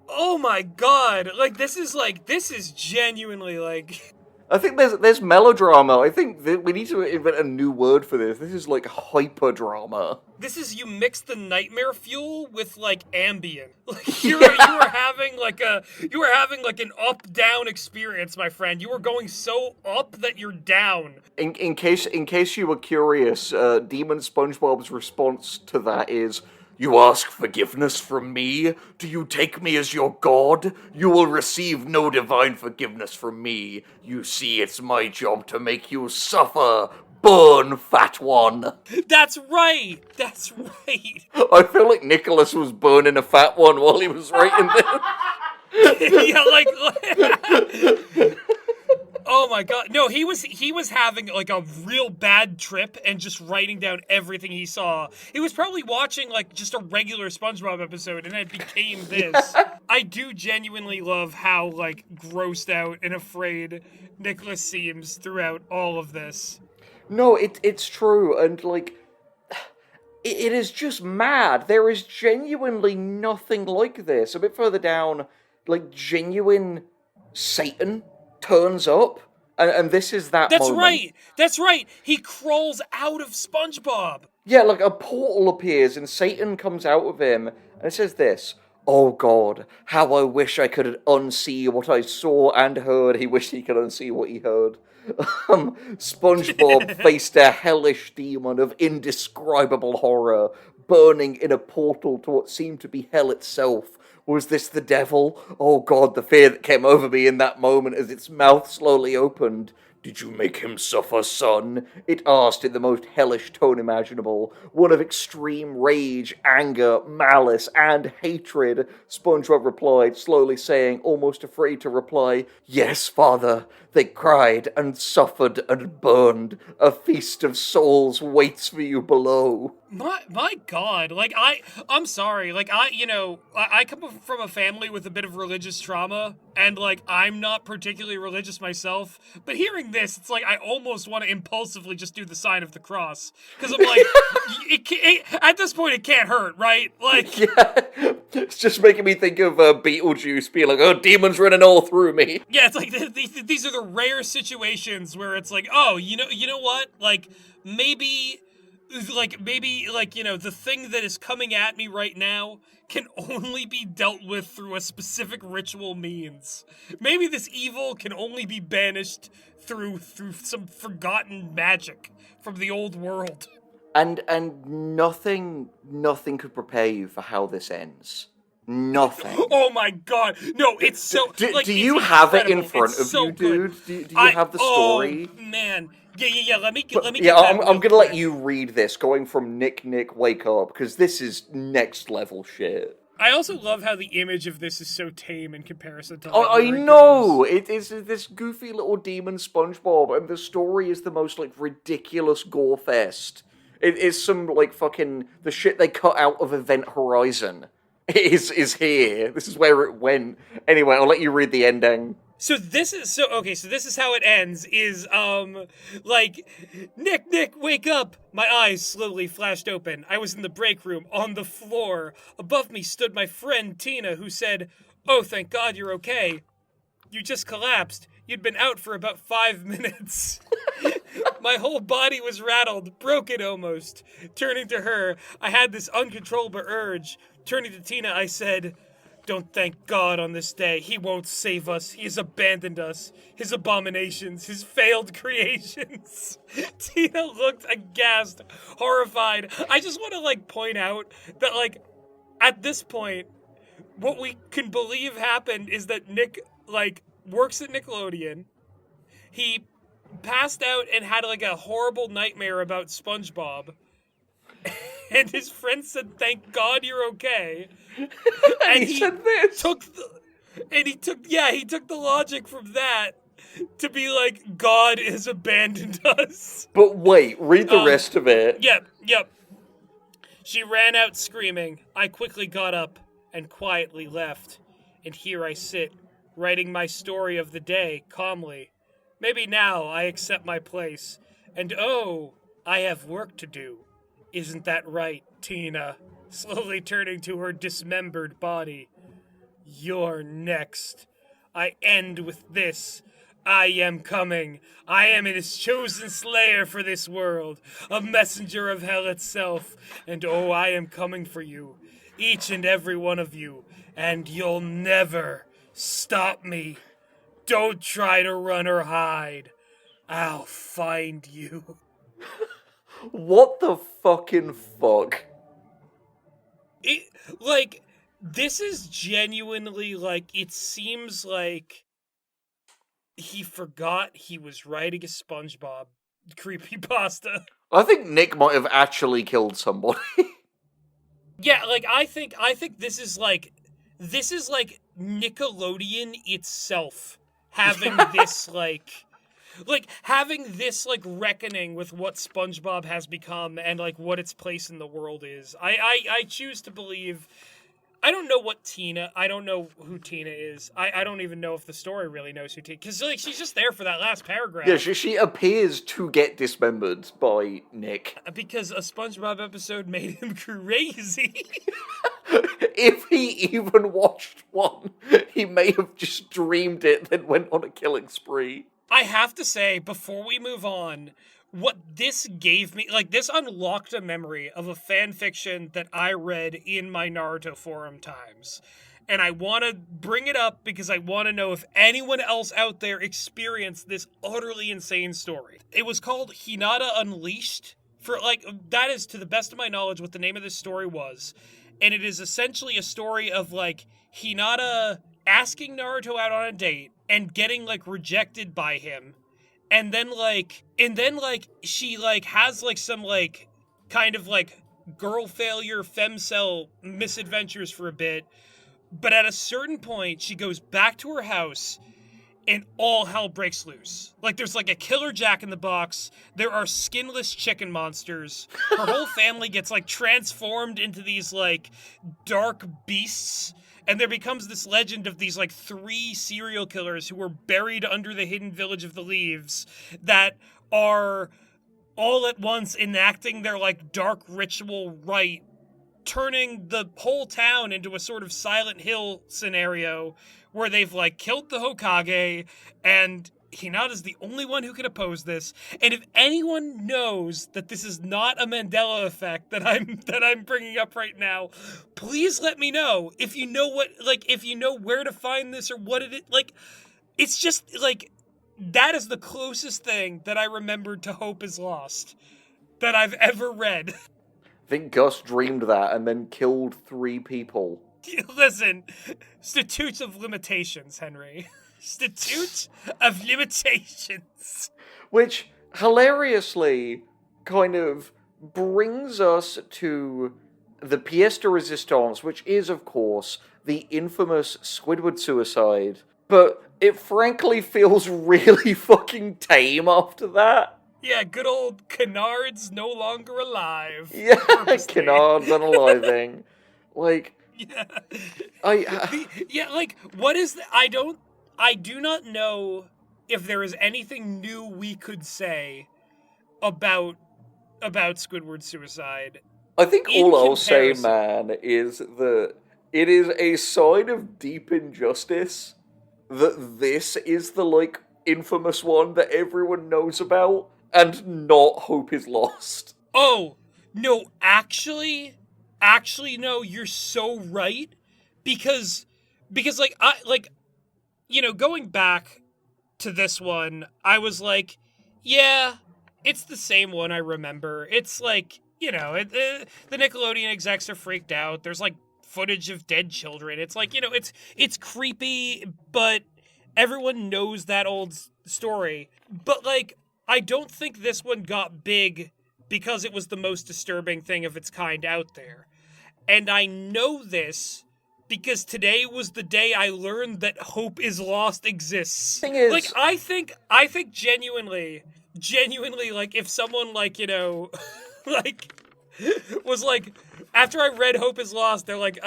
Oh my God. This is genuinely, like... I think there's melodrama. I think that we need to invent a new word for this. This is like hyperdrama. This is, you mix the nightmare fuel with, like, Ambien. Like, you were having an up-down experience, my friend. You were going so up that you're down. In case you were curious, Demon SpongeBob's response to that is, "You ask forgiveness from me? Do you take me as your god? You will receive no divine forgiveness from me. You see, it's my job to make you suffer. Burn, fat one." That's right. That's right. I feel like Nicholas was burning a fat one while he was writing this. Yeah, like oh my God. No, he was having like a real bad trip and just writing down everything he saw. He was probably watching like just a regular SpongeBob episode and it became this. I do genuinely love how like grossed out and afraid Nicholas seems throughout all of this. No, it's true, and like it is just mad. There is genuinely nothing like this. A bit further down, like genuine Satan turns up, and this is that moment. That's right! He crawls out of SpongeBob! Yeah, like a portal appears, and Satan comes out of him, and it says this, "Oh God, how I wish I could unsee what I saw and heard." He wished he could unsee what he heard. SpongeBob faced a hellish demon of indescribable horror, burning in a portal to what seemed to be hell itself. Was this the devil? Oh God, the fear that came over me in that moment as its mouth slowly opened. Did you make him suffer, son? It asked in the most hellish tone imaginable, one of extreme rage, anger, malice, and hatred. SpongeBob replied, slowly saying, almost afraid to reply, Yes, father. They cried and suffered and burned. A feast of souls waits for you below. My God, like I'm sorry, like I come from a family with a bit of religious trauma, and like I'm not particularly religious myself, but hearing this, it's like I almost want to impulsively just do the sign of the cross, because I'm like, at this point it can't hurt, right? Like, Yeah, it's just making me think of Beetlejuice being like, oh, demons running all through me. yeah, it's like these are the rare situations where it's like, oh, you know what, like maybe the thing that is coming at me right now can only be dealt with through a specific ritual means. Maybe this evil can only be banished through some forgotten magic from the old world. And nothing could prepare you for how this ends. Nothing. Oh my God! No, it's so. Do like, you it's have it in incredible. front It's of so you, good. dude? Do you have the story? Oh man, yeah. Let me. Get Yeah, that I'm real gonna let quick. you read this, going from Nick, wake up, because this is next level shit. I also love how the image of this is so tame in comparison to. I where it know! goes. It is this goofy little demon SpongeBob, and the story is the most, like, ridiculous gore fest. It is some, like, fucking... The shit they cut out of Event Horizon is here. This is where it went. Anyway, I'll let you read the ending. So this is how it ends is like Nick, wake up. My eyes slowly flashed open. I was in the break room on the floor. Above me stood my friend Tina, who said, "Oh, thank God you're okay. You just collapsed. You'd been out for about 5 minutes." My whole body was rattled, broken almost. Turning to her, I had this uncontrollable urge. Turning to Tina, I said, "Don't thank God on this day. He won't save us. He has abandoned us. His abominations, his failed creations." Tina looked aghast, horrified. I just want to, like, point out that, like, at this point, what we can believe happened is that Nick, like, works at Nickelodeon. He passed out and had, like, a horrible nightmare about SpongeBob. And his friend said, "Thank God you're okay." And he said this. He took the logic from that to be like, God has abandoned us. But wait, read the rest of it. Yep. She ran out screaming. I quickly got up and quietly left. And here I sit, writing my story of the day calmly. Maybe now I accept my place. And oh, I have work to do. Isn't that right, Tina? Slowly turning to her dismembered body. You're next. I end with this. I am coming. I am his chosen slayer for this world, a messenger of hell itself. And oh, I am coming for you, each and every one of you, and you'll never stop me. Don't try to run or hide. I'll find you. What the fucking fuck? This is genuinely, like, it seems like he forgot he was writing a SpongeBob creepypasta. I think Nick might have actually killed somebody. Yeah, like, I think this is like Nickelodeon itself having this, having this, like, reckoning with what SpongeBob has become and, like, what its place in the world is. I choose to believe... I don't know I don't know who Tina is. I don't even know if the story really knows who Tina... Because, like, she's just there for that last paragraph. Yeah, she appears to get dismembered by Nick. Because a SpongeBob episode made him crazy. If he even watched one, he may have just dreamed it, then went on a killing spree. I have to say, before we move on, what this gave me, like, this unlocked a memory of a fan fiction that I read in my Naruto forum times. And I want to bring it up because I want to know if anyone else out there experienced this utterly insane story. It was called Hinata Unleashed. That is, to the best of my knowledge, what the name of this story was. And it is essentially a story of, like, Hinata asking Naruto out on a date and getting, like, rejected by him. and then she like has like some like kind of like girl failure femcel misadventures for a bit, but at a certain point she goes back to her house and all hell breaks loose. Like, there's like a killer Jack in the Box, there are skinless chicken monsters, her whole family gets like transformed into these like dark beasts, and there becomes this legend of these like 3 serial killers who were buried under the hidden village of the leaves that are all at once enacting their like dark ritual rite, turning the whole town into a sort of Silent Hill scenario where they've like killed the Hokage, and Hinata's the only one who can oppose this. And if anyone knows that this is not a Mandela effect that I'm bringing up right now, please let me know. If you know if you know where to find this or what it is, like, it's just like, that is the closest thing that I remembered to Hope is Lost that I've ever read. I think Gus dreamed that and then killed 3 people. Listen, statutes of limitations, Henry. Statute of limitations. Which, hilariously, kind of brings us to the pièce de résistance, which is, of course, the infamous Squidward suicide. But it frankly feels really fucking tame after that. Yeah, good old Canard's no longer alive. Yeah, Canard's unaliving. Like... Yeah. Like, what is I do not know if there is anything new we could say about Squidward's suicide. I think all I'll say, man, is that it is a sign of deep injustice that this is the, like, infamous one that everyone knows about, and not Hope is Lost. Oh, no, actually, no, you're so right, because going back to this one, I was like, yeah, it's the same one I remember. It's like, the Nickelodeon execs are freaked out. There's like footage of dead children. It's like, it's creepy, but everyone knows that old story. But like, I don't think this one got big because it was the most disturbing thing of its kind out there. And I know this because today was the day I learned that Hope is Lost exists. Thing is, like, I think genuinely, like, if someone, like, like, was like, after I read Hope is Lost, they're like,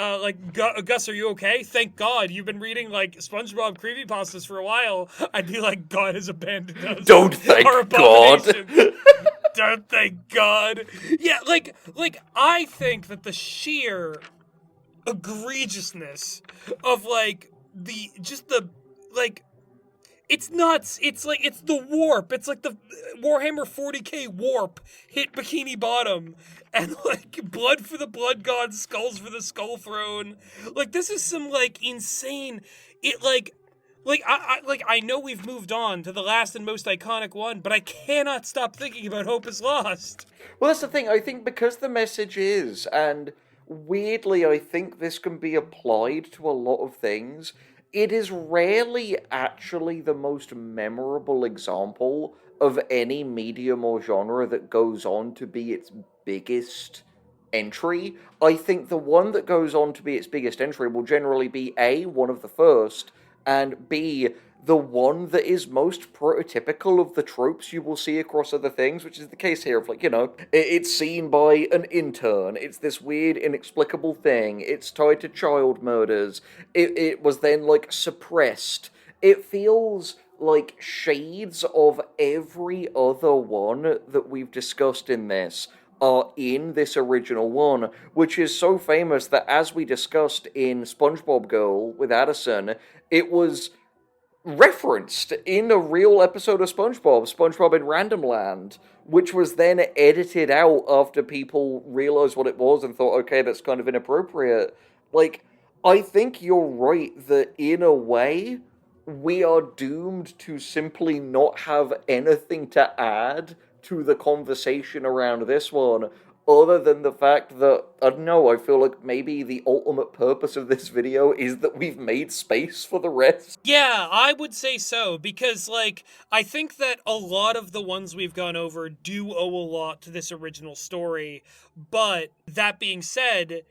Gus, are you okay? Thank God, you've been reading, like, Spongebob Creepypastas for a while. I'd be like, God has abandoned us. Don't thank God. Don't thank God. Yeah, like, I think that the sheer egregiousness of, like, it's nuts. It's like, it's the warp. It's like the Warhammer 40k warp hit Bikini Bottom. And, like, blood for the blood god, skulls for the skull throne. Like, this is some, like, insane... I know we've moved on to the last and most iconic one, but I cannot stop thinking about Hope is Lost. Well, that's the thing. I think because the message is, and weirdly, I think this can be applied to a lot of things, it is rarely actually the most memorable example of any medium or genre that goes on to be its biggest entry. I think the one that goes on to be its biggest entry will generally be A, one of the first, and B, the one that is most prototypical of the tropes you will see across other things, which is the case here of, like, it's seen by an intern, it's this weird, inexplicable thing, it's tied to child murders, it was then, like, suppressed. It feels like shades of every other one that we've discussed in this are in this original one, which is so famous that, as we discussed in SpongeBob Girl with Addison, it was referenced in a real episode of SpongeBob in Random Land, which was then edited out after people realized what it was and thought, okay, that's kind of inappropriate. Like, I think you're right that, in a way, we are doomed to simply not have anything to add to the conversation around this one, other than the fact that, I don't know, I feel like maybe the ultimate purpose of this video is that we've made space for the rest. Yeah, I would say so, because, like, I think that a lot of the ones we've gone over do owe a lot to this original story, but that being said,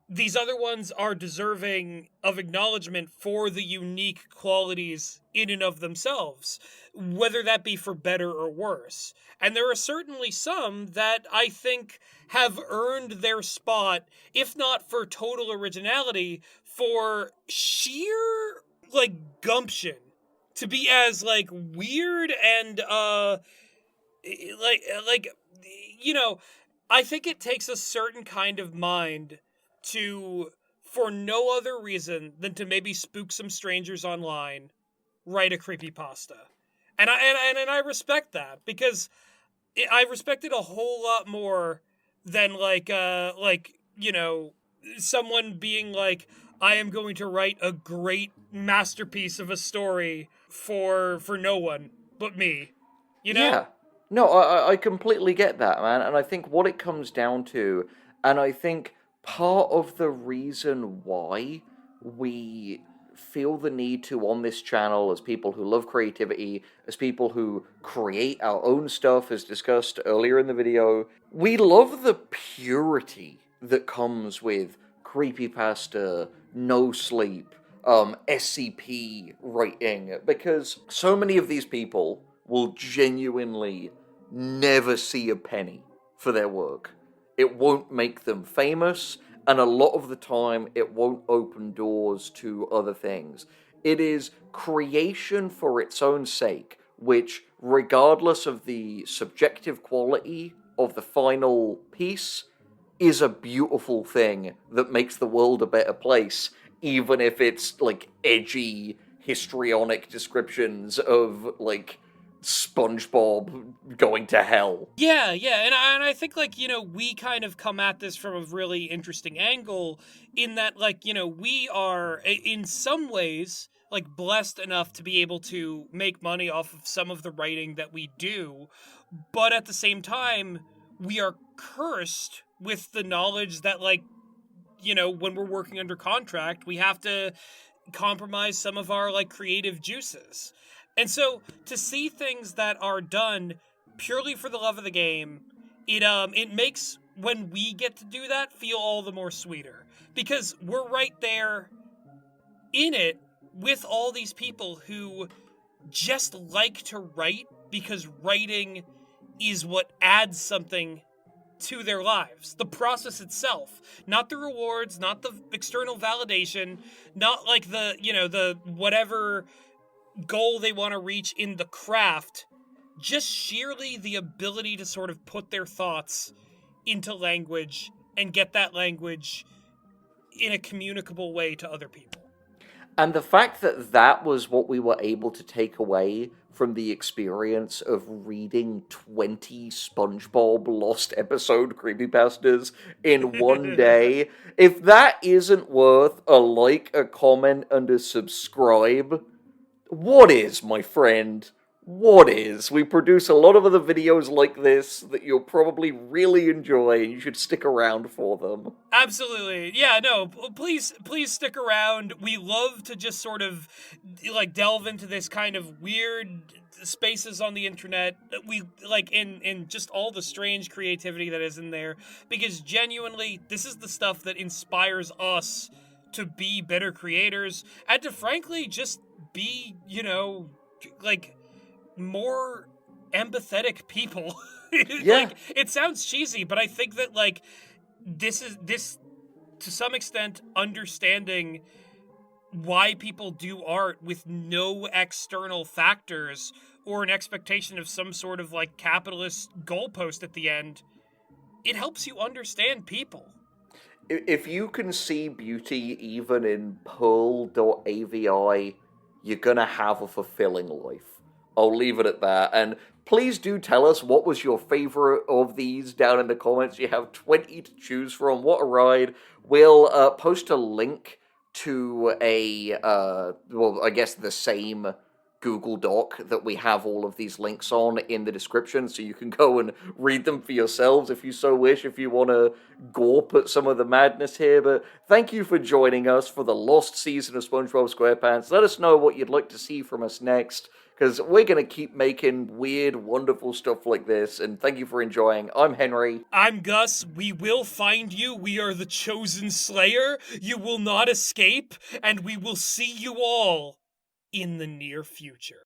these other ones are deserving of acknowledgement for the unique qualities in and of themselves, whether that be for better or worse. And there are certainly some that I think have earned their spot, if not for total originality, for sheer, like, gumption. To be as, like, weird and, like, you know, I think it takes a certain kind of mind to, for no other reason than to maybe spook some strangers online, write a creepypasta. And I respect that, because I respect it a whole lot more than, like, someone being like, I am going to write a great masterpiece of a story for no one but me. You know? Yeah. No, I completely get that, man. And I think what it comes down to, and I think part of the reason why we feel the need to, on this channel, as people who love creativity, as people who create our own stuff, as discussed earlier in the video, we love the purity that comes with creepypasta, no sleep, SCP writing, because so many of these people will genuinely never see a penny for their work. It won't make them famous, and a lot of the time it won't open doors to other things. It is creation for its own sake, which, regardless of the subjective quality of the final piece, is a beautiful thing that makes the world a better place, even if it's, like, edgy, histrionic descriptions of, like, SpongeBob going to hell. Yeah, and I think, like, we kind of come at this from a really interesting angle, in that, like, we are, in some ways, like, blessed enough to be able to make money off of some of the writing that we do, but at the same time, we are cursed with the knowledge that, like, when we're working under contract, we have to compromise some of our, like, creative juices. And so, to see things that are done purely for the love of the game, it makes, when we get to do that, feel all the more sweeter. Because we're right there in it with all these people who just like to write, because writing is what adds something to their lives. The process itself. Not the rewards, not the external validation, not, like, the whatever goal they want to reach in the craft, just sheerly the ability to sort of put their thoughts into language and get that language in a communicable way to other people. And the fact that that was what we were able to take away from the experience of reading 20 SpongeBob Lost episode creepypastas in one day, if that isn't worth a like, a comment, and a subscribe, what is, my friend? What is? We produce a lot of other videos like this that you'll probably really enjoy, and you should stick around for them. Absolutely. Yeah, no, please stick around. We love to just sort of, like, delve into this kind of weird spaces on the internet. We, like, in just all the strange creativity that is in there, because genuinely, this is the stuff that inspires us to be better creators, and to frankly just be, like, more empathetic people. Yeah. Like, it sounds cheesy, but I think that, like, this to some extent, understanding why people do art with no external factors or an expectation of some sort of, like, capitalist goalpost at the end, it helps you understand people. If you can see beauty even in Pearl.AVI, you're gonna have a fulfilling life. I'll leave it at that. And please do tell us what was your favorite of these down in the comments. You have 20 to choose from. What a ride. We'll post a link to a, well, I guess the same Google Doc that we have all of these links on in the description, so you can go and read them for yourselves if you so wish, if you want to gawp at some of the madness here. But thank you for joining us for the lost season of SpongeBob SquarePants. Let us know what you'd like to see from us next, because we're going to keep making weird, wonderful stuff like this, and thank you for enjoying. I'm Henry. I'm Gus. We will find you. We are the chosen slayer. You will not escape, and we will see you all in the near future.